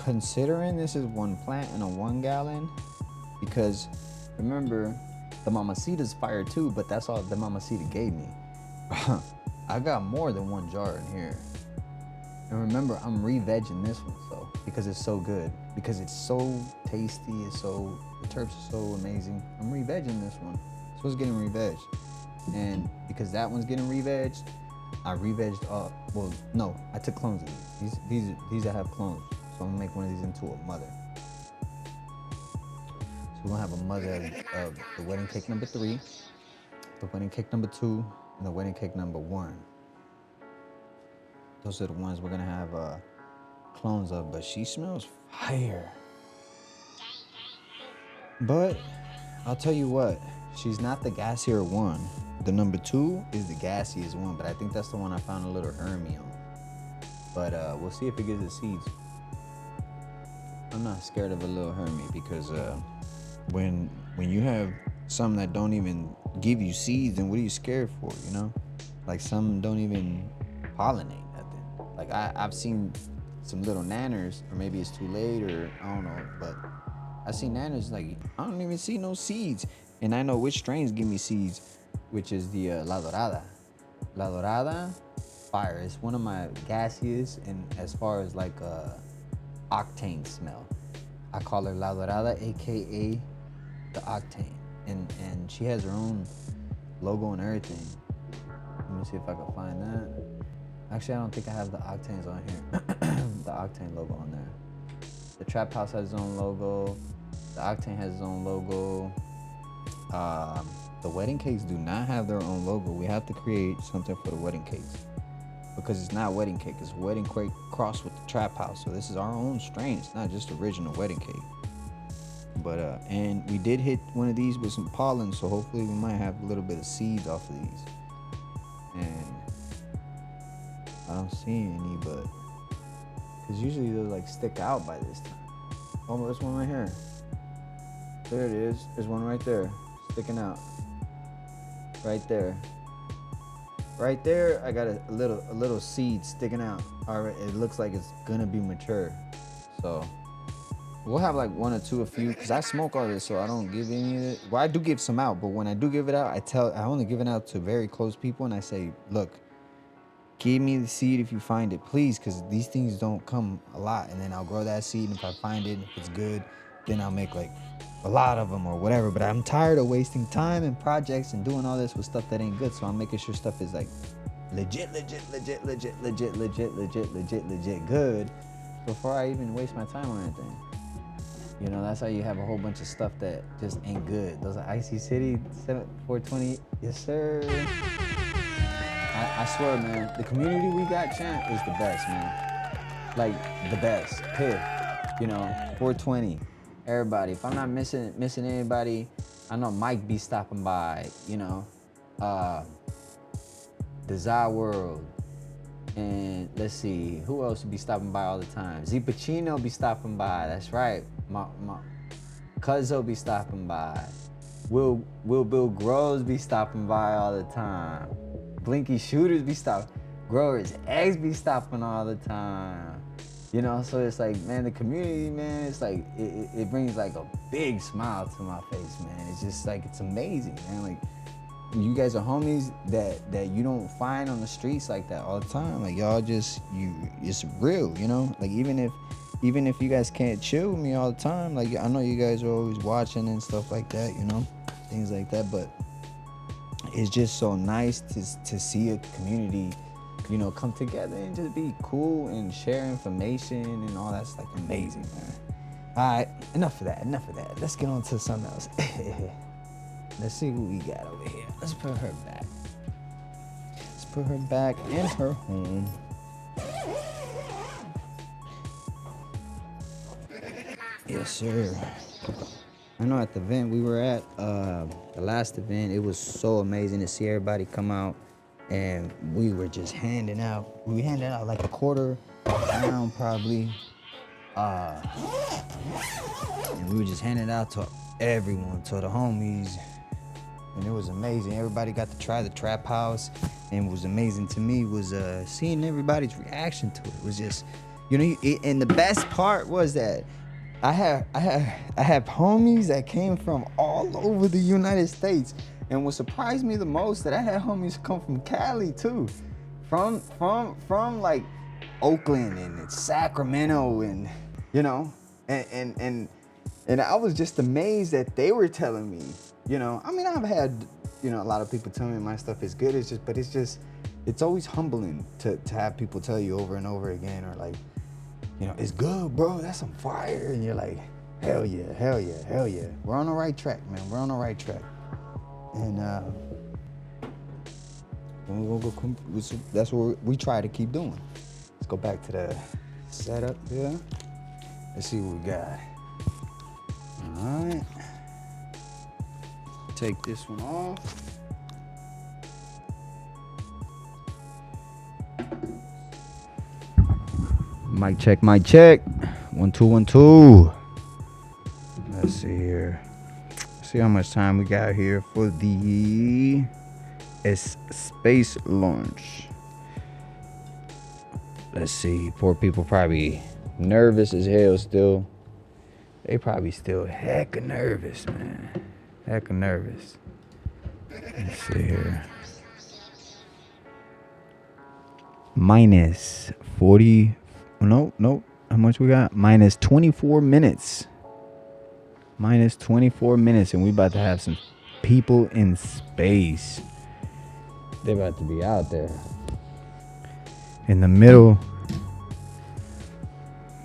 considering this is one plant in a 1 gallon, because remember, the Mamacita's fire too, but that's all the Mamacita gave me. I got more than 1 jar in here. And remember, I'm re-vegging this one, so because it's so good, because it's so tasty, the terps are so amazing. I'm re-vegging this one. This one's getting re-vegged, and because that one's getting re-vegged, I re-vegged up. Well, no, I took clones of these. These I have clones, so I'm gonna make one of these into a mother. So we're gonna have a mother of the wedding cake number 3, the wedding cake number 2, and the wedding cake number 1. Those are the ones we're gonna have clones of, but she smells fire. But I'll tell you what, she's not the gassier one. The number 2 is the gassiest one, but I think that's the one I found a little Hermie on. But we'll see if it gives us seeds. I'm not scared of a little Hermie because when you have some that don't even give you seeds, then what are you scared for, you know? Like some don't even pollinate. Like I've seen some little nanners, or maybe it's too late, or I don't know, but I seen nanners like I don't even see no seeds, and I know which strains give me seeds, which is the La Dorada. La Dorada, fire. It's one of my gassiest, and as far as like octane smell, I call her La Dorada, aka the octane, and she has her own logo and everything. Let me see if I can find that. Actually, I don't think I have the octanes on here. The octane logo on there. The Trap House has its own logo. The octane has its own logo. The wedding cakes do not have their own logo. We have to create something for the wedding cakes because it's not wedding cake. It's wedding cake crossed with the Trap House. So this is our own strain. It's not just original wedding cake. But and we did hit one of these with some pollen, so hopefully we might have a little bit of seeds off of these. And I don't see any, but because usually they'll like stick out by this time. Oh, there's one right here. There it is. There's one right there, sticking out. Right there. Right there, I got a little seed sticking out. All right, it looks like it's gonna be mature. So we'll have like 1 or 2, a few, because I smoke all this, so I don't give any of it. Well, I do give some out, but when I do give it out, I only give it out to very close people, and I say, look, give me the seed if you find it, please, because these things don't come a lot. And then I'll grow that seed, and if I find it, if it's good, then I'll make like a lot of them or whatever. But I'm tired of wasting time and projects and doing all this with stuff that ain't good. So I'm making sure stuff is like legit good before I even waste my time on anything. You know, that's how you have a whole bunch of stuff that just ain't good. Those are Icy City 420. Yes, sir. I swear, man, the community we got, champ, is the best, man. Like, the best, period. You know, 420, everybody. If I'm not missing anybody, I know Mike be stopping by, you know. Desire World. And let's see, who else be stopping by all the time? Z Pacino be stopping by, that's right. My Cuzzo be stopping by. Will Bill Groves be stopping by all the time. Blinky Shooters be stopping. Growers Eggs be stopping all the time. You know, so it's like, man, the community, man, it's like, it brings like a big smile to my face, man. It's just like, it's amazing, man. Like, you guys are homies that you don't find on the streets like that all the time. Like, y'all just, it's real, you know? Like, even if you guys can't chill with me all the time, like, I know you guys are always watching and stuff like that, you know? Things like that, but it's just so nice to see a community, you know, come together and just be cool and share information and all that's like amazing, man. All right, enough of that. Let's get on to something else. Let's see what we got over here. Let's put her back. Let's put her back in her home. Yes, sir. I know at the event we were at, the last event, it was so amazing to see everybody come out, and we were just handing out. We handed out like $1/4 pound probably, and we were just handing it out to everyone, to the homies, and it was amazing. Everybody got to try the Trap House, and what was amazing to me was seeing everybody's reaction to it. It was just, You know, and the best part was that I have homies that came from all over the United States. And what surprised me the most, that I had homies come from Cali too, from like Oakland and Sacramento, and you know, and I was just amazed that they were telling me, you know, I mean, I've had, you know, a lot of people tell me my stuff is good. It's always humbling to have people tell you over and over again, or like, you know, it's good, bro, that's some fire, and you're like, hell yeah, hell yeah, hell yeah. We're on the right track, man. We're on the right track. And that's what we try to keep doing. Let's go back to the setup here. Let's see what we got. All right. Take this one off. Mic check, mic check. 1 2 1 2. Let's see here. See how much time we got here for the space launch. Let's see. Poor people probably nervous as hell still. They probably still hecka nervous, man. Hecka nervous. Let's see here. Minus 40. No. How much we got? Minus 24 minutes. Minus 24 minutes, and we about to have some people in space. They're about to be out there in the middle.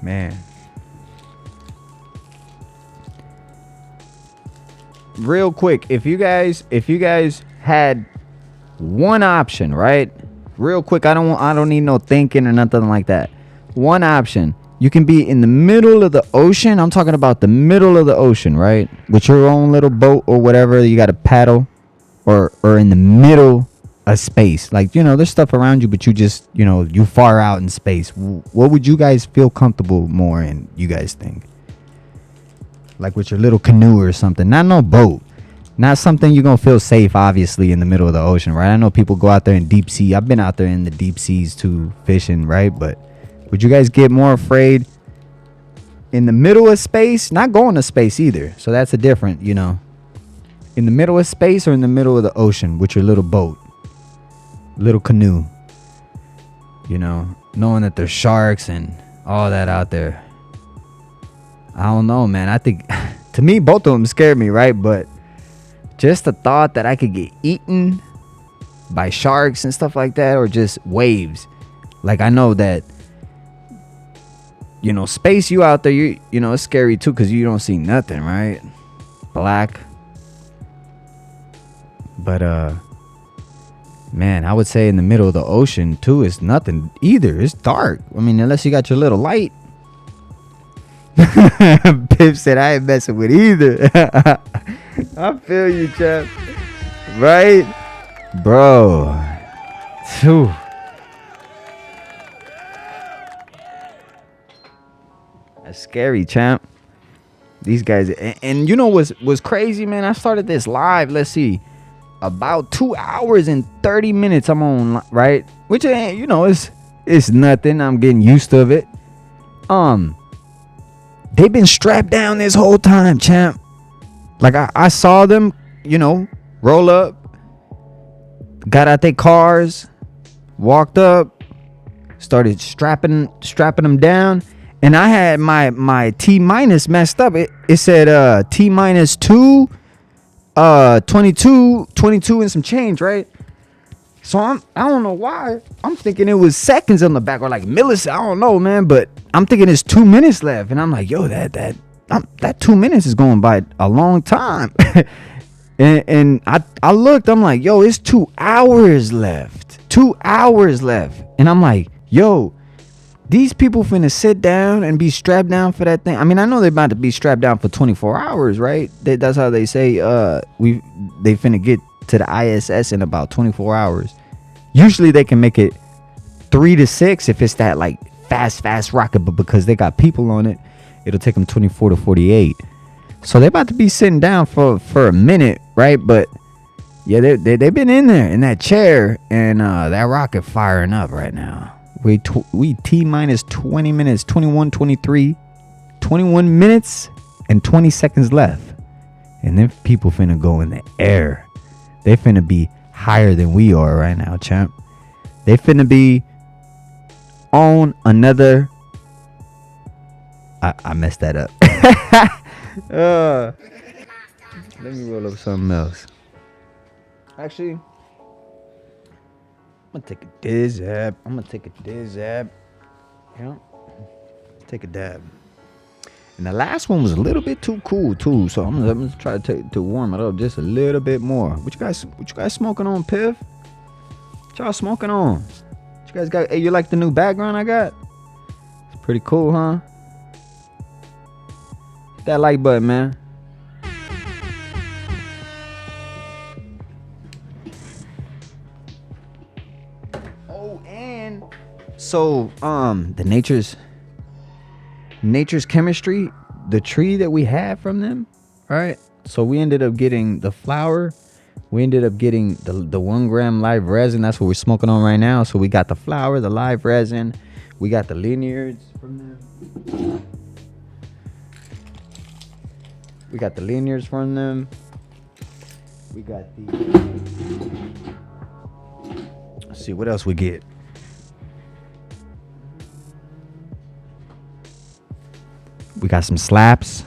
Man. Real quick, if you guys had one option, right? Real quick, I don't need no thinking or nothing like that. One option. You can be in the middle of the ocean. I'm talking about the middle of the ocean, right? With your own little boat or whatever. You got to paddle, or in the middle of space. Like, you know, there's stuff around you, but you just, you know, you far out in space. What would you guys feel comfortable more in, you guys think? Like with your little canoe or something. Not no boat. Not something you're going to feel safe, obviously, in the middle of the ocean, right? I know people go out there in deep sea. I've been out there in the deep seas too, fishing, right? But would you guys get more afraid in the middle of space? Not going to space either. So that's a different, you know. In the middle of space or in the middle of the ocean with your little boat, little canoe. You know, knowing that there's sharks and all that out there. I don't know, man. I think, to me, both of them scared me, right? But just the thought that I could get eaten by sharks and stuff like that, or just waves. Like, I know that, you know, space, you out there, you know, it's scary too, because you don't see nothing, right? Black. But man, I would say in the middle of the ocean too, it's nothing either. It's dark. I mean, unless you got your little light. Pip said I ain't messing with either. I feel you, chap. Right? Bro. Phew. That's scary, champ. These guys, and you know what's crazy, man? I started this live, let's see, about 2 hours and 30 minutes I'm on, right? Which ain't, you know, it's nothing. I'm getting used to it. They've been strapped down this whole time, champ. Like I saw them, you know, roll up, got out their cars, walked up, started strapping them down. And I had my T minus messed up. It said T minus 2, 22 and some change, right? So I don't know why. I'm thinking it was seconds on the back, or like milliseconds. I don't know, man. But I'm thinking it's 2 minutes left, and I'm like, yo, that 2 minutes is going by a long time. and I looked. I'm like, yo, it's 2 hours left. 2 hours left, and I'm like, yo. These people finna sit down and be strapped down for that thing. I mean, I know they're about to be strapped down for 24 hours, right? That's how they say they finna get to the ISS in about 24 hours. Usually they can make it 3 to 6 if it's that like fast rocket, but because they got people on it, it'll take them 24 to 48. So they're about to be sitting down for a minute, right? But yeah, they've been in there in that chair, and that rocket firing up right now. We T minus 20 minutes, 21, 23, 21 minutes and 20 seconds left. And then people finna go in the air. They finna be higher than we are right now, champ. They finna be on another. I messed that up. Let me roll up something else. Actually, I'm gonna take a dab. Yeah, take a dab. And the last one was a little bit too cool too, so I'm gonna try to warm it up just a little bit more. What you guys smoking on, Piff? What y'all smoking on? What you guys got? Hey, you like the new background I got? It's pretty cool, huh? Hit that like button, man. Oh, and so the nature's chemistry, the tree that we had from them, right? So we ended up getting the flower. We ended up getting the 1 gram live resin. That's what we're smoking on right now. So we got the flower, the live resin. We got the linears from them. We got the linears from them. We got the... Let's see, what else we get? We got some slaps.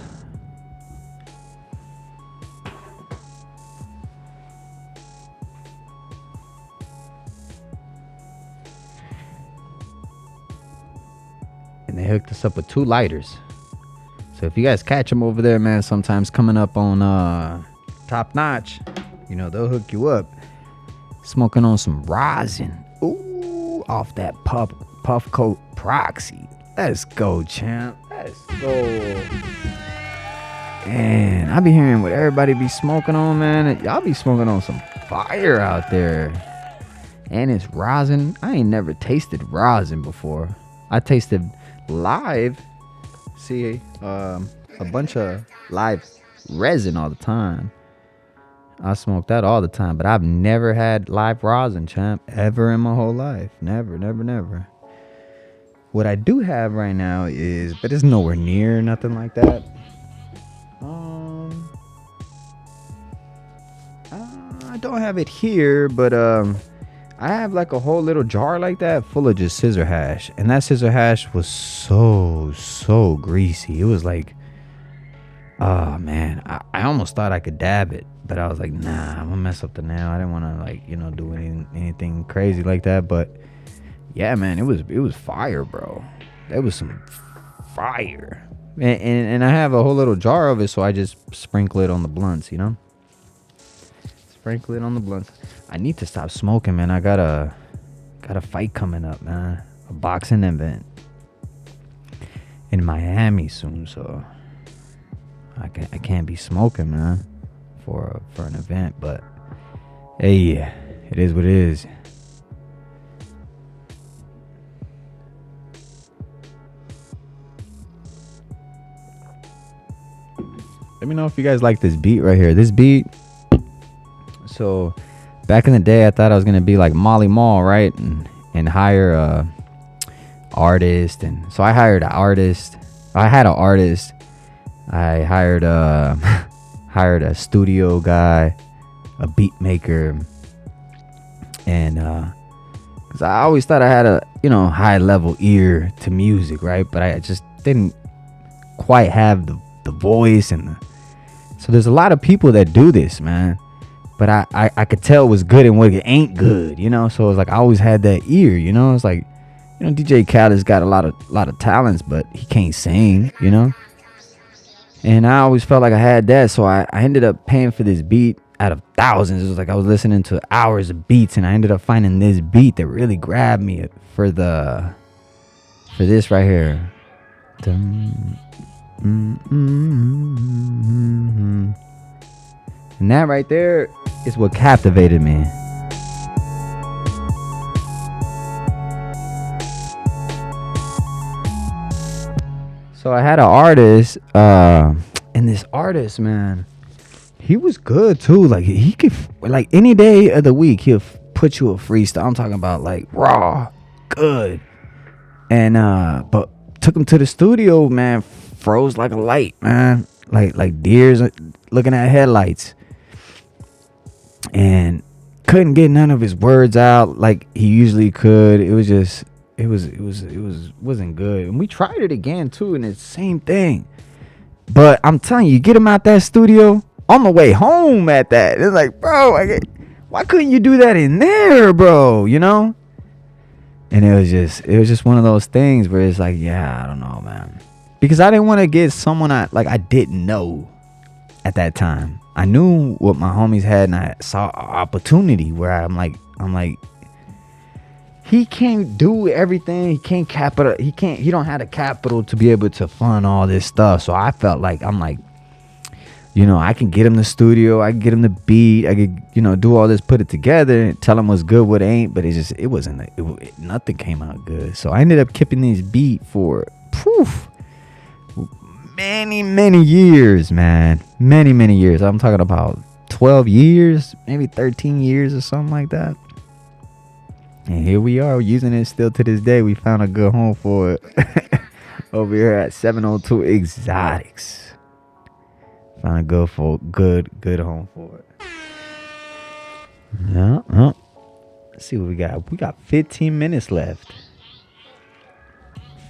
And they hooked us up with 2 lighters. So if you guys catch them over there, man, sometimes coming up on Top Notch, you know, they'll hook you up. Smoking on some rosin. Ooh, off that puff coat proxy. Let's go, champ. Let's go. Man, I be hearing what everybody be smoking on, man. Y'all be smoking on some fire out there. And it's rosin. I ain't never tasted rosin before. I tasted live. See, a bunch of live resin all the time. I smoke that all the time, but I've never had live rosin, champ, ever in my whole life. Never. What I do have right now is, but it's nowhere near nothing like that. I don't have it here, but I have like a whole little jar like that full of just scissor hash, and that scissor hash was so greasy. It was like, oh man, I almost thought I could dab it, but I was like, nah, I'm gonna mess up the nail. I didn't want to, like, you know, do anything crazy like that. But yeah, man, it was fire, bro. That was some fire. And I have a whole little jar of it, so I just sprinkle it on the blunts, you know. Sprinkle it on the blunts. I need to stop smoking, man. I got a fight coming up, man. A boxing event in Miami soon, so I can't be smoking, man, for an event. But hey, it is what it is. Let me know if you guys like this beat right here. This beat. So back in the day, I thought I was gonna be like Molly Mall, right, and hire a artist. And so I hired an artist. I had an artist. I hired a studio guy, a beat maker, and because I always thought I had a, you know, high level ear to music, right? But I just didn't quite have the voice and so there's a lot of people that do this, man. But I could tell what's good and what ain't good, you know. So it's like I always had that ear, you know. It's like, you know, DJ Khaled's got a lot of talents, but he can't sing, you know. And I always felt like I had that, so I ended up paying for this beat out of thousands. It was like I was listening to hours of beats, and I ended up finding this beat that really grabbed me for this right here. And that right there is what captivated me. So I had an artist, and this artist, man, he was good too. Like he could, like any day of the week, he'll put you a freestyle. I'm talking about like raw, good, And but took him to the studio, man. Froze like a light, man. Like deers looking at headlights. And couldn't get none of his words out like he usually could. It was just wasn't good. And we tried it again too, and it's the same thing. But I'm telling you, get him out that studio on the way home at that. It's like, bro, why couldn't you do that in there, bro? You know? And it was just one of those things where it's like, yeah, I don't know, man. Because I didn't want to get someone I didn't know at that time. I knew what my homies had, and I saw an opportunity where I'm like, he can't do everything. He can't capital. He don't have the capital to be able to fund all this stuff. So I felt like I can get him the studio. I can get him the beat. I could, do all this, put it together, tell him what's good, what ain't. But nothing came out good. So I ended up keeping this beat for many years, man. Many years. I'm talking about 12 years, maybe 13 years or something like that. And here we are using it still to this day. We found a good home for it over here at 702 Exotics. Found a good home for it. Yeah. Let's see what we got. We got 15 minutes left.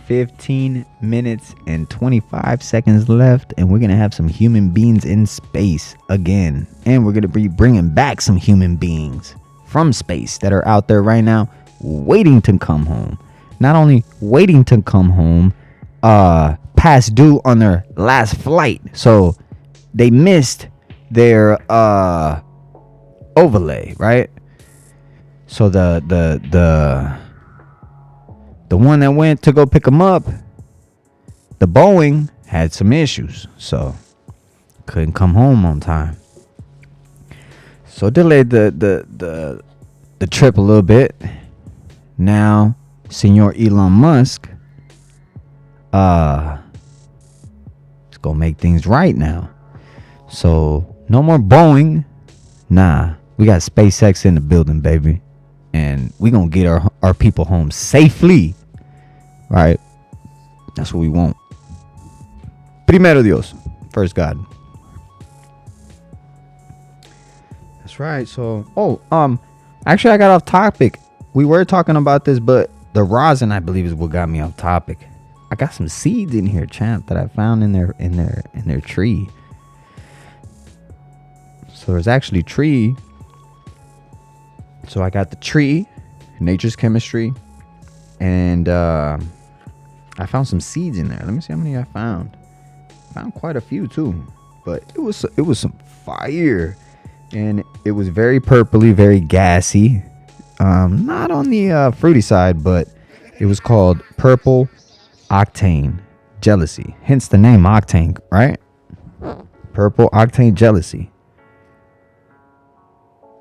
15 minutes and 25 seconds left, and we're gonna have some human beings in space again, and we're gonna be bringing back some human beings from space that are out there right now waiting to come home. Not only waiting to come home, past due on their last flight, so they missed their overlay, right? So the one that went to go pick them up, the Boeing had some issues, so couldn't come home on time. So delayed the trip a little bit. Now, Senor Elon Musk, it's gonna make things right now. So no more Boeing. Nah, we got SpaceX in the building, baby, and we gonna get our people home safely. Right? That's what we want. Primero Dios. First God. That's right. So, actually I got off topic. We were talking about this, but the rosin, I believe, is what got me off topic. I got some seeds in here, champ, that I found in their tree. So there's actually tree. So I got the tree, Nature's Chemistry, and I found some seeds in there. Let me see how many I found. Found quite a few too, but it was some fire, and it was very purpley, very gassy. Not on the fruity side, but it was called Purple Octane Jealousy. Hence the name Octane, right? Purple Octane Jealousy.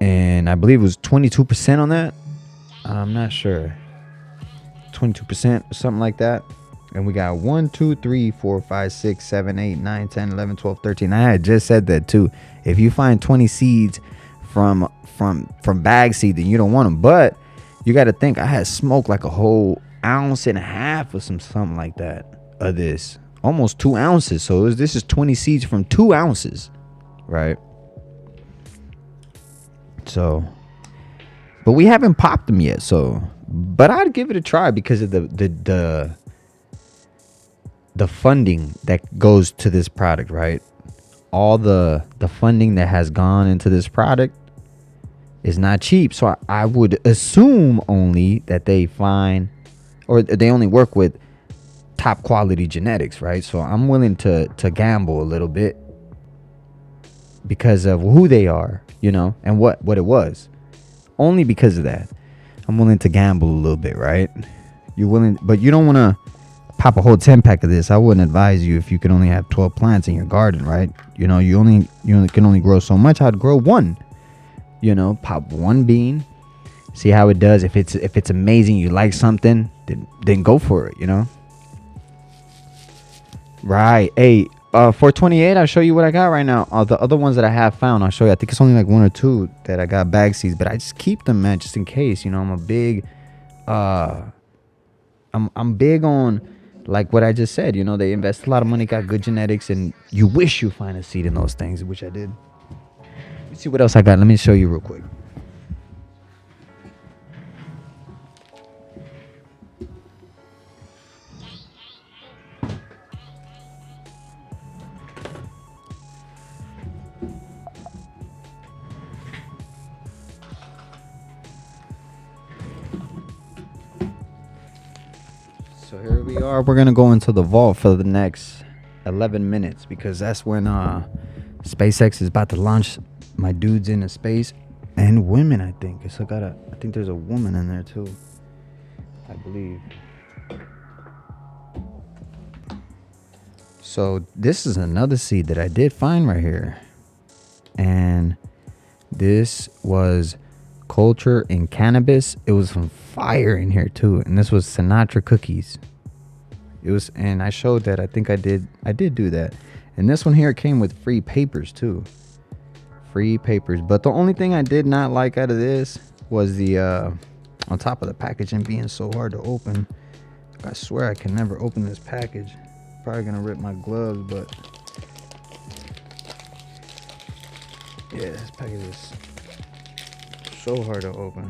And I believe it was 22% on that. I'm not sure. 22% or something like that. And we got 1, 2, 3, 4, 5, 6, 7, 8, 9, 10, 11, 12, 13. I had just said that too. If you find 20 seeds from bag seed, then you don't want them. But you got to think, I had smoked like a whole ounce and a half or something like that of this. Almost 2 ounces. So this is 20 seeds from 2 ounces. Right? So, but we haven't popped them yet. So, but I'd give it a try because of the funding that goes to this product, right? All the funding that has gone into this product is not cheap. So I would assume only that they find, or they only work with top quality genetics, right? So I'm willing to gamble a little bit because of who they are, and what it was. Only because of that, I'm willing to gamble a little bit, right? You're willing, but you don't want to pop a whole 10-pack of this. I wouldn't advise you if you can only have 12 plants in your garden, right? You can only grow so much. I'd grow one. Pop one bean, see how it does. If it's amazing, you like something, then go for it. Right. Hey, for 28, I'll show you what I got right now. The other ones that I have found, I'll show you. I think it's only like 1 or 2 that I got bag seeds, but I just keep them, man, just in case. I'm a big I'm big on like what I just said. You know, they invest a lot of money, got good genetics, and you wish you find a seed in those things, which I did. Let's see what else I got. Let me show you real quick. So here we are. We're gonna go into the vault for the next 11 minutes because that's when SpaceX is about to launch my dudes into space and women. I think I think there's a woman in there too, I believe. So this is another seed that I did find right here, and this was culture in cannabis. It was some fire in here too, and this was Sinatra cookies. It was, and I showed that. I think I did do that. And this one here came with free papers too. Free papers. But the only thing I did not like out of this was the on top of the packaging being so hard to open. I swear I can never open this package. Probably gonna rip my gloves, but yeah, this package is so hard to open.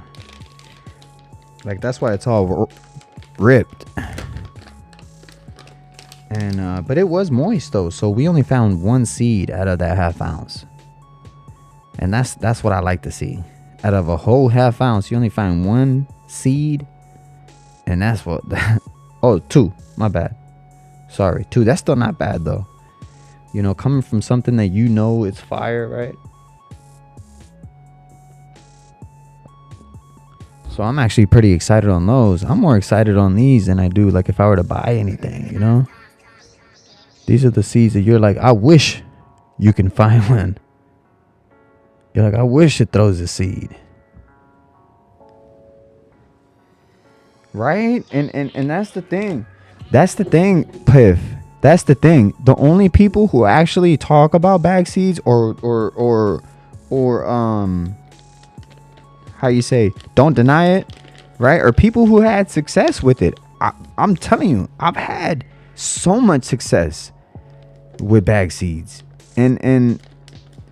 Like, that's why it's all ripped. And but it was moist though, so we only found one seed out of that half ounce. And that's what I like to see. Out of a whole half ounce, you only find one seed. And that's what oh, two. My bad. Sorry, two. That's still not bad though. You know, coming from something that you know it's fire, right? So I'm actually pretty excited on those. I'm more excited on these than I do like if I were to buy anything, you know? These are the seeds that you're like, I wish you can find one. You're like, I wish it throws a seed. Right? And that's the thing. That's the thing, Piff. That's the thing. The only people who actually talk about bag seeds or how you say, don't deny it, right? Or people who had success with it. I'm telling you, I've had so much success with bag seeds, and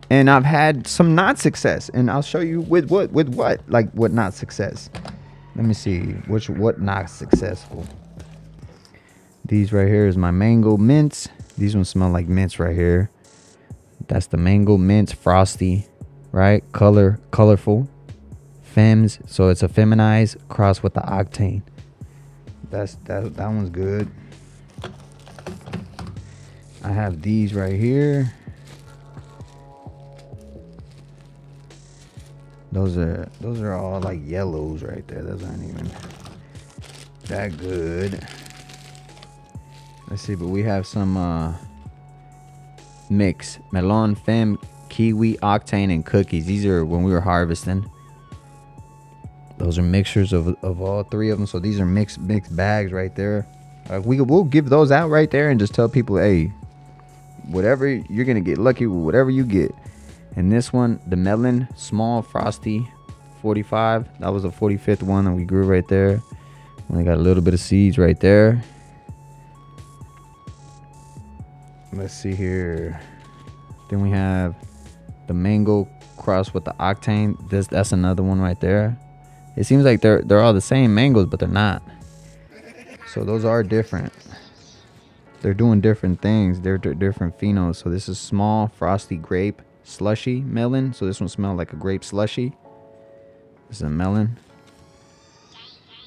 I've had some not success, and I'll show you with what like what not success. Let me see what not successful. These right here is my mango mints. These ones smell like mints right here. That's the mango mints, frosty, right? Colorful. Fems, so it's a feminized cross with the octane. That one's good. I have these right here. Those are all like yellows right there. Those aren't even that good. Let's see, but we have some mix melon, femme, kiwi, octane, and cookies. These are when we were harvesting. Those are mixtures of all three of them. So these are mixed bags right there. We'll give those out right there and just tell people, hey, whatever you're gonna get lucky with whatever you get. And this one, the melon small frosty 45. That was the 45th one that we grew right there. Only got a little bit of seeds right there. Let's see here. Then we have the mango cross with the octane. That's another one right there. It seems like they're all the same mangoes, but they're not. So those are different. They're doing different things. They're different phenos. So this is small frosty grape slushy melon. So this one smells like a grape slushy. This is a melon.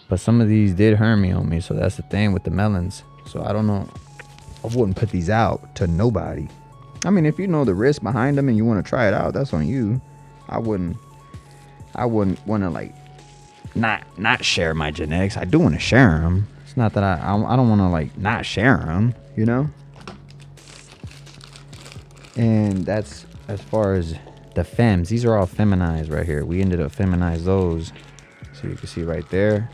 But some of these did harm me on me. So that's the thing with the melons. So I don't know. I wouldn't put these out to nobody. I mean, if you know the risk behind them and you want to try it out, that's on you. I wouldn't want to like not share my genetics. I do want to share them. It's not that I don't want to like not share them, you know. And that's as far as the femmes. These are all feminized right here. We ended up feminized those, so you can see right there.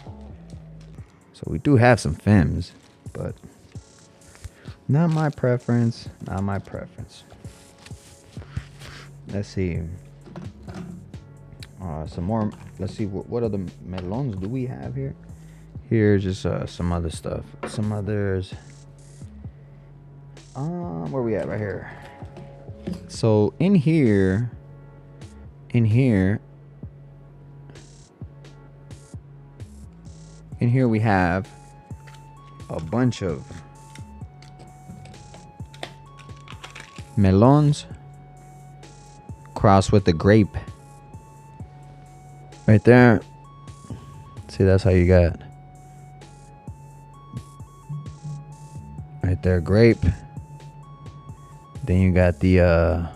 So we do have some femmes, but not my preference. Not my preference. Let's see. Some more. Let's see what other melons do we have here. Here's just some other stuff. Some others. Where we at right here? So in here we have a bunch of melons crossed with the grape. Right there. See, that's how you got. Right there, grape. Then you got the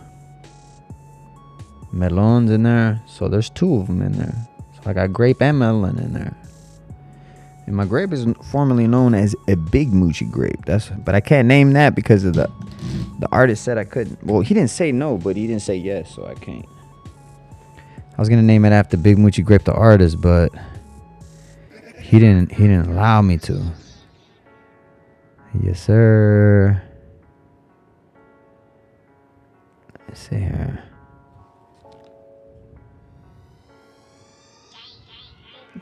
melons in there. So there's two of them in there. So I got grape and melon in there. And my grape is formerly known as a big moochie grape. But I can't name that because of the artist said I couldn't. Well, he didn't say no, but he didn't say yes, so I can't. I was gonna name it after Big Moochie Grape, the artist, but he didn't allow me to. Yes, sir. Let's see here.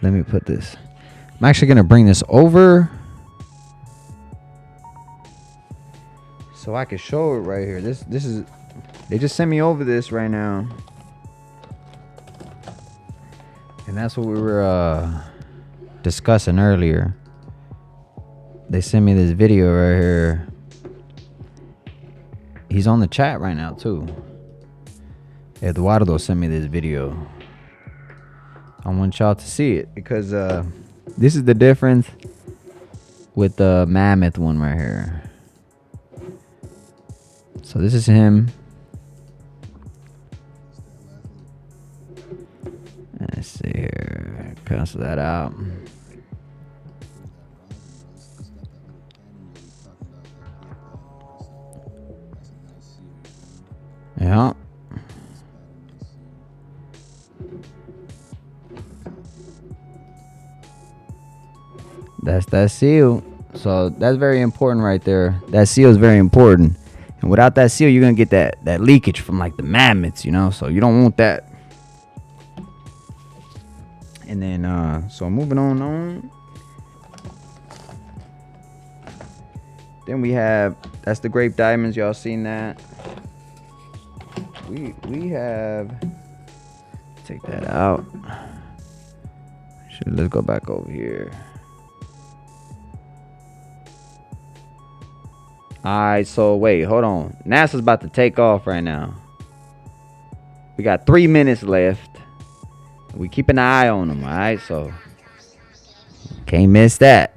Let me put this. I'm actually gonna bring this over so I can show it right here. This is. They just sent me over this right now. And that's what we were discussing earlier. They sent me this video right here. He's on the chat right now too. Eduardo sent me this video. I want y'all to see it because this is the difference with the mammoth one right here. So this is him. Let's see here. Cancel that out. Yeah. That's that seal. So that's very important right there. That seal is very important. And without that seal, you're going to get that leakage from like the mammoths, you know. So you don't want that. And then, so moving on. Then we have, that's the grape diamonds. Y'all seen that? We have, take that out. Let's go back over here. Alright, so wait, hold on. NASA's about to take off right now. We got 3 minutes left. We keep an eye on them, alright? So can't miss that.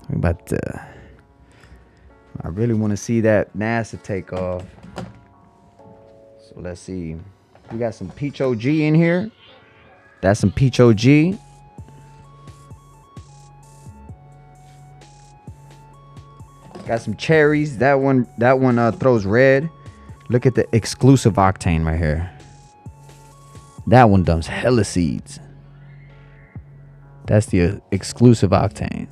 We about to. I really want to see that NASA take off. So let's see. We got some peach OG in here. That's some peach OG. Got some cherries. That one throws red. Look at the exclusive octane right here. That one dumps hella seeds. That's the exclusive octane.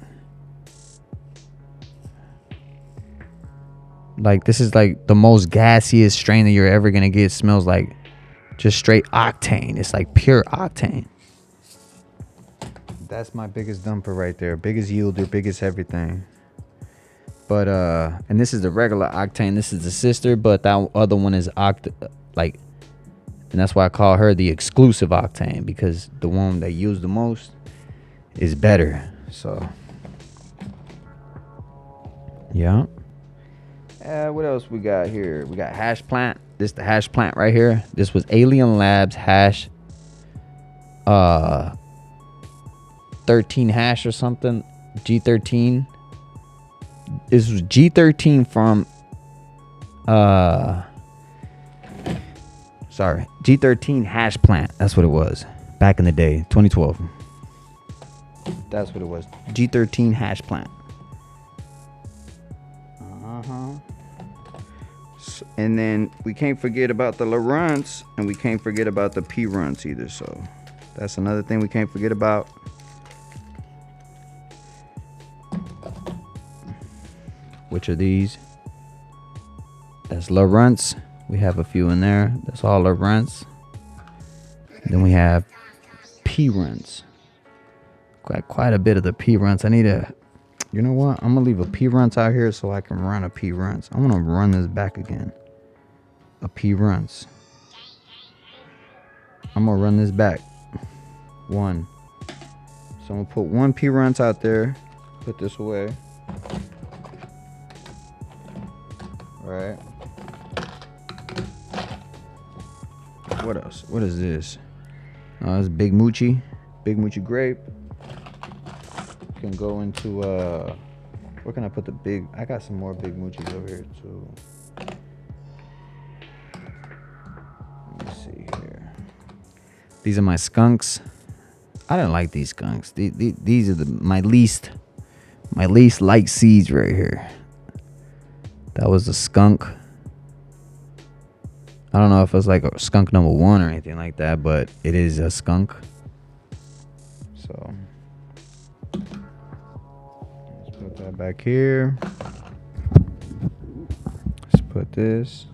Like, this is like the most gassiest strain that you're ever gonna get. It smells like just straight octane. It's like pure octane. That's my biggest dumper right there. Biggest yielder, biggest everything. But and this is the regular octane. This is the sister, but that other one is and that's why I call her the exclusive octane, because the one they use the most is better. So yeah. What else we got here? We got hash plant. This the hash plant right here. This was Alien Labs hash 13 hash or something. G13. This was G13 from G13 hash plant. That's what it was back in the day, 2012. That's what it was. G13 hash plant. And then we can't forget about the Laurents, and we can't forget about the P runts either. So that's another thing we can't forget about. Which are these? That's Laurents. We have a few in there. That's all Laurents. Then we have P runts. got quite a bit of the P runts. I need to, you know what? I'm gonna leave a P runts out here so I can run a P runts. I'm gonna run this back again. A P runts. I'm gonna run this back. 1. So I'm gonna put 1 P runts out there. Put this away. All right. What else? What is this? Oh, it's Big Moochie. Big Moochie grape. Can go into where can I put the big? I got some more Big Moochies over here too. Let me see here. These are my skunks. I don't like these skunks. These are my least liked seeds right here. That was a skunk. I don't know if it's like a skunk number 1 or anything like that, but it is a skunk. So let's put that back here. Let's put this.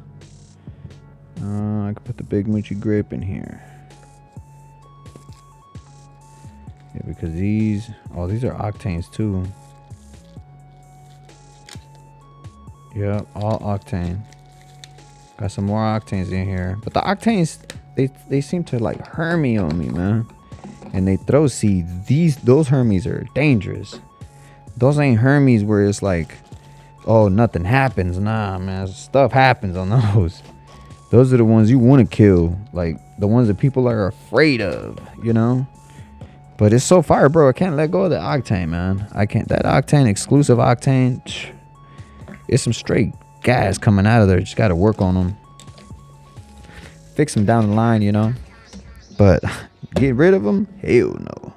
I can put the Big Moochie grape in here. Yeah, because these are octanes too. Yeah, all octane. Got some more octanes in here. But the octanes, they seem to like Hermie on me, man. And they throw seeds. Those Hermies are dangerous. Those ain't Hermies where it's like, oh, nothing happens. Nah, man, stuff happens on those. Those are the ones you want to kill. Like the ones that people are afraid of, you know? But it's so fire, bro. I can't let go of the octane, man. I can't. That octane, exclusive octane, it's some straight gas coming out of there. Just got to work on them. Fix them down the line, you know? But get rid of them? Hell no.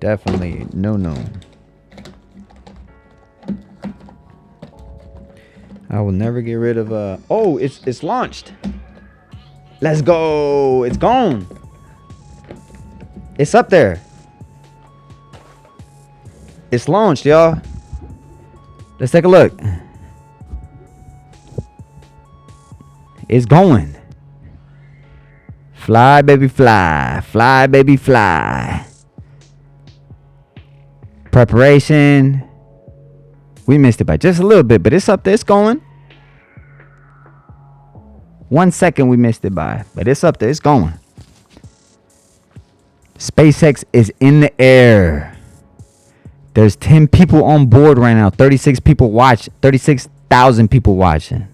Definitely no. I will never get rid of oh, it's launched. Let's go. It's gone. It's up there. It's launched, y'all. Let's take a look. It's going. Fly, baby, fly. Fly, baby, fly. Preparation. We missed it by just a little bit, but it's up there. It's going. 1 second we missed it by, but it's up there. It's going. SpaceX is in the air. There's 10 people on board right now. 36 people watch. 36,000 people watching.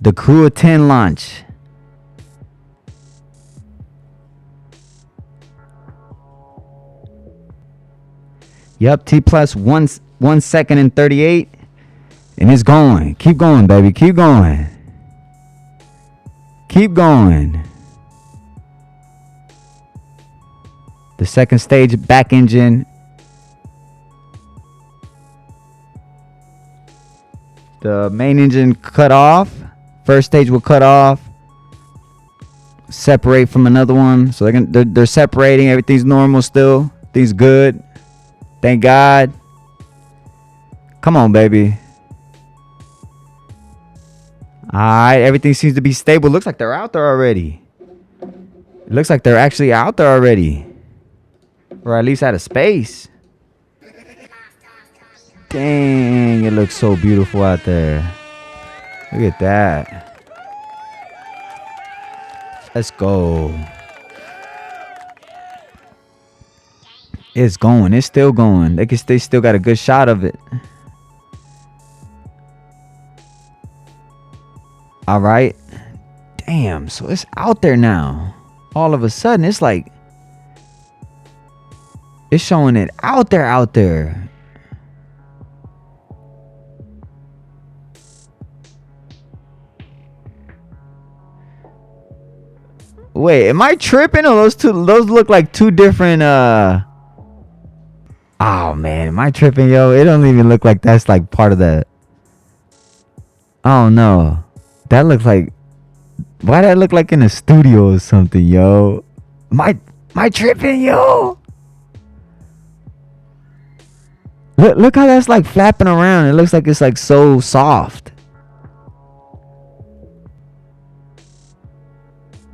The Crew of 10 launch. Yep, T plus 1 second and 38. And it's going. Keep going, baby. Keep going. Keep going. The second stage back engine. The main engine cut off. First stage will cut off. Separate from another one. So they're separating. Everything's normal still. Everything's good. Thank God. Come on, baby. Alright, everything seems to be stable. Looks like they're out there already. It looks like they're actually out there already. Or at least out of space. Dang, it looks so beautiful out there. Look at that. Let's go. It's going. It's still going. They still got a good shot of it. All right. Damn. So it's out there now. All of a sudden, it's like it's showing it out there. Wait, am I tripping? Or those look like two different oh man, am I tripping, yo? It don't even look like that's like part of that. Oh no. That looks like, why that look like in a studio or something, yo? Am I tripping, yo? Look how that's like flapping around. It looks like it's like so soft.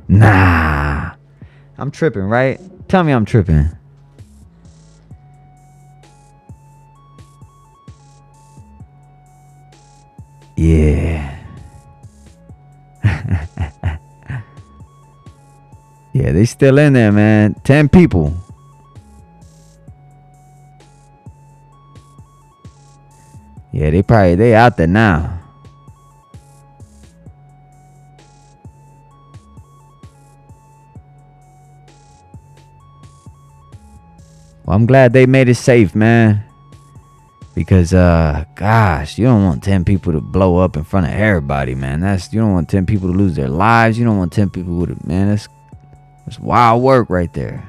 Nah. I'm tripping, right? Tell me I'm tripping. Yeah. Yeah, they still in there, man. 10 people. Yeah, they out there now. Well, I'm glad they made it safe, man. Because gosh, you don't want 10 people to blow up in front of everybody, man. You don't want 10 people to lose their lives. You don't want 10 people to, man, that's wild work right there.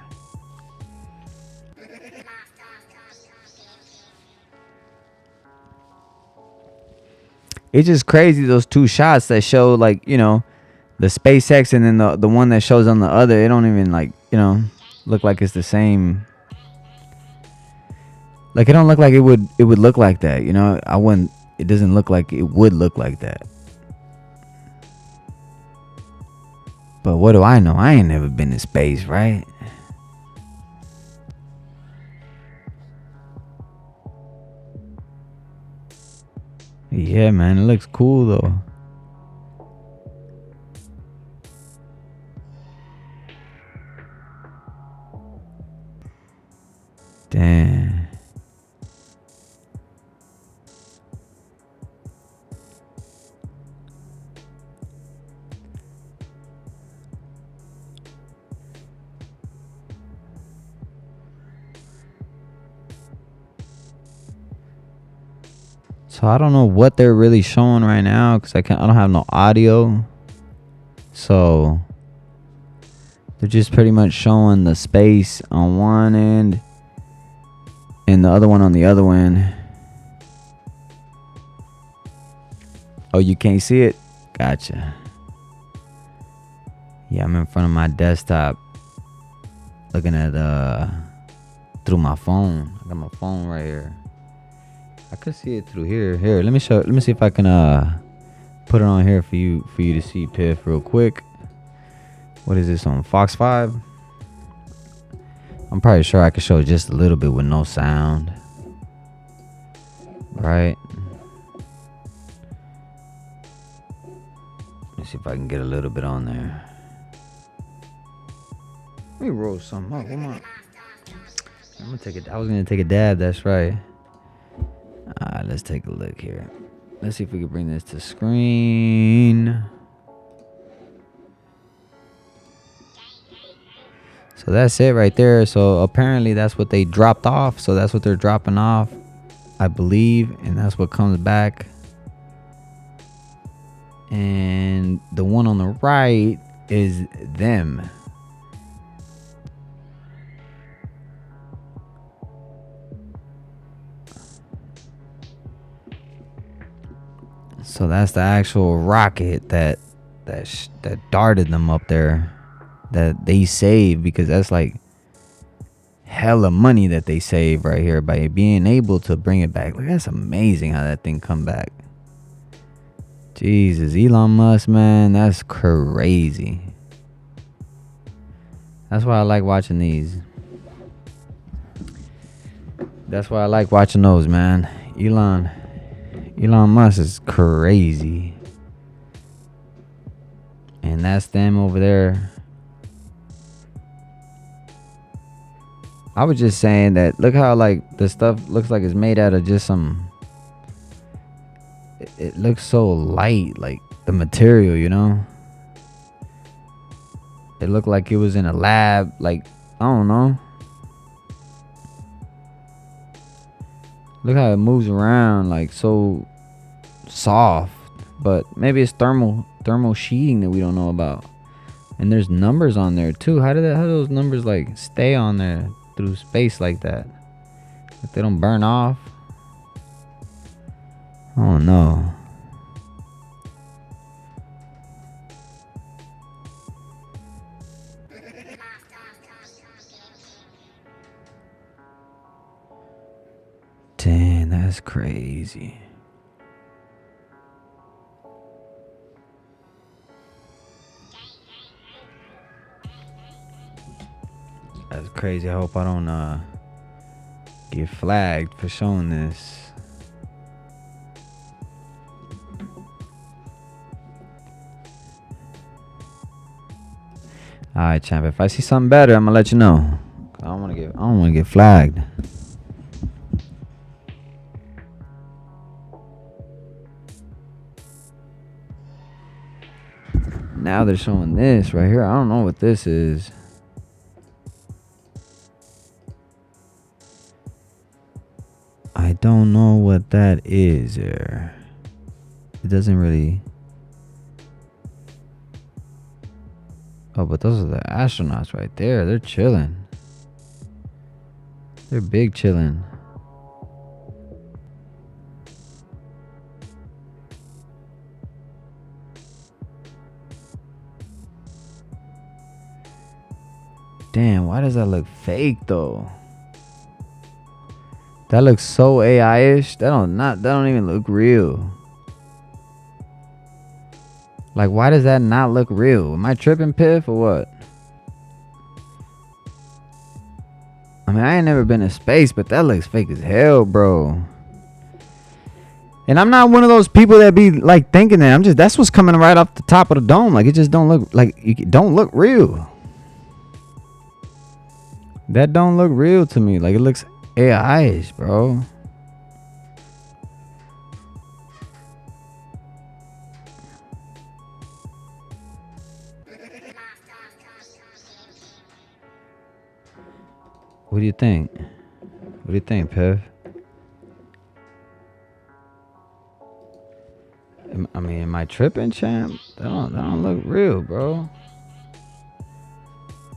It's just crazy, those two shots that show, like, you know, the SpaceX and then the one that shows on the other. It don't even, like, you know, look like it's the same. Like, it don't look like it would look like that, you know. It doesn't look like it would look like that. But what do I know? I ain't never been in space, right? Yeah, man, it looks cool though. Damn. So I don't know what they're really showing right now because I don't have no audio. So they're just pretty much showing the space on one end and the other one on the other end. Oh, you can't see it? Gotcha. Yeah, I'm in front of my desktop looking at through my phone. I got my phone right here. I could see it through here. Here, let me see if I can put it on here for you to see, Piff, real quick. What is this on Fox 5? I'm probably sure I could show just a little bit with no sound. Right? Let me see if I can get a little bit on there. Let me roll something up. I'm gonna take it. I was gonna take a dab. That's right. Alright, let's take a look here. Let's see if we can bring this to screen. So that's it right there. So apparently that's what they dropped off. So that's what they're dropping off, I believe, and that's what comes back. And the one on the right is them. So that's the actual rocket that darted them up there, that they saved, because that's like hella money that they save right here by being able to bring it back. Like, that's amazing how that thing come back. Jesus, Elon Musk, man, that's crazy. That's why I like watching these. That's why I like watching those, man. Elon Musk is crazy. And that's them over there. I was just saying that, look how like the stuff looks like it's made out of just some, it looks so light, like the material, you know. It looked like it was in a lab, like, I don't know. Look how it moves around, like so soft. But maybe it's thermal sheeting that we don't know about. And there's numbers on there too. How do those numbers like stay on there through space like that? If they don't burn off? I don't know. Dang, that's crazy. That's crazy. I hope I don't get flagged for showing this. Alright, champ. If I see something better, I'm gonna let you know. I don't wanna get flagged. Now they're showing this right here. I don't know what this is. I don't know what that is there. It doesn't really. Oh, but those are the astronauts right there. They're chilling. They're big chilling. Damn, why does that look fake though? That looks so AI-ish. That don't even look real. Like, why does that not look real? Am I tripping, Piff, or what? I mean, I ain't never been to space, but that looks fake as hell, bro. And I'm not one of those people that be like thinking that. That's what's coming right off the top of the dome. Like, it just don't look like, it don't look real. That don't look real to me. Like, it looks AI-ish, bro. What do you think? What do you think, Piv? I mean, am I tripping, champ? That don't look real, bro.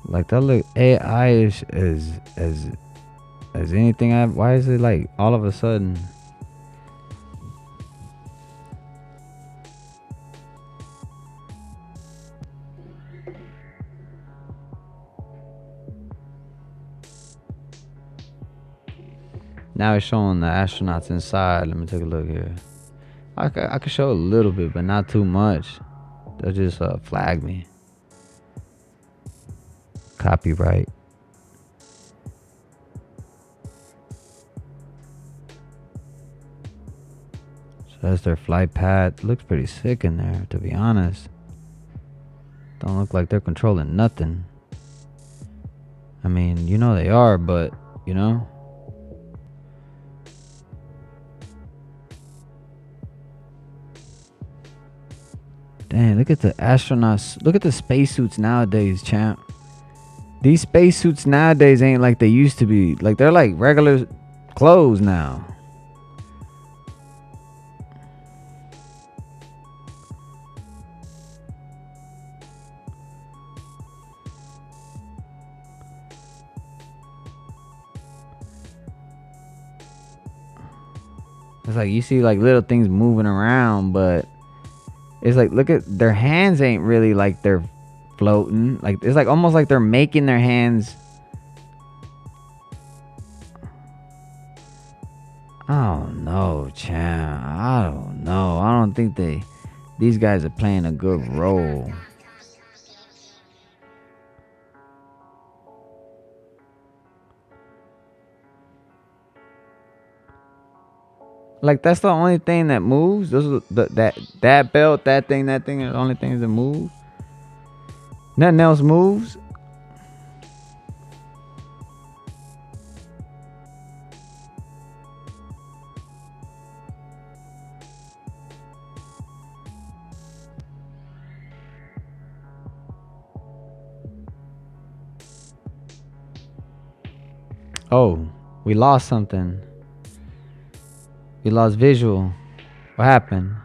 Like, that look AI-ish as anything. Why is it like all of a sudden? Now it's showing the astronauts inside. Let me take a look here. I could show a little bit, but not too much. They'll just flag me. Copyright. So that's their flight path. Looks pretty sick in there, to be honest. Don't look like they're controlling nothing. I mean, you know they are, but, you know. Dang, look at the astronauts. Look at the spacesuits nowadays, champ. These spacesuits nowadays ain't like they used to be. Like, they're like regular clothes now. It's like you see like little things moving around, but it's like, look at their hands ain't really like they're floating. Like, it's like almost like they're making their hands. I don't know, champ. I don't know. I don't think these guys are playing a good role. Like, that's the only thing that moves. Those are that belt, that thing are the only things that move. Nothing else moves. Oh, we lost something. We lost visual. What happened?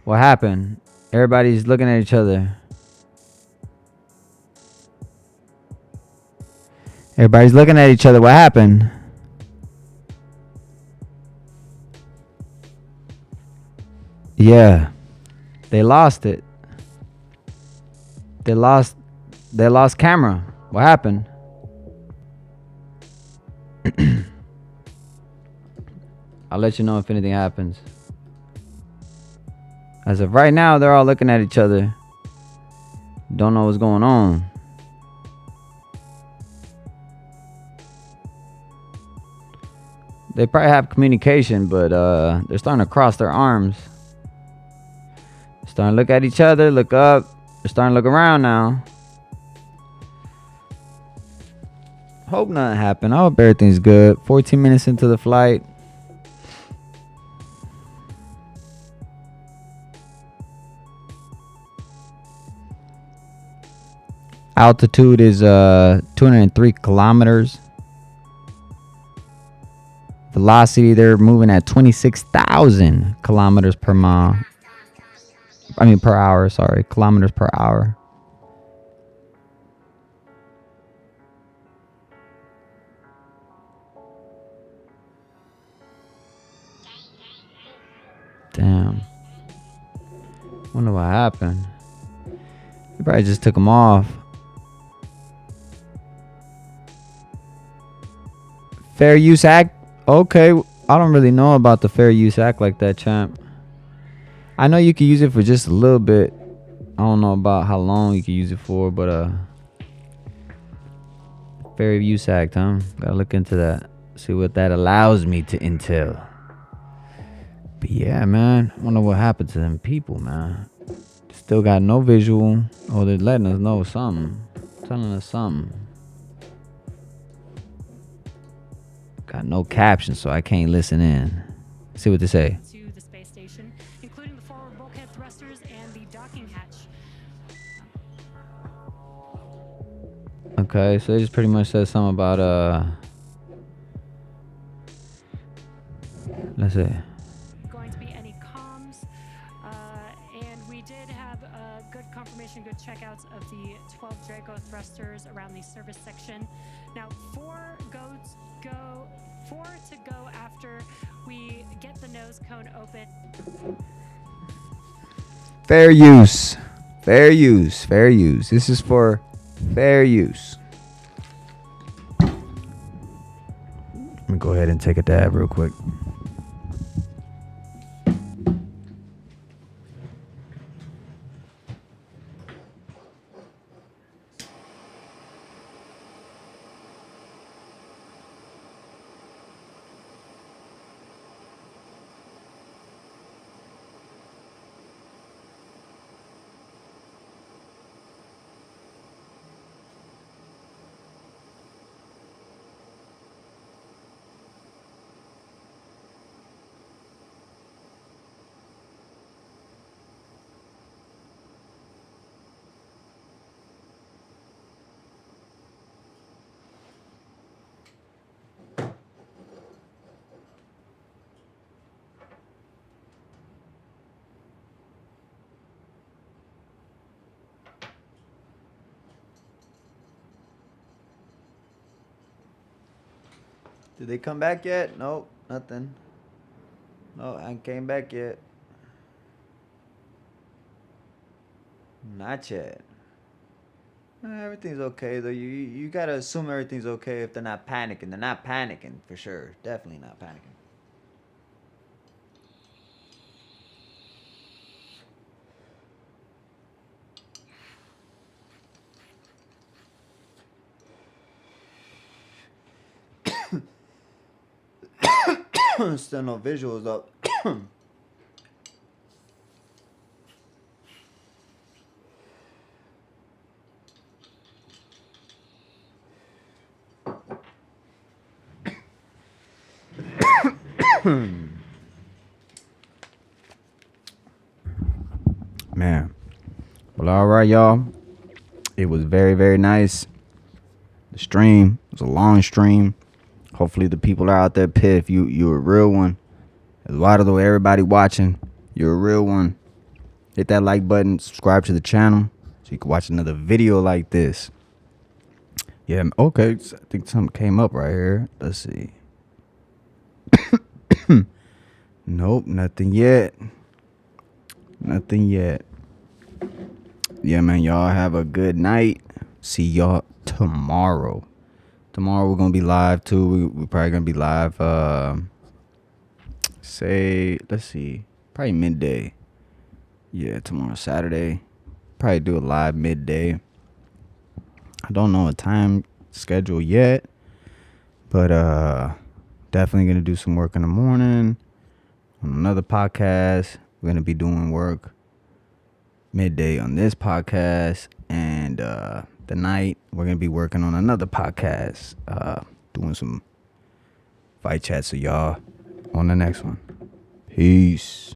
What happened? Everybody's looking at each other. Everybody's looking at each other. What happened? Yeah. They lost it. They lost camera. What happened? I'll let you know if anything happens. As of right now, they're all looking at each other. Don't know what's going on. They probably have communication, but they're starting to cross their arms. Starting to look at each other, look up. They're starting to look around now. Hope nothing happened. I hope everything's good. 14 minutes into the flight. Altitude is 203 kilometers. Velocity, they're moving at 26,000 kilometers per mile. I mean per hour, sorry. Kilometers per hour. Damn. Wonder what happened. He probably just took him off. Fair Use Act. Okay. I don't really know about the Fair Use Act like that, champ. I know you can use it for just a little bit. I don't know about how long you can use it for, but Fair Use Act, huh? Gotta look into that. See what that allows me to entail. But yeah, man. I wonder what happened to them people, man. Still got no visual. Oh, they're letting us know something. Telling us something. Got no caption, so I can't listen in. See what they say. To the space station, including the forward bulkhead thrusters and the docking hatch. Okay, so they just pretty much said something about let's see. Going to be any comms, and we did have good confirmation, good checkouts of the 12 Draco thrusters around the service section. Now, four to go after we get the nose cone open. Fair use. Fair use. Fair use. This is for fair use. Let me go ahead and take a dab real quick. Did they come back yet? Nope, nothing. No, I ain't came back yet. Not yet. Everything's okay though. You gotta assume everything's okay if they're not panicking. They're not panicking for sure. Definitely not panicking. Still no visuals up. Man. Well, all right, y'all. It was very, very nice. The stream was a long stream. Hopefully the people are out there pissed. You're a real one. Eduardo, everybody watching, you're a real one. Hit that like button. Subscribe to the channel so you can watch another video like this. Yeah, okay. I think something came up right here. Let's see. Nope, nothing yet. Nothing yet. Yeah, man, y'all have a good night. See y'all tomorrow. Tomorrow we're gonna be live too. We're probably gonna be live. Let's see, probably midday. Yeah, tomorrow Saturday. Probably do a live midday. I don't know a time schedule yet, but definitely gonna do some work in the morning on another podcast. We're gonna be doing work midday on this podcast, and the night we're gonna be working on another podcast, doing some fight chats. So y'all on the next one. Peace.